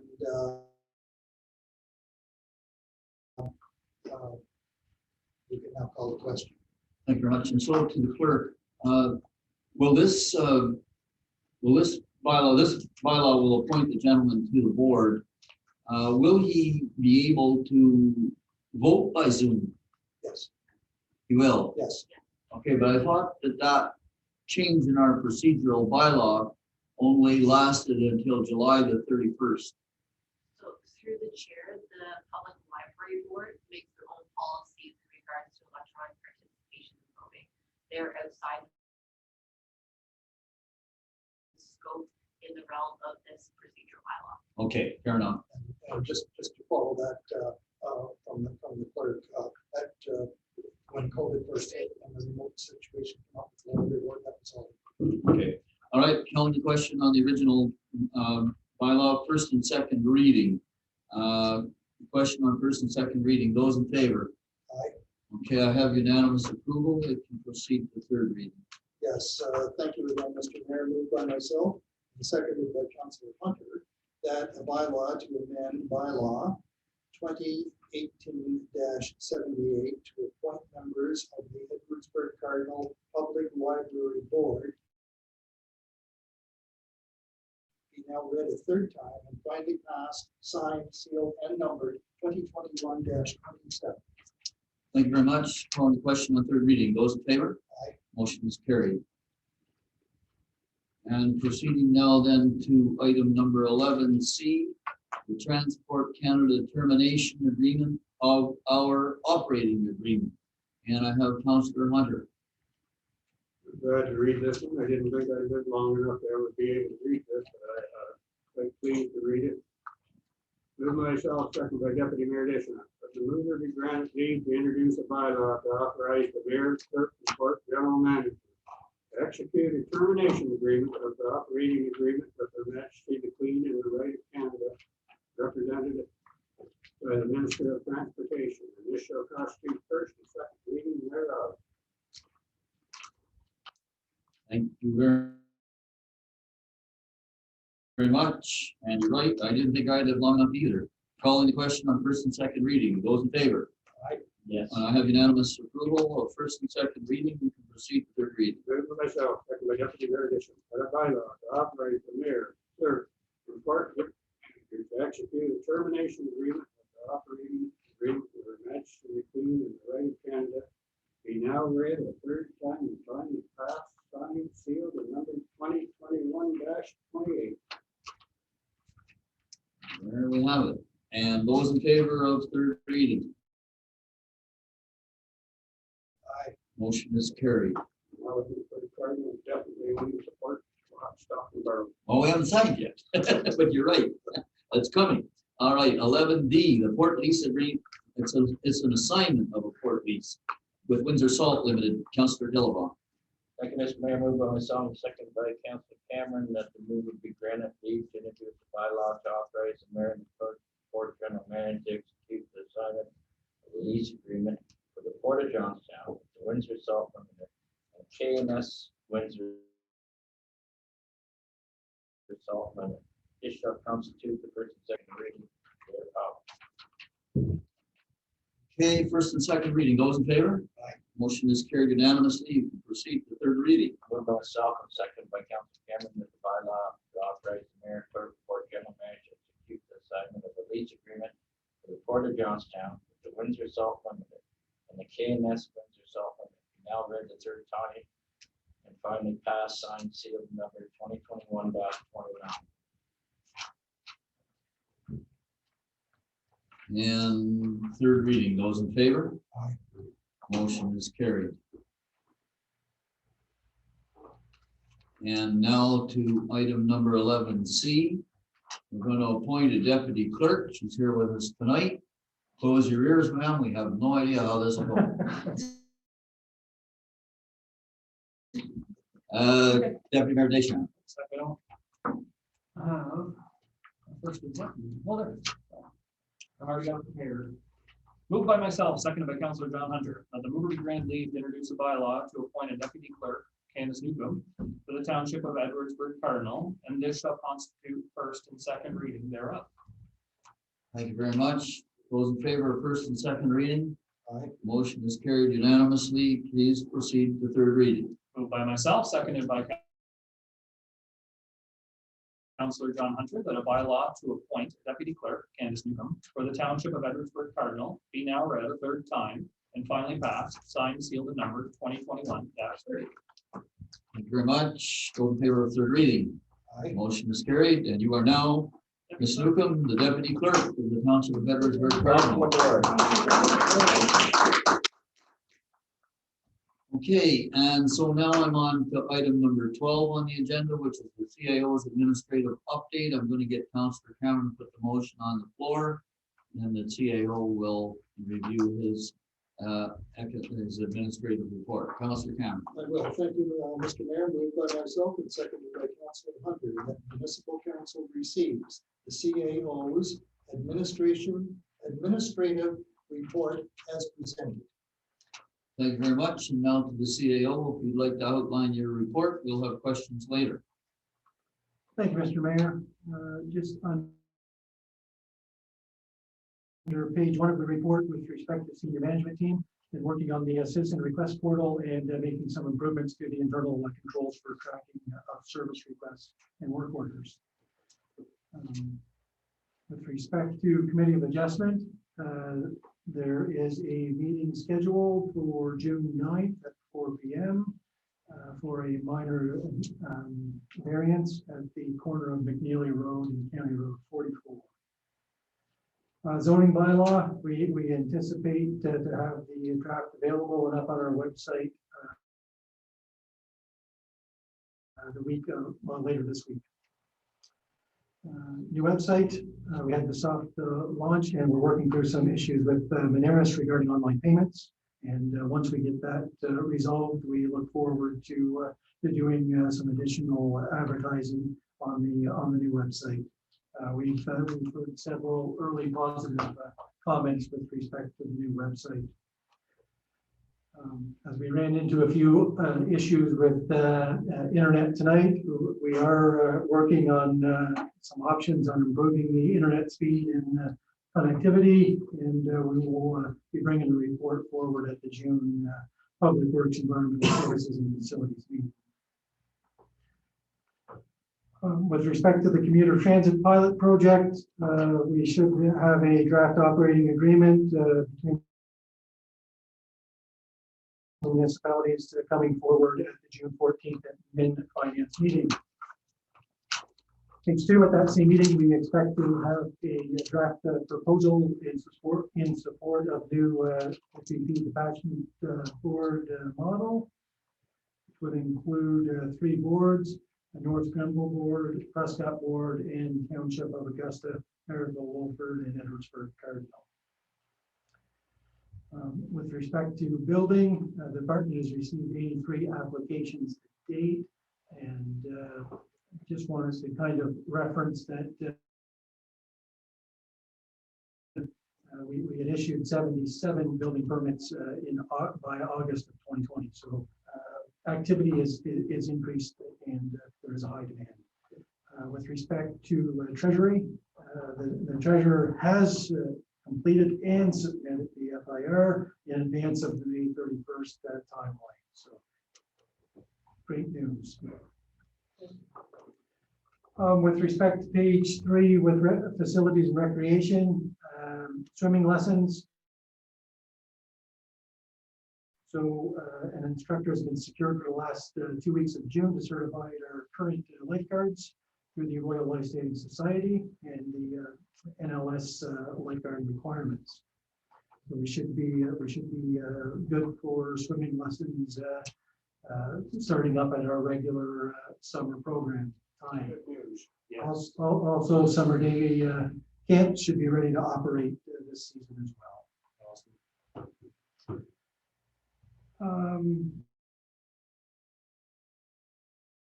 you can now call the question. Thank you very much. And so to the clerk, will this bylaw will appoint the gentleman to the board. Will he be able to vote by Zoom? Yes. He will? Yes. Okay, but I thought that change in our procedural bylaw only lasted until July the 31st. So through the chair, the Public Library Board makes their own policies in regards to electronic participation in voting. They're outside the scope in the realm of this procedural bylaw. Okay, fair enough. And just to follow that from the clerk, when COVID first hit and the remote situation came up, that was all. Okay, all right, calling the question on the original bylaw, first and second reading. Question on first and second reading, those in favor? Aye. Okay, I have unanimous approval, it can proceed to third reading. Yes, thank you again, Mr. Mayor, moved by myself, and seconded by Councilor Hunter, that a bylaw to amend bylaw 2018-78 to appoint members of the Edwardsburg Cardinal Public Library Board be now read a third time and finally passed, signed, sealed, and numbered 2021-27. Thank you very much. Calling the question on third reading, those in favor? Aye. Motion is carried. And proceeding now then to item number 11C, the Transport Canada termination agreement of our operating agreement. And I have Councillor Hunter. Glad to read this one. I didn't think I lived long enough to ever be able to read this, but I'm pleased to read it. Move myself, second by Deputy Mayor Dishon. That the mover be granted leave to introduce a bylaw to authorize the mayor, clerk, and court general manager to execute a termination agreement of the operating agreement with Her Majesty the Queen and the Right of Canada, represented by the Minister of Transportation. And this shall constitute first and second reading thereof. Thank you very much. And you're right, I didn't think I'd live long enough either. Calling the question on first and second reading, those in favor? Aye. Yes. I have unanimous approval of first and second reading. We can proceed to third reading. Moved by myself, second by Deputy Mayor Dishon, that a bylaw to authorize the mayor, clerk, and court to execute a termination agreement of the operating agreement with Her Majesty the Queen and the Right of Canada be now read a third time and finally passed, signed, sealed, and numbered 2021-28. There we have it. And those in favor of third reading? Aye. Motion is carried. Now, for the Cardinal, definitely we need support. Stop and borrow. Oh, we haven't signed yet, but you're right. It's coming. All right, 11D, the port lease agreement. It's an assignment of a port lease with Windsor Salt Limited. Councillor Dillabaugh. Thank you, Mr. Mayor. Moved by myself, second by Councilor Cameron, that the move would be granted leave to introduce the bylaw to authorize the mayor and the port general manager to execute the assignment of the lease agreement for the Port of Johnstown, the Windsor Salt Limited, and KNS Windsor Salt Limited. This shall constitute the first and second reading thereof. Okay, first and second reading. Those in favor? Aye. Motion is carried unanimously. You can proceed to third reading. Moved by myself and second by Councilor Cameron, that the bylaw to authorize the mayor, clerk, port general manager to execute the assignment of the lease agreement for the Port of Johnstown with the Windsor Salt Limited and the KNS Windsor Salt Limited be now read the third time and finally passed, signed, sealed, number 2021-29. And third reading. Those in favor? Aye. Motion is carried. And now to item number 11C. We're going to appoint a deputy clerk. She's here with us tonight. Close your ears, ma'am. We have no idea how this will go. Deputy Mayor Deschamps. First is button. Well, there it is. I'm already got it prepared. Moved by myself, seconded by Councillor John Hunter, that the mover be granted leave to introduce a bylaw to appoint a deputy clerk, Candace Newcomb, for the township of Edwardsburg Cardinal, and this shall constitute first and second reading thereof. Thank you very much. Those in favor of first and second reading? Aye. Motion is carried unanimously. Please proceed to third reading. Moved by myself, seconded by Councillor John Hunter, that a bylaw to appoint deputy clerk, Candace Newcomb, for the township of Edwardsburg Cardinal be now read a third time and finally passed, signed, sealed, and numbered 2021-30. Thank you very much. Those in favor of third reading? Aye. Motion is carried, and you are now Ms. Newcomb, the deputy clerk of the township of Edwardsburg Cardinal. Okay, and so now I'm on to item number 12 on the agenda, which is the CAO's administrative update. I'm going to get Councillor Cameron to put the motion on the floor, and the CAO will review his his administrative report. Councillor Cameron. I will. Thank you, Mr. Mayor. Moved by myself and seconded by Councilor Hunter that the municipal council receives the CAO's administrative report as presented. Thank you very much. And now to the CAO. If you'd like to outline your report, we'll have questions later. Thank you, Mr. Mayor. Just on under page 1 of the report with respect to senior management team, been working on the citizen request portal and making some improvements to the internal controls for tracking of service requests and work orders. With respect to committee of adjustment, there is a meeting scheduled for June 9th at 4 p.m. For a minor variance at the corner of McNeely Road and County Road 44. Zoning bylaw, we anticipate to have the draft available and up on our website the week later this week. New website, we had the soft launch and we're working through some issues with Moneris regarding online payments. And once we get that resolved, we look forward to doing some additional advertising on the new website. We've heard several early positive comments with respect to the new website. As we ran into a few issues with internet tonight, we are working on some options on improving the internet speed and connectivity, and we will be bringing the report forward at the June Public Works Environmental Services and Facilities meeting. With respect to the commuter transit pilot project, we should have a draft operating agreement between municipalities coming forward at the June 14th admin finance meeting. Page 2, at that same meeting, we expect to have a draft proposal in support of new OCP detachment board model, which would include 3 boards: the North Grenville Board, Prescott Board, and Township of Augusta, Maryville, Wolford, and Edwardsburg Cardinal. With respect to building, the department has received 83 applications to date, and just want us to kind of reference that we had issued 77 building permits by August of 2020. So activity is increased and there is a high demand. With respect to Treasury, the Treasurer has completed and submitted the FIR in advance of the May 31st timeline. So great news. With respect to page 3 with facilities and recreation, swimming lessons. So an instructor has been secured for the last 2 weeks of June to certify our current lifeguards through the Royal Life Saving Society and the NLS lifeguard requirements. So we should be good for swimming lessons starting up at our regular summer program time. Good news. Yes. Also, summer day camp should be ready to operate this season as well.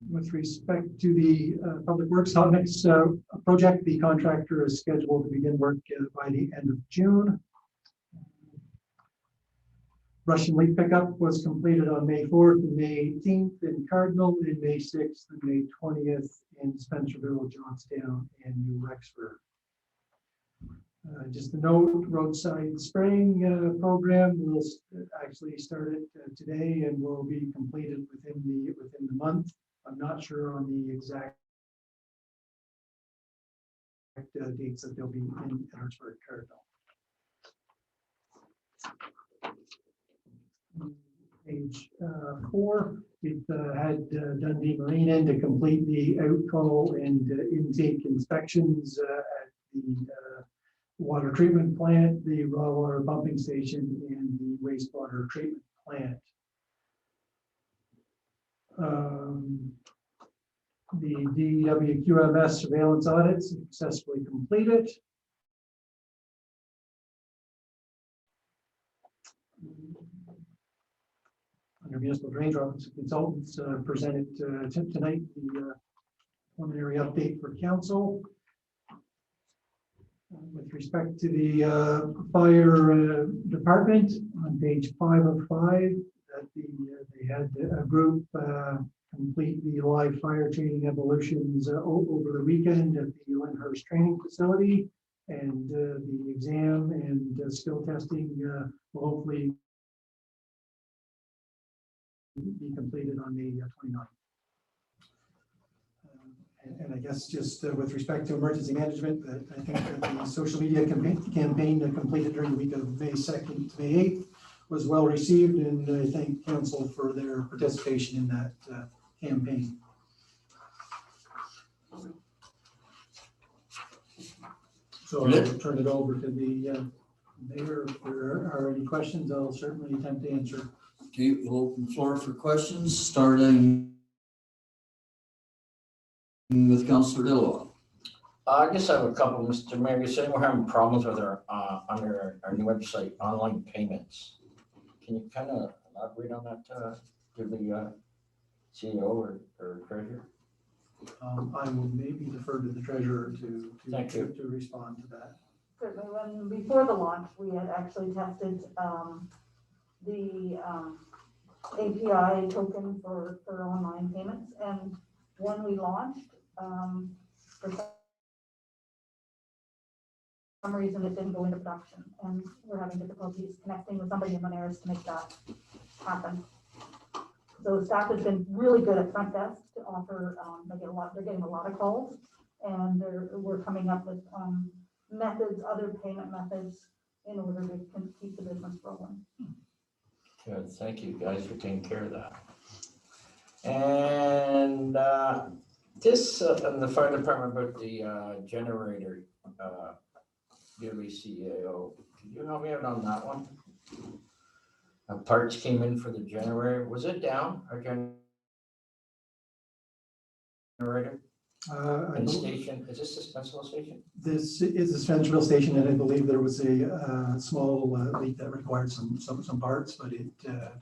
With respect to the Public Works Hot Mix project, the contractor is scheduled to begin work by the end of June. Brush and leaf pickup was completed on May 4th and May 18th in Cardinal, and May 6th and May 20th in Spencerville, Johnstown, and New Rexford. Just a note, roadside spraying program will actually start it today and will be completed within the month. I'm not sure on the exact dates that they'll be in Edwardsburg Cardinal. Page 4, we've had Dundee Marine in to complete the outfall and intake inspections at the water treatment plant, the raw water pumping station, and the wastewater treatment plant. The DWQMS surveillance audits successfully completed. under Municipal Drainage Office Consultants presented tonight the preliminary update for council. With respect to the fire department, on page 5 of 5, that they had a group complete the live fire training evolutions over the weekend at the Lyndhurst Training Facility, and the exam and skill testing will hopefully be completed on May 29th. And I guess just with respect to emergency management, I think that the social media campaign completed during the week of May 2nd to May 8th was well received, and I thank council for their participation in that campaign. So I'll turn it over to the mayor. If there are any questions, I'll certainly attempt to answer. Okay, we'll open the floor for questions, starting with Councillor Dillaw. I guess I have a couple, Mr. Mayor. You're saying we're having problems with our under our new website, online payments. Can you kind of elaborate on that to the CEO or treasurer? I will maybe defer to the treasurer to Thank you. to respond to that. Certainly, when, before the launch, we had actually tested the API token for online payments, and when we launched, for some reason it didn't go into production, and we're having difficulties connecting with somebody in Monaris to make that happen. So staff has been really good at front desk to offer, they're getting a lot of calls, and we're coming up with methods, other payment methods in order to keep the business rolling. Good, thank you guys for taking care of that. And this in the fire department about the generator, WCAO. Could you help me out on that one? Parts came in for the generator. Was it down? Our generator? And station, is this a Spencerville station? This is a Spencerville station, and I believe there was a small leak that required some parts, but it,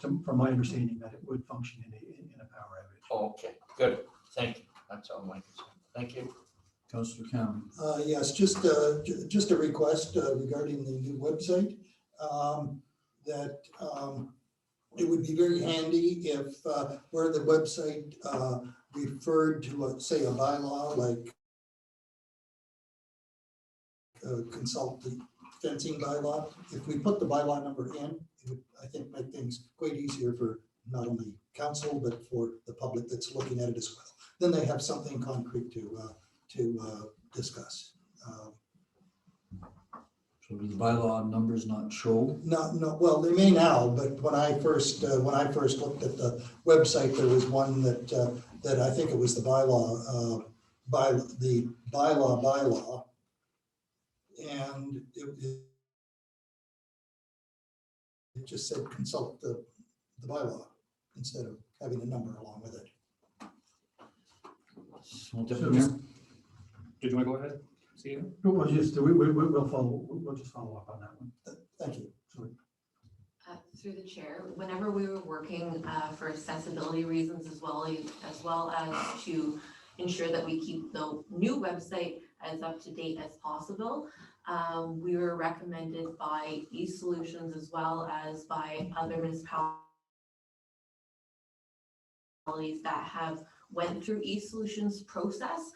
from my understanding, that it would function in a power outage. Oh, okay, good. Thank you. That's all my concern. Thank you. Councillor Cameron. Yes, just a request regarding the new website. That it would be very handy if where the website referred to, say, a bylaw like consult the fencing bylaw. If we put the bylaw number in, it would, I think, make things quite easier for not only council but for the public that's looking at it as well. Then they have something concrete to discuss. So do the bylaw numbers not show? No, well, they may now, but when I first looked at the website, there was one that I think it was the bylaw, bylaw, and it just said consult the bylaw instead of having a number along with it. Deputy Mayor? Did you want to go ahead? See you? We'll just we'll follow up on that one. Thank you. Sorry. Through the chair, whenever we were working for accessibility reasons as well as to ensure that we keep the new website as up to date as possible, we were recommended by eSolutions as well as by other municipalities that have went through eSolutions process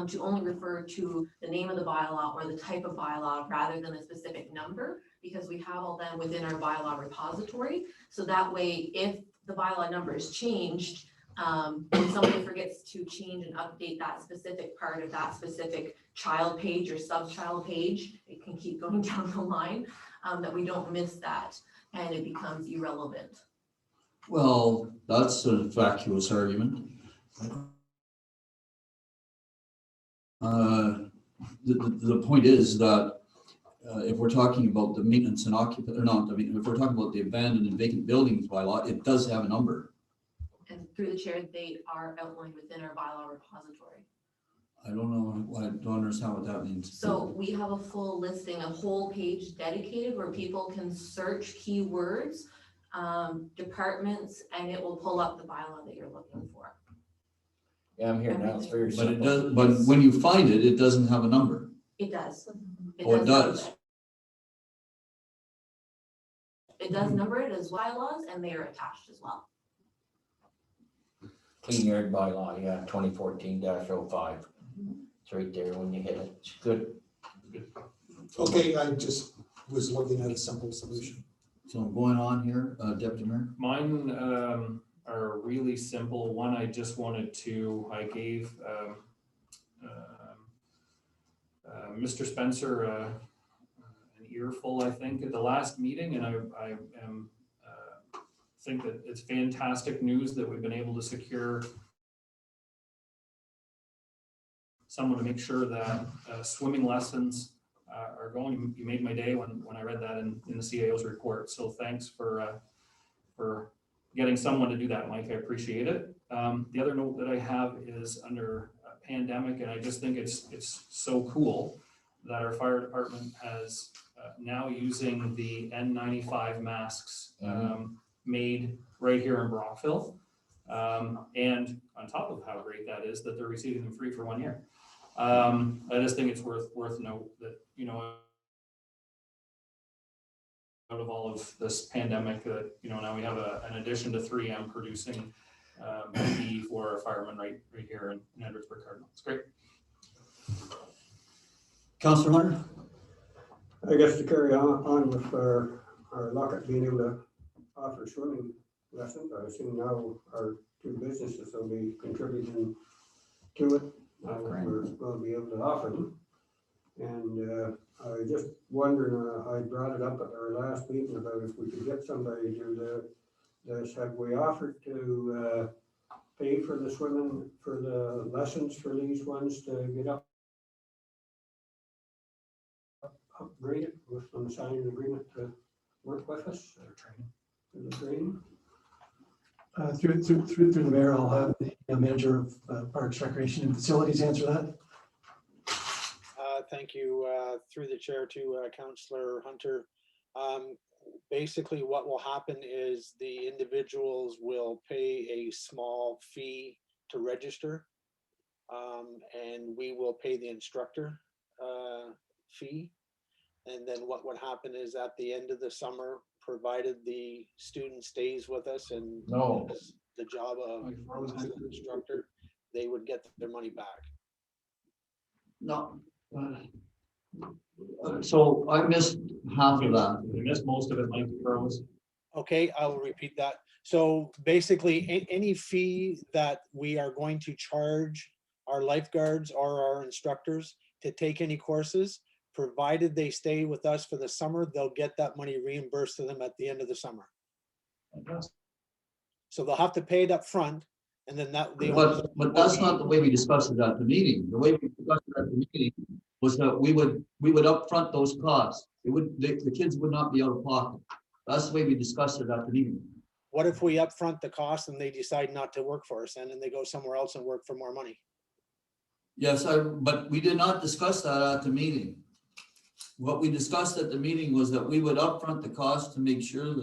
to only refer to the name of the bylaw or the type of bylaw rather than a specific number, because we have all them within our bylaw repository. So that way, if the bylaw number is changed, when somebody forgets to change and update that specific part of that specific child page or sub-child page, it can keep going down the line, that we don't miss that and it becomes irrelevant. Well, that's a vacuous argument. The point is that if we're talking about the maintenance and occupant, or not, I mean, if we're talking about the abandoned and vacant buildings bylaw, it does have a number. And through the chair, they are outlined within our bylaw repository. I don't know, I don't understand what that means. So we have a full listing, a whole page dedicated where people can search keywords departments, and it will pull up the bylaw that you're looking for. Yeah, I'm here now. It's very But it simple. does, but when you find it, it doesn't have a number. It does. Oh, it does. It does number it as bylaws, and they are attached as well. Clean yard bylaw, yeah, 2014-05. It's right there when you hit it. It's good. Okay, I just was looking at a simple solution. So going on here, Deputy Mayor? Mine are really simple. One, I just wanted to, I gave Mr. Spencer an earful, I think, at the last meeting, and I am think that it's fantastic news that we've been able to secure someone to make sure that swimming lessons are going. You made my day when I read that in the CAO's report. So thanks for getting someone to do that, Mike. I appreciate it. The other note that I have is under pandemic, and I just think it's so cool that our fire department has now using the N95 masks made right here in Brockville. And on top of how great that is, that they're receiving them free for 1 year. I just think it's worth note that, you know, out of all of this pandemic, that, you know, now we have an addition to 3M producing PPE for our firemen right here in Edwardsburg Cardinal. It's great. Councillor Hunter? I guess to carry on with our luck at being able to offer swimming lessons, I assume now our two businesses will be contributing to it. We're going to be able to offer them. And I just wondering, I brought it up at our last meeting about if we could get somebody to do this. Have we offered to pay for the swimming, for the lessons for these ones to get upgraded with them signing an agreement to work with us? For the training? Through the mayor, I'll have the manager of Parks, Recreation and Facilities answer that. Thank you, through the chair to Councillor Hunter. Basically, what will happen is the individuals will pay a small fee to register, and we will pay the instructor fee. And then what would happen is at the end of the summer, provided the student stays with us and does the job of instructor, they would get their money back. No. So I missed half of that. We missed most of it, Mike. Okay, I will repeat that. So basically, any fee that we are going to charge our lifeguards or our instructors to take any courses, provided they stay with us for the summer, they'll get that money reimbursed to them at the end of the summer. So they'll have to pay it up front, and then that. But that's not the way we discussed it at the meeting. The way we discussed it at the meeting was that we would upfront those costs. The kids would not be out of pocket. That's the way we discussed it at the meeting. What if we upfront the cost and they decide not to work for us and then they go somewhere else and work for more money? Yes, but we did not discuss that at the meeting. What we discussed at the meeting was that we would upfront the cost to make sure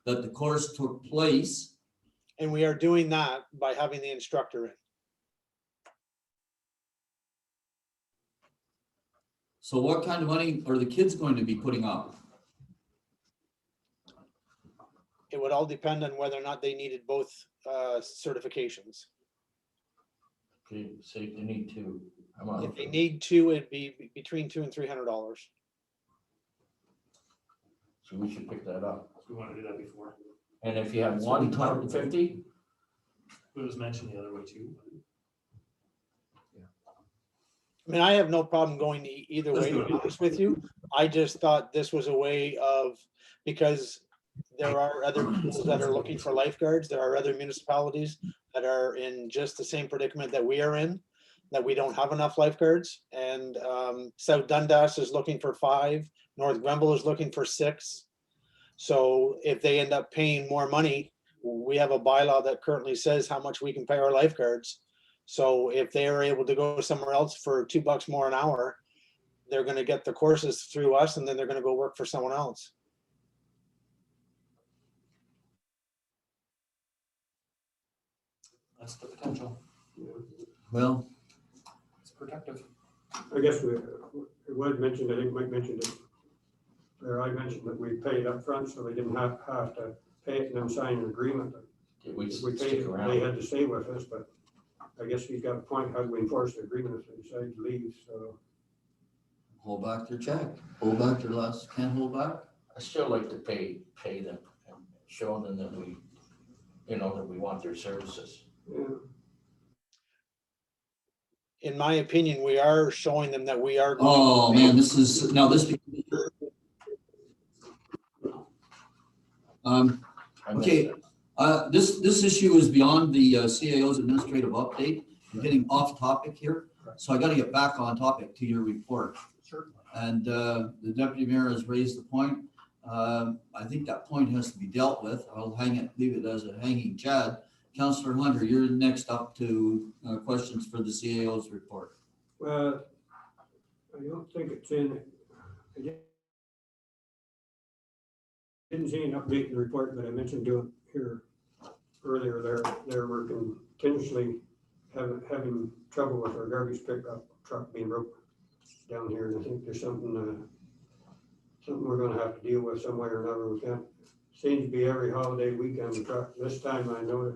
that the course took place. And we are doing that by having the instructor in. So what kind of money are the kids going to be putting up? It would all depend on whether or not they needed both certifications. Okay, so you need two. How much? If they need two, it'd be between $200 and $300. So we should pick that up. We want to do that before. And if you have 150, It was mentioned the other way too. I mean, I have no problem going either way, to be honest with you. I just thought this was a way of, because there are other people that are looking for lifeguards. There are other municipalities that are in just the same predicament that we are in, that we don't have enough lifeguards. And South Dundas is looking for 5, North Grenville is looking for 6. So if they end up paying more money, we have a bylaw that currently says how much we can pay our lifeguards. So if they are able to go somewhere else for $2 more an hour, they're going to get the courses through us and then they're going to go work for someone else. That's the potential. Well, It's protective. I guess it was mentioned, I think Mike mentioned it, or I mentioned that we paid up front, so they didn't have to pay it and then sign an agreement. Did we If we paid stick it, they around? had to stay with us, but I guess he's got a point, how do we enforce the agreement if they decide to leave, so. hold back their check, hold back their last, can't hold back. I still like to pay them and show them that we, that we want their services. Yeah. In my opinion, we are showing them that we are. Oh, man, this is, now this. I missed Okay, it. this issue is beyond the CAO's administrative update. I'm getting off topic here, so I gotta get back on topic to your report. Certainly. And the deputy mayor has raised the point. I think that point has to be dealt with. I'll leave it as a hanging chad. Councillor Hunter, you're next up to questions for the CAO's report. Well, I don't think it's in, I didn't see an update in the report, but I mentioned to it here earlier, they're working continuously having trouble with our garbage pickup truck being broke down here, and I think there's something we're gonna have to deal with some way or another. We can't, seems to be every holiday weekend, the truck, this time I know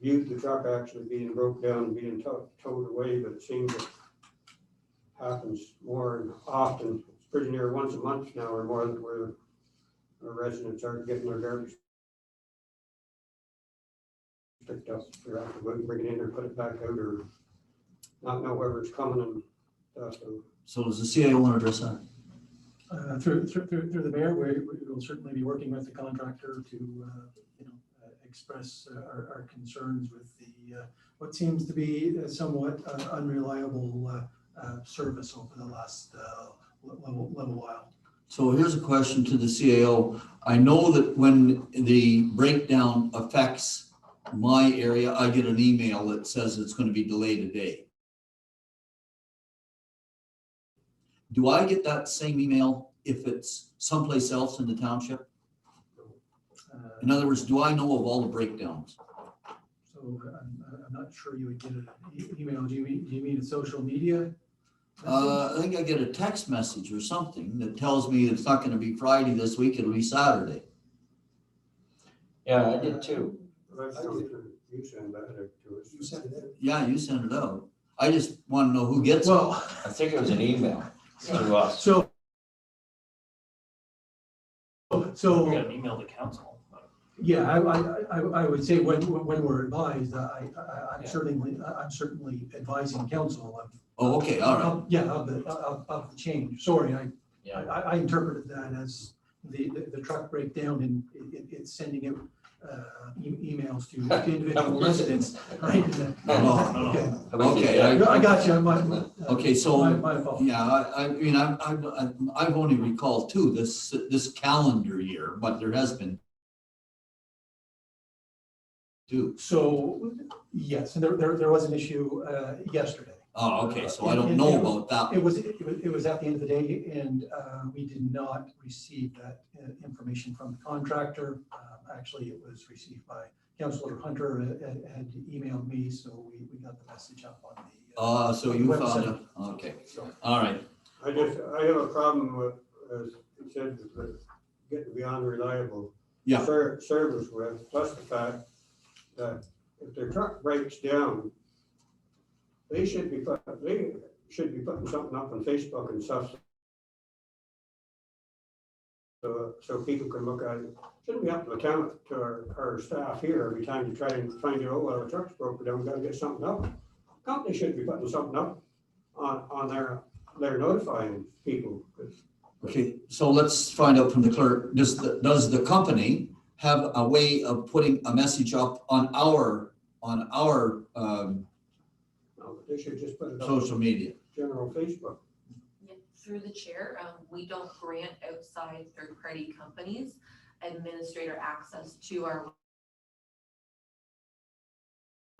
viewed the truck actually being broke down and being towed away, but it seems it happens more and often. It's pretty near once a month now or more that where our residents aren't getting their garbage picked up. They're have to go and bring it in or put it back out or not know whether it's coming and stuff. So does the CAO want to address that? Through the mayor, we will certainly be working with the contractor to, express our concerns with the, what seems to be somewhat unreliable service over the last little while. So here's a question to the CAO. I know that when the breakdown affects my area, I get an email that says it's going to be delayed a day. Do I get that same email if it's someplace else in the township? In other words, do I know of all the breakdowns? So I'm not sure you would get an email. Do you mean a social media? I think I get a text message or something that tells me it's not going to be Friday this week, it'll be Saturday. Yeah, I did too. You send that to us. You sent it in. Yeah, you send it out. I just want to know who gets it. Well, I think it was an email to us. so We got an email to council. yeah, I would say when we're advised, I'm certainly advising council of. Oh, okay, all right. Yeah, of the change. Sorry, Yeah. I interpreted that as the truck breakdown and it's sending out emails to individual residents, right? No. Okay. Okay, I got you. Okay, so, My fault. yeah, I mean, I've only recalled two this calendar year, but there has been two. So, yes, and there was an issue yesterday. Oh, okay, so I don't know about that. It was at the end of the day, and we did not receive that information from the contractor. Actually, it was received by Councillor Hunter, had emailed me, so we got the message up on the. So you found it, okay, all right. I have a problem with, as you said, with getting beyond reliable. Yeah. Service with, plus the fact that if their truck breaks down, they should be putting something up on Facebook and stuff. So people can look at it. Shouldn't be up to the town, to our staff here every time to try and find out, oh, well, the truck's broken down, we gotta get something up. Company should be putting something up on their notifying people. Okay, so let's find out from the clerk, does the company have a way of putting a message up on our No, but they should just put it up social on media? general Facebook. Yeah, through the chair, we don't grant outside third-party companies administrator access to our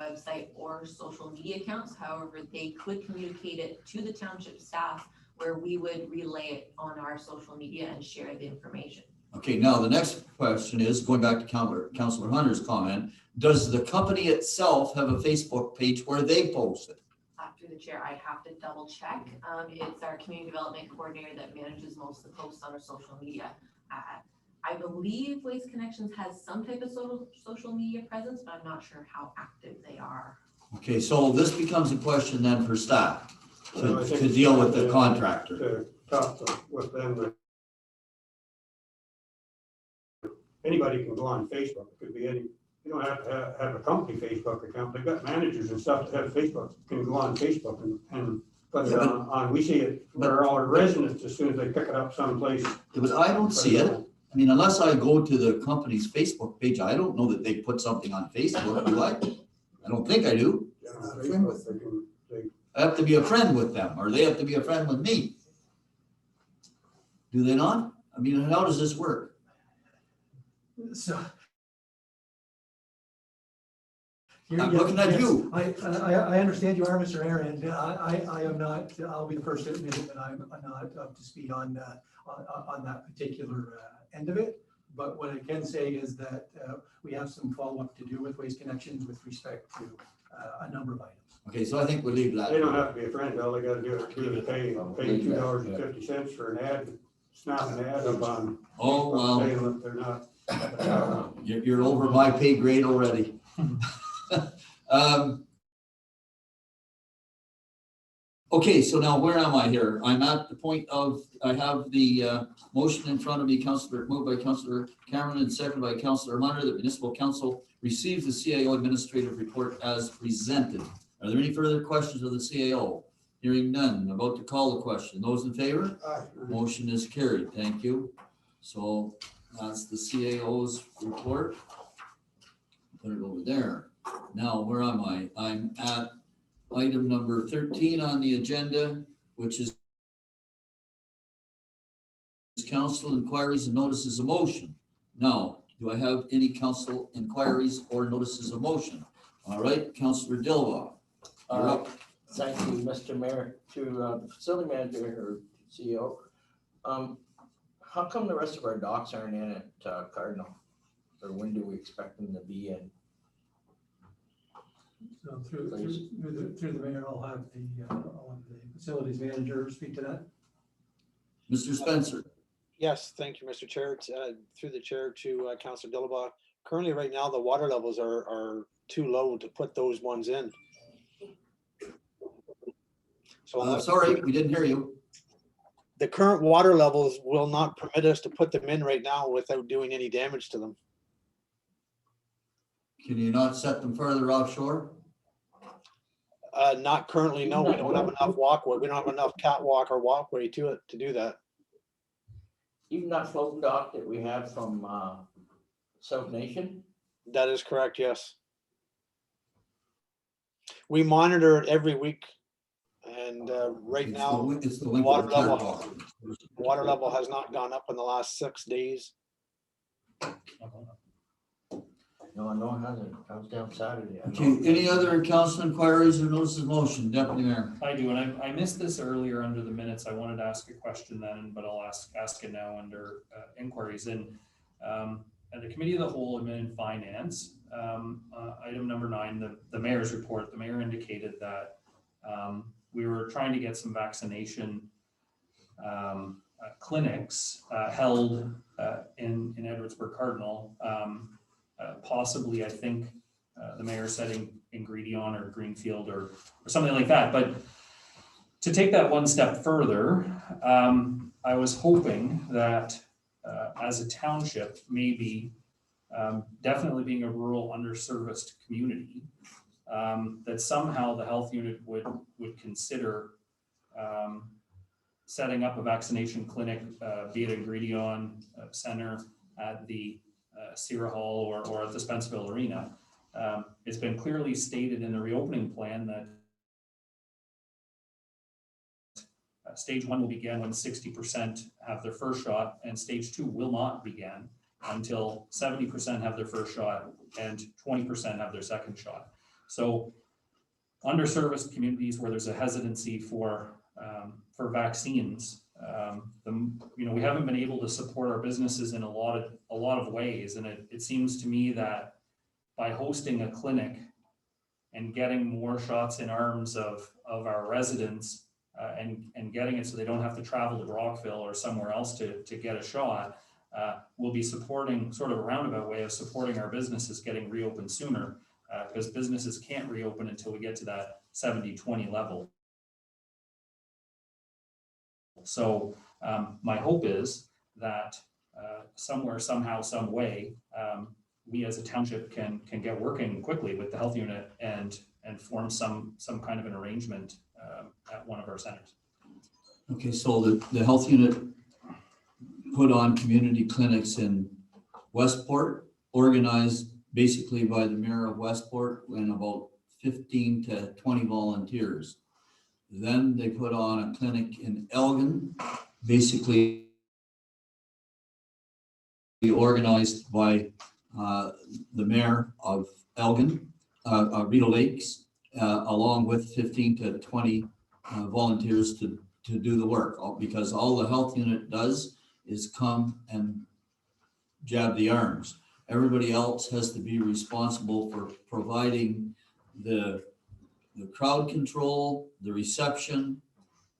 website or social media accounts. However, they could communicate it to the township staff where we would relay it on our social media and share the information. Okay, now the next question is, going back to Councillor Hunter's comment, does the company itself have a Facebook page where they post it? Through the chair, I have to double check. It's our community development coordinator that manages most of the posts on our social media. I believe Waste Connections has some type of social media presence, but I'm not sure how active they are. Okay, so this becomes a question then for staff Well, I to think deal with the to- contractor. To talk with them, but anybody can go on Facebook. It could be any, you don't have to have a company Facebook account. They've got managers and stuff that have Facebook, can go on Facebook and put it on. We see it where all our residents, as soon as they pick it up someplace. But I don't see it. I mean, unless I go to the company's Facebook page, I don't know that they put something on Facebook, do I? I don't think I do. You're not a friend with them. I have to be a friend with them, or they have to be a friend with me. Do they not? I mean, how does this work? So. I'm looking at you. I understand you are, Mr. Mayor, and I am not, I'll be the first to admit it, that I'm not up to speed on that particular end of it. But what I can say is that we have some follow-up to do with Waste Connections with respect to a number of items. Okay, so I think we'll leave that. They don't have to be a friend. All they gotta do is pay $2.50 for an ad, snap an ad up on. Oh, well. Saying that they're not. You're over my pay grade already. Okay, so now where am I here? I'm at the point of, I have the motion in front of me, moved by Councillor Cameron and seconded by Councillor Hunter, that Municipal Council receives the CAO administrative report as presented. Are there any further questions of the CAO? Hearing none, I'm about to call the question. Those in favor? Aye. Motion is carried. Thank you. So that's the CAO's report. Put it over there. Now, where am I? I'm at item number 13 on the agenda, which is council inquiries and notices of motion. Now, do I have any council inquiries or notices of motion? All right, Councillor Dilba. You're up. Thank you, Mr. Mayor. To the facility manager or CEO. How come the rest of our docks aren't in at Cardinal? Or when do we expect them to be in? So through the mayor, I'll have the facilities manager speak to that. Mr. Spencer. Yes, thank you, Mr. Chair. Through the chair to Councillor Dillabaugh. Currently, right now, the water levels are too low to put those ones in. So Sorry, we didn't hear you. the current water levels will not permit us to put them in right now without doing any damage to them. Can you not set them further offshore? Not currently, no. We don't have enough walkway. We don't have enough catwalk or walkway to it to do that. Even that floating dock that we have from South Nation? That is correct, yes. We monitor it every week. And right now, It's the water level, catwalk. water level has not gone up in the last 6 days. No, it hasn't. I was down Saturday. Okay, any other council inquiries or notices of motion, Deputy Mayor? I do, and I missed this earlier under the minutes. I wanted to ask a question then, but I'll ask it now under inquiries. And at the Committee of the Whole, Admin and Finance, item number 9, the mayor's report, the mayor indicated that we were trying to get some vaccination clinics held in Edwardsburg Cardinal. Possibly, I think the mayor said in Gredion or Greenfield or something like that. But to take that one step further, I was hoping that as a township, maybe definitely being a rural underserviced community, that somehow the health unit would consider setting up a vaccination clinic, be it in Gredion Center, at the Sierra Hall or at the Spencerville Arena. It's been clearly stated in the reopening plan that stage 1 will begin when 60% have their first shot, and stage 2 will not begin until 70% have their first shot and 20% have their second shot. So underserviced communities where there's a hesitancy for vaccines, we haven't been able to support our businesses in a lot of ways. And it seems to me that by hosting a clinic and getting more shots in arms of our residents and getting it so they don't have to travel to Brockville or somewhere else to get a shot, we'll be supporting, sort of a roundabout way of supporting our businesses getting reopened sooner, because businesses can't reopen until we get to that 70-20 level. So my hope is that somewhere, somehow, some way, we as a township can get working quickly with the health unit and form some kind of an arrangement at one of our centers. Okay, so the health unit put on community clinics in Westport, organized basically by the mayor of Westport and about 15 to 20 volunteers. Then they put on a clinic in Elgin, basically organized by the mayor of Elgin, Rideau Lakes, along with 15 to 20 volunteers to do the work, because all the health unit does is come and jab the arms. Everybody else has to be responsible for providing the crowd control, the reception,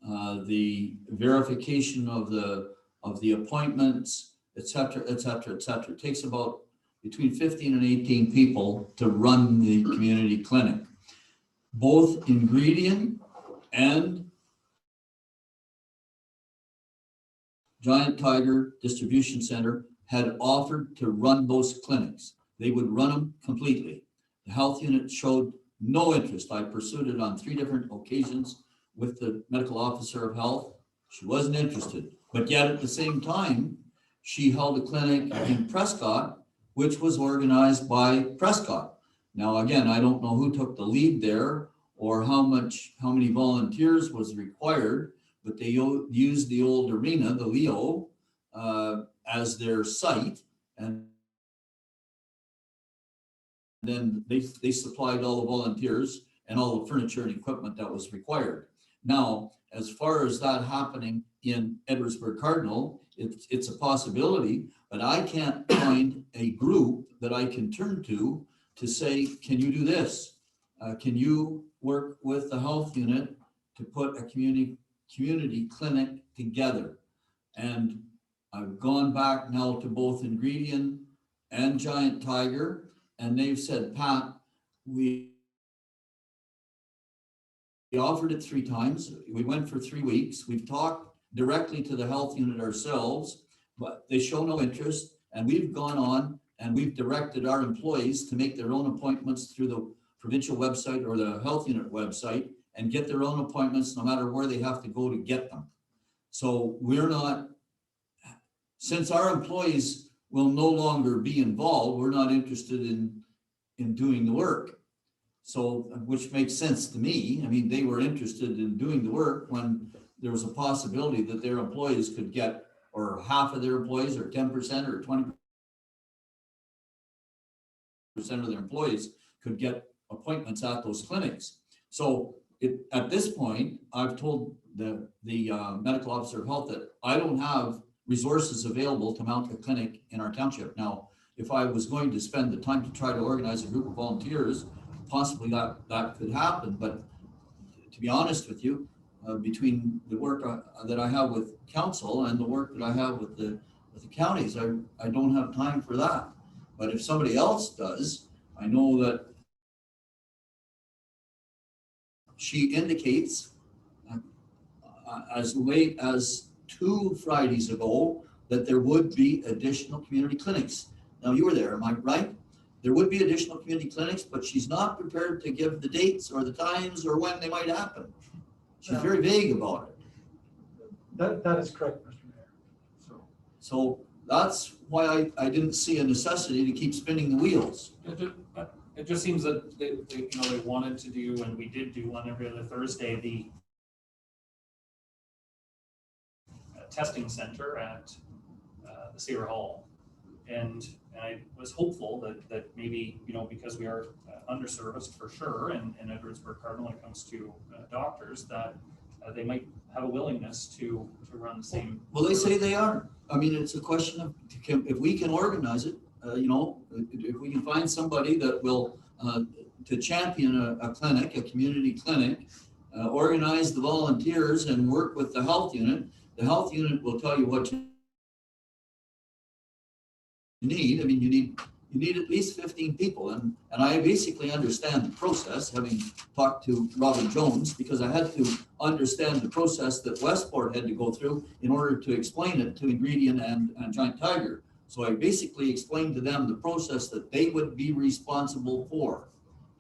the verification of the appointments, et cetera, et cetera, et cetera. It takes about between 15 and 18 people to run the community clinic. Both Ingredient and Giant Tiger Distribution Center had offered to run those clinics. They would run them completely. The health unit showed no interest. I pursued it on 3 different occasions with the medical officer of health. She wasn't interested, but yet at the same time, she held a clinic in Prescott, which was organized by Prescott. Now, again, I don't know who took the lead there or how many volunteers was required, but they used the old arena, the Leo, as their site, and then they supplied all the volunteers and all the furniture and equipment that was required. Now, as far as that happening in Edwardsburg Cardinal, it's a possibility, but I can't find a group that I can turn to say, can you do this? Can you work with the health unit to put a community clinic together? And I've gone back now to both Ingredient and Giant Tiger, and they've said, Pat, we offered it 3 times. We went for 3 weeks. We've talked directly to the health unit ourselves, but they show no interest. And we've gone on and we've directed our employees to make their own appointments through the provincial website or the health unit website and get their own appointments no matter where they have to go to get them. So we're not, since our employees will no longer be involved, we're not interested in doing the work. So, which makes sense to me. I mean, they were interested in doing the work when there was a possibility that their employees could get, or half of their employees, or 10% or 20% of their employees could get appointments at those clinics. So at this point, I've told the medical officer of health that I don't have resources available to mount a clinic in our township. Now, if I was going to spend the time to try to organize a group of volunteers, possibly that could happen. But to be honest with you, between the work that I have with council and the work that I have with the counties, I don't have time for that. But if somebody else does, I know that she indicates as late as 2 Fridays ago that there would be additional community clinics. Now, you were there, am I right? There would be additional community clinics, but she's not prepared to give the dates or the times or when they might happen. She's very vague about it. That is correct, Mr. Mayor. So that's why I didn't see a necessity to keep spinning the wheels. It just seems that they wanted to do, and we did do on every other Thursday, the testing center at the Sear Hall. And I was hopeful that maybe, because we are underserviced for sure in Edwardsburg Cardinal when it comes to doctors, that they might have a willingness to run the same. Well, they say they are. I mean, it's a question of, if we can organize it, if we can find somebody that will, to champion a clinic, a community clinic, organize the volunteers and work with the health unit will tell you what you need. I mean, you need at least 15 people. And I basically understand the process, having talked to Robin Jones, because I had to understand the process that Westport had to go through in order to explain it to Ingredient and Giant Tiger. So I basically explained to them the process that they would be responsible for.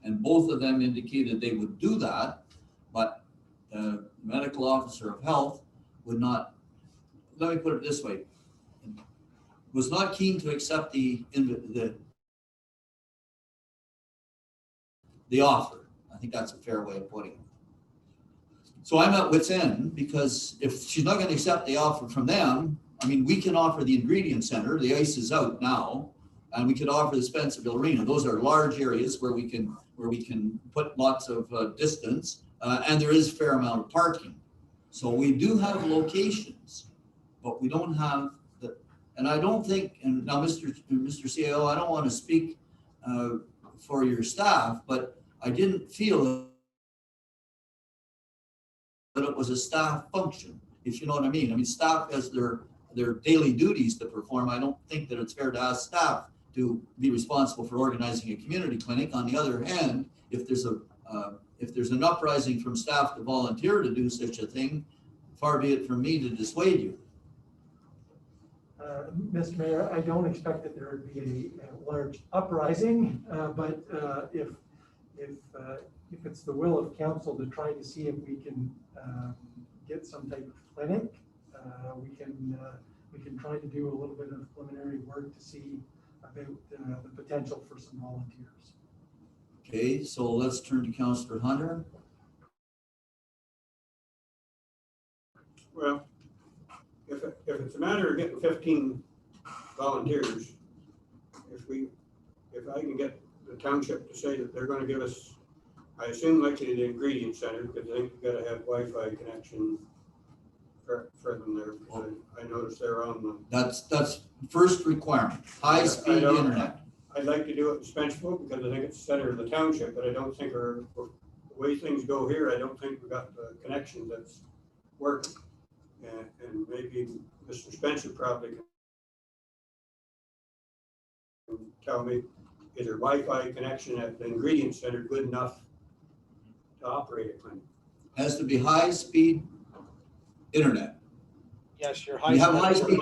And both of them indicated they would do that, but the medical officer of health would not, let me put it this way, was not keen to accept the offer. I think that's a fair way of putting it. So I'm at wit's end, because if she's not going to accept the offer from them, I mean, we can offer the Ingredient Center, the ice is out now, and we could offer the Spencerville Arena. Those are large areas where we can put lots of distance, and there is a fair amount of parking. So we do have locations, but we don't have the, and I don't think, and now Mr. CAO, I don't want to speak for your staff, but I didn't feel that it was a staff function, if you know what I mean. I mean, staff has their daily duties to perform. I don't think that it's fair to ask staff to be responsible for organizing a community clinic. On the other hand, if there's an uprising from staff to volunteer to do such a thing, far be it from me to dissuade you. Mr. Mayor, I don't expect that there would be a large uprising, but if it's the will of council to try to see if we can get some type of clinic, we can try to do a little bit of preliminary work to see about the potential for some volunteers. Okay, so let's turn to Councillor Hunter. Well, if it's a matter of getting 15 volunteers, if I can get the township to say that they're going to give us, I assume likely the Ingredient Center, because I think we've got to have Wi-Fi connection for them there. Because I noticed they're on the. That's first requirement, high-speed internet. I'd like to do it in Spencerville because I think it's the center of the township, but I don't think the way things go here, I don't think we've got the connection that's working. And maybe Mr. Spencer probably can tell me, is there Wi-Fi connection at the Ingredient Center good enough to operate a clinic? Has to be high-speed internet. Yes, your We have high-speed.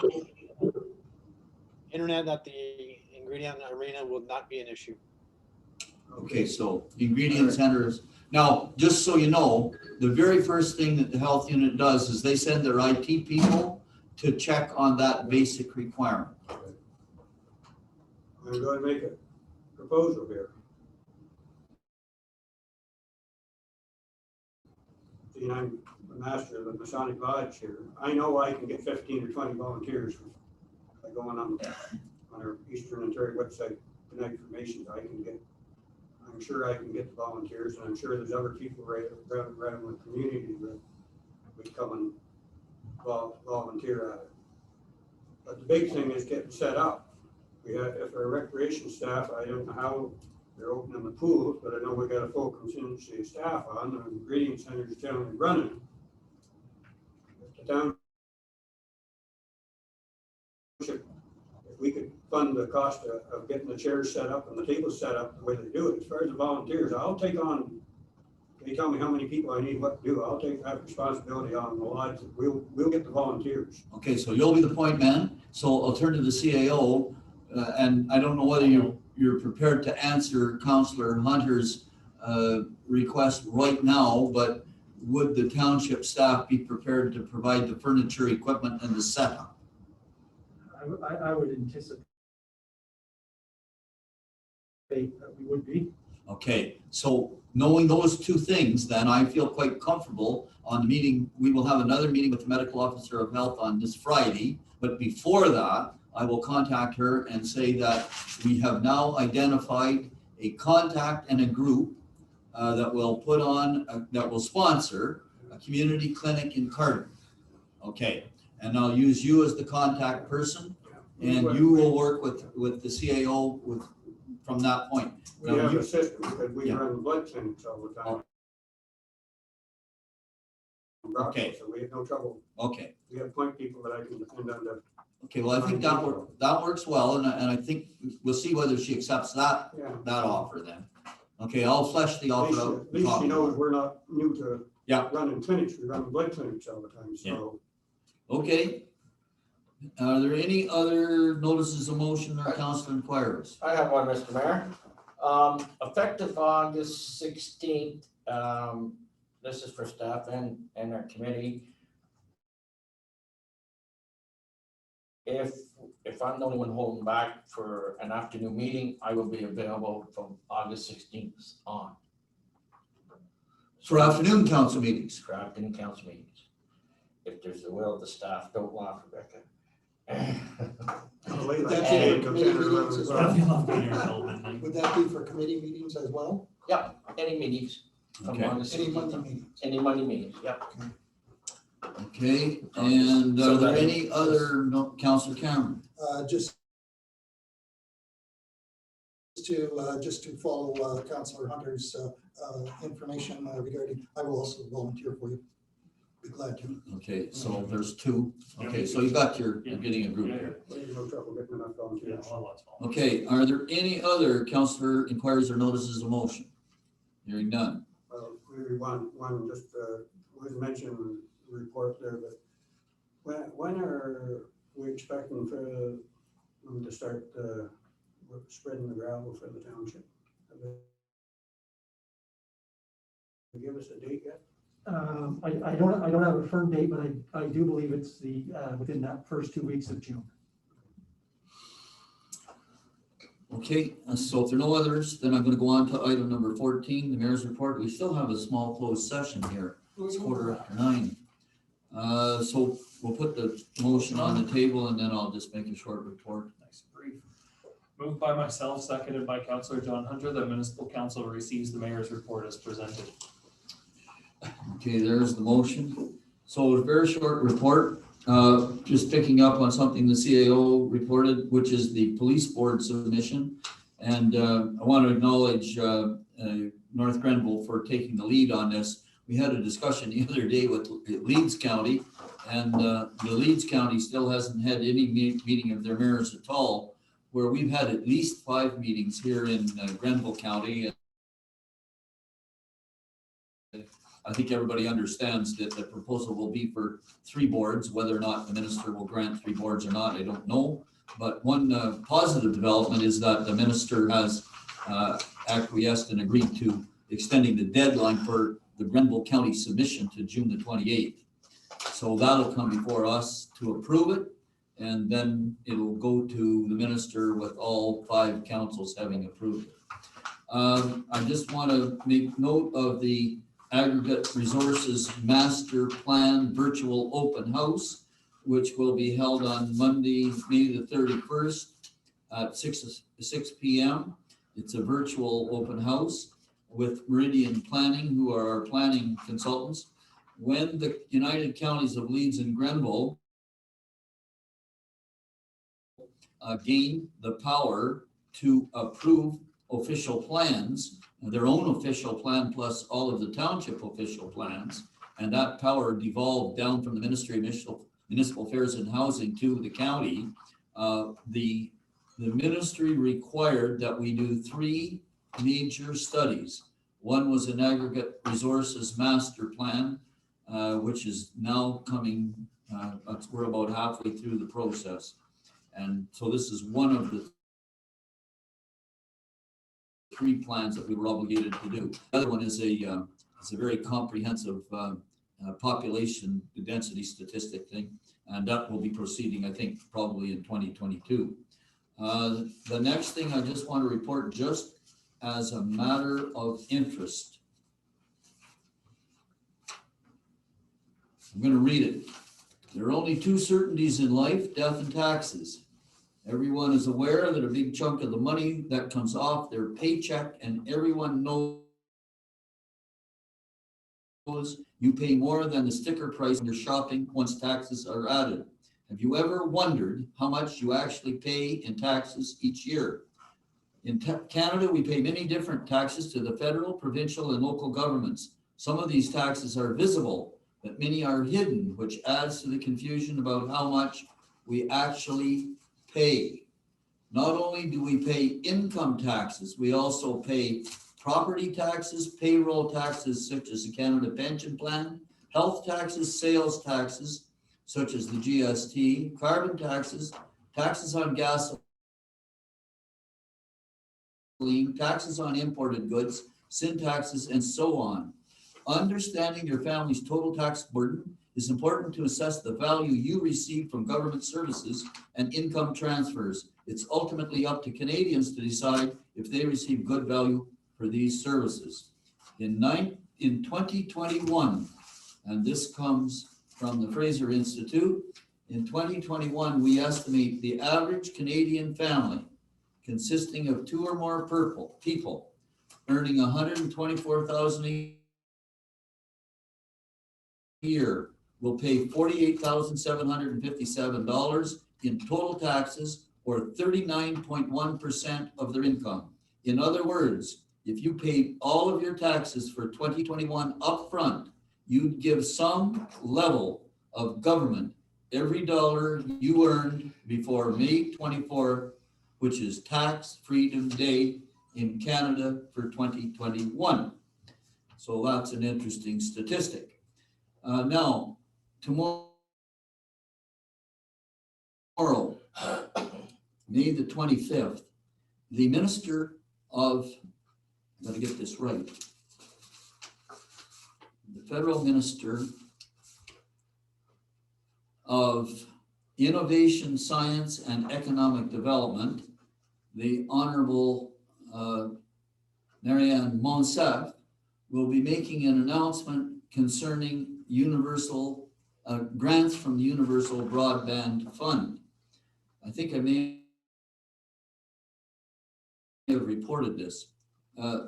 internet at the Ingredient Arena will not be an issue. Okay, so Ingredient Centers. Now, just so you know, the very first thing that the health unit does is they send their IT people to check on that basic requirement. I'm going to make a proposal here. See, I'm the master of the Masonic Lodge here. I know I can get 15 or 20 volunteers by going on our Eastern Ontario website, Connect Information. I'm sure I can get the volunteers, and I'm sure there's other people around the community that would come and volunteer at it. But the big thing is getting set up. If our recreation staff, I don't know how they're opening the pools, but I know we got a full contingency of staff on, and the Ingredient Center is generally running. If the township, if we could fund the cost of getting the chairs set up and the tables set up the way they do it, as far as the volunteers, I'll take on, they tell me how many people I need, what to do, I'll take that responsibility on the lodge. We'll get the volunteers. Okay, so you'll be the point man. So I'll turn to the CAO, and I don't know whether you're prepared to answer Councillor Hunter's request right now, but would the township staff be prepared to provide the furniture, equipment, and the setup? I would anticipate that we would be. Okay, so knowing those two things, then I feel quite comfortable on the meeting. We will have another meeting with the medical officer of health on this Friday, but before that, I will contact her and say that we have now identified a contact and a group that will sponsor a a community clinic in Carter. Okay, and I'll use you as the contact person, and you will work with the CAO from that point. We Now, have you- a system because we Yeah. run blood clinics all the time. Okay. So we have no trouble. Okay, We have point people that I can depend on to, okay, well, I think that works well, and I think we'll see whether she accepts that yeah. offer then. Okay, I'll flesh the offer out. At least she knows we're not new to Yeah. running clinics. We run blood clinics all the time, so. Okay. Are there any other notices of motion or council inquiries? I have one, Mr. Mayor. Effective August 16th, this is for staff and our committee. If I'm the only one holding back for an afternoon meeting, I will be available from August 16th on. For afternoon council meetings? For afternoon council meetings. If there's the will of the staff, don't laugh, Rebecca. Would that And- be for committee meetings as well? Would that be for committee meetings as well? Yep, any meetings. From Okay. August Any 16th. Monday meetings? Any Monday meetings, yep. Okay, and So are there that- any other, Councillor Cameron? Just to follow Councillor Hunter's information regarding, I will also volunteer for you. Be glad to. Okay, so there's two. Okay, so you got you're getting a group here. We have no trouble getting enough volunteers. Okay, are there any other councillor inquiries or notices of motion? Hearing none. Well, maybe one just was mentioned report there, but when are we expecting for them to start spreading the gravel for the township? Have they give us a date yet? I don't have a firm date, but I do believe it's within that first 2 weeks of June. Okay, so if there are no others, then I'm gonna go on to item number 14, the mayor's report. We still have a small closed session here. It's 9:15. So we'll put the motion on the table and then I'll just make a short report. Nice brief. Moved by myself, seconded by Councillor John Hunter, that municipal council receives the mayor's report as presented. Okay, there's the motion. So a very short report, just picking up on something the CAO reported, which is the police board submission. And I want to acknowledge North Grenville for taking the lead on this. We had a discussion the other day with Leeds County, and the Leeds County still hasn't had any meeting of their mayors at all, where we've had at least 5 meetings here in Grenville County. I think everybody understands that the proposal will be for 3 boards. Whether or not the minister will grant 3 boards or not, I don't know. But one positive development is that the minister has acquiesced and agreed to extending the deadline for the Grenville County submission to June the 28th. So that'll come before us to approve it, and then it'll go to the minister with all 5 councils having approved it. I just want to make note of the Aggregate Resources Master Plan Virtual Open House, which will be held on Monday, May the 31st at 6 p.m. It's a virtual open house with Meridian Planning, who are our planning consultants. When the United Counties of Leeds and Grenville gain the power to approve official plans, their own official plan plus all of the township official plans, and that power devolved down from the Ministry of Municipal Affairs and Housing to the county. The ministry required that we do 3 major studies. One was an Aggregate Resources Master Plan, which is now coming, we're about halfway through the process. And so this is one of the 3 plans that we were obligated to do. The other one is a very comprehensive population density statistic thing, and that will be proceeding, I think, probably in 2022. The next thing I just want to report, just as a matter of interest. I'm going to read it. There are only 2 certainties in life, death and taxes. Everyone is aware that a big chunk of the money that comes off their paycheck, and everyone knows You pay more than the sticker price when you're shopping once taxes are added. Have you ever wondered how much you actually pay in taxes each year? In Canada, we pay many different taxes to the federal, provincial, and local governments. Some of these taxes are visible, but many are hidden, which adds to the confusion about how much we actually pay. Not only do we pay income taxes, we also pay property taxes, payroll taxes such as the Canada Pension Plan, health taxes, sales taxes such as the GST, carbon taxes, taxes on gasoline, taxes on imported goods, sin taxes, and so on. Understanding your family's total tax burden is important to assess the value you receive from government services and income transfers. It's ultimately up to Canadians to decide if they receive good value for these services. In 2021, and this comes from the Fraser Institute, in 2021, we estimate the average Canadian family consisting of 2 or more people earning $124,000 a year will pay $48,757 in total taxes, or 39.1% of their income. In other words, if you paid all of your taxes for 2021 upfront, you'd give some level of government every dollar you earned before May 24, which is Tax Freedom Day in Canada for 2021. So that's an interesting statistic. Now, tomorrow, May the 25th, the Minister of, I gotta get this right, the Federal Minister of Innovation, Science, and Economic Development, the Honorable Marianne Monsef, will be making an announcement concerning universal grants from the Universal Broadband Fund. I think I may have reported this.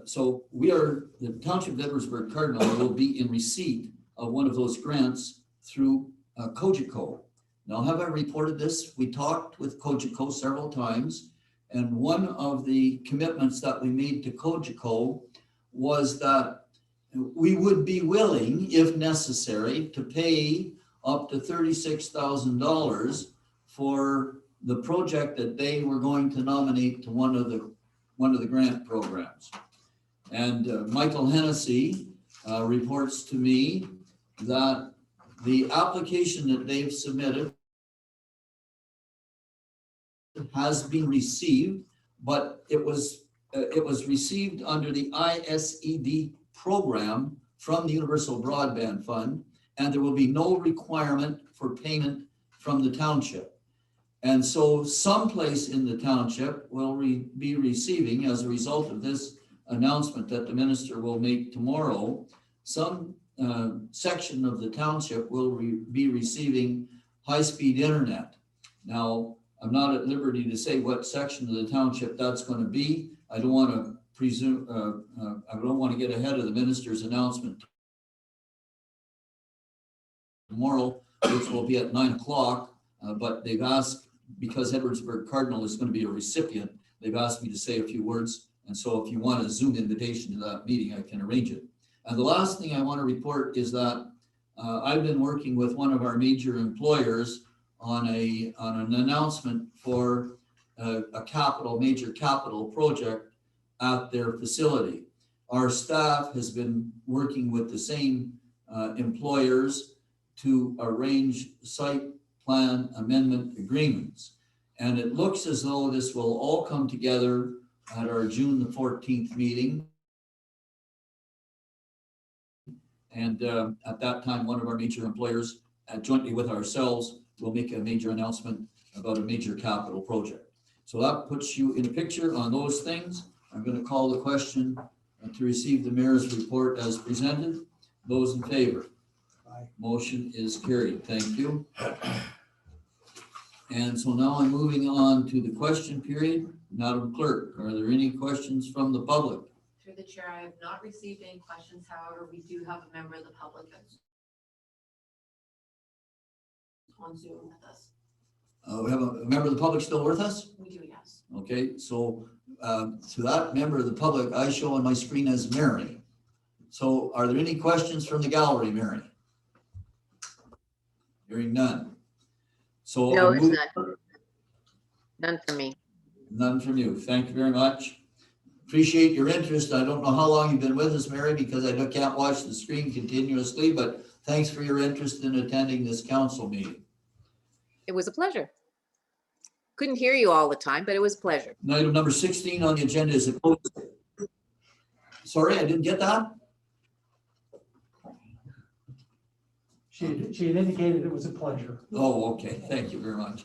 So the Township of Edwardsburg Cardinal will be in receipt of one of those grants through Cogeco. Now, have I reported this? We talked with Cogeco several times, and one of the commitments that we made to Cogeco was that we would be willing, if necessary, to pay up to $36,000 for the project that they were going to nominate to one of the grant programs. And Michael Hennessy reports to me that the application that they've submitted has been received, but it was received under the ISED program from the Universal Broadband Fund, and there will be no requirement for payment from the township. And so someplace in the township will be receiving, as a result of this announcement that the minister will make tomorrow, some section of the township will be receiving high-speed internet. Now, I'm not at liberty to say what section of the township that's going to be. I don't want to presume, I don't want to get ahead of the minister's announcement tomorrow, which will be at 9 o'clock, but they've asked, because Edwardsburg Cardinal is going to be a recipient, they've asked me to say a few words. And so if you want a Zoom invitation to that meeting, I can arrange it. And the last thing I want to report is that I've been working with one of our major employers on an announcement for a major capital project at their facility. Our staff has been working with the same employers to arrange site plan amendment agreements. And it looks as though this will all come together at our June the 14th meeting. And at that time, one of our major employers, jointly with ourselves, will make a major announcement about a major capital project. So that puts you in a picture on those things. I'm going to call the question to receive the mayor's report as presented. Those in favor? Aye. Motion is carried. Thank you. And so now I'm moving on to the question period. Madam Clerk, are there any questions from the public Through the chair, I have not received any questions. However, we do have a member of the public that's on Zoom with us. We have a member of the public still with us? We do, yes. Okay, so to that member of the public, I show on my screen as Mary. So are there any questions from the gallery, Mary? Hearing none. So No, I'll it's move- not. None for me. None from you. Thank you very much. Appreciate your interest. I don't know how long you've been with us, Mary, because I can't watch the screen continuously, but thanks for your interest in attending this council meeting. It was a pleasure. Couldn't hear you all the time, but it was a pleasure. Item number 16 on the agenda is a closed. Sorry, I didn't get that. She had indicated it was a pleasure. Oh, okay. Thank you very much.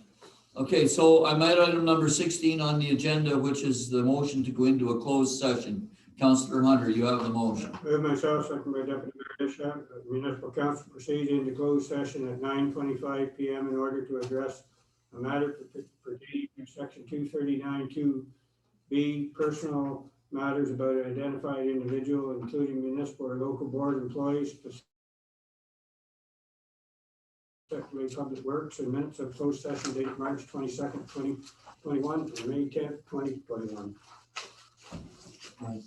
Okay, so I'm at item number 16 on the agenda, which is the motion to go into a closed session. Councillor Hunter, you have the motion. Move myself, second by Deputy Mayor Bishop, that municipal council proceed into closed session at 9:25 PM in order to address a matter pertaining to section 239(2)B, personal matters about an identified individual, including municipal or local board employees, specifically public works, and minutes of closed session dated March 22nd, 2021 to May 10th, 2021.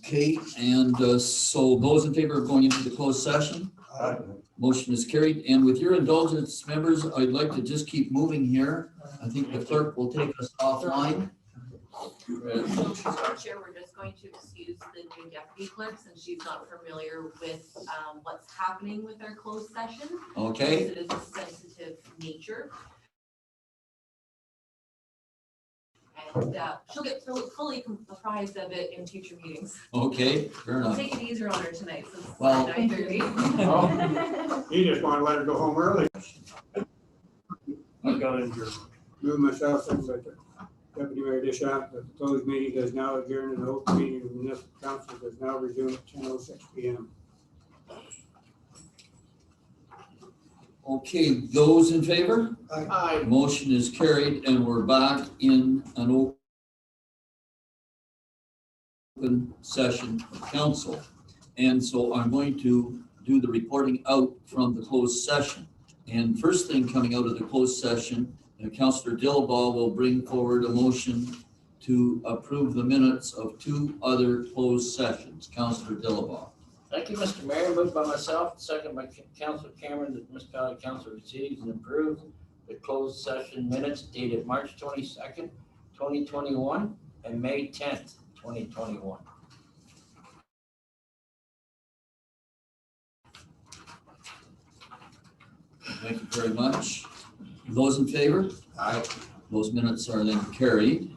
Okay, and so those in favor of going into the closed session? Motion is carried. And with your indulgence, members, I'd like to just keep moving here. I think the clerk will take us offline. Chair, we're just going to excuse the new deputy clerk since she's not familiar with what's happening with our closed session. Okay, Because it is a sensitive nature. And she'll get fully apprised of it in future meetings. okay, fair I'll enough. take it easier on her tonight since it's Well- 9:30. You just want to let her go home early. I've got it here. Move myself, second by Deputy Mayor Bishop, that the closed meeting does now adjourn and the open meeting of the municipal council does now resume at 10:06 PM. Okay, those in favor? Aye. Motion is carried and we're back in an open session of council. And so I'm going to do the reporting out from the closed session. And first thing coming out of the closed session, Councillor Dillabaugh will bring forward a motion to approve the minutes of two other closed sessions. Councillor Dillabaugh. Thank you, Mr. Mayor. Moved by myself, second by Councilor Cameron, that the municipality council receives and approves the closed session minutes dated March 22nd, 2021 and May 10th, 2021. Thank you very much. Those in favor? Aye. Those minutes are then carried.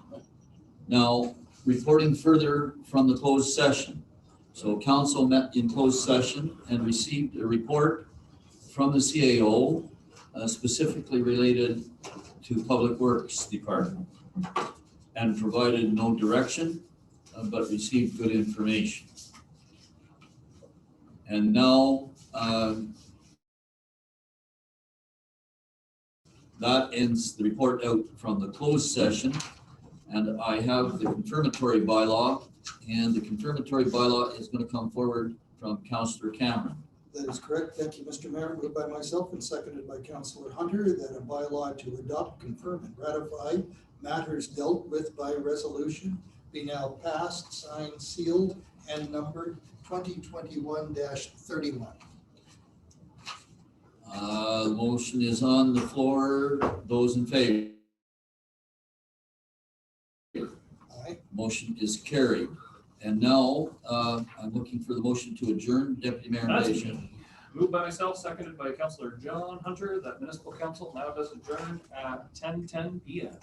Now, reporting further from the closed session. So council met in closed session and received a report from the CAO specifically related to Public Works Department and provided no direction, but received good information. And now, that ends the report out from the closed session. And I have the confirmatory bylaw, and the confirmatory bylaw is going to come forward from Councillor Cameron. That is correct. Thank you, Mr. Mayor. Moved by myself and seconded by Councillor Hunter that a bylaw to adopt, confirm, and ratify matters dealt with by resolution be now passed, signed, sealed, and numbered 2021-31. The motion is on the floor. Those in favor? Aye. Motion is carried. And now I'm looking for the motion to adjourn. Deputy Mayor That's Bishop. me. Moved by myself, seconded by Councillor John Hunter, that municipal council now does adjourn at 10:10 PM.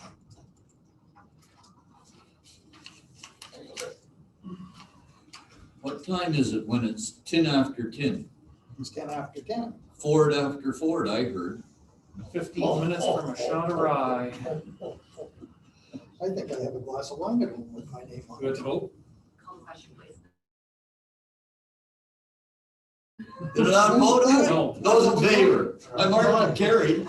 What time is it when it's 10 after 10? It's 10 after 10. Ford after Ford, I heard. 15 minutes from a shot of rye. I think I have a glass of wine at home with my name on it. Good hope. Call the question, please. Did it not vote on it? No. Those in favor? I'm already carried.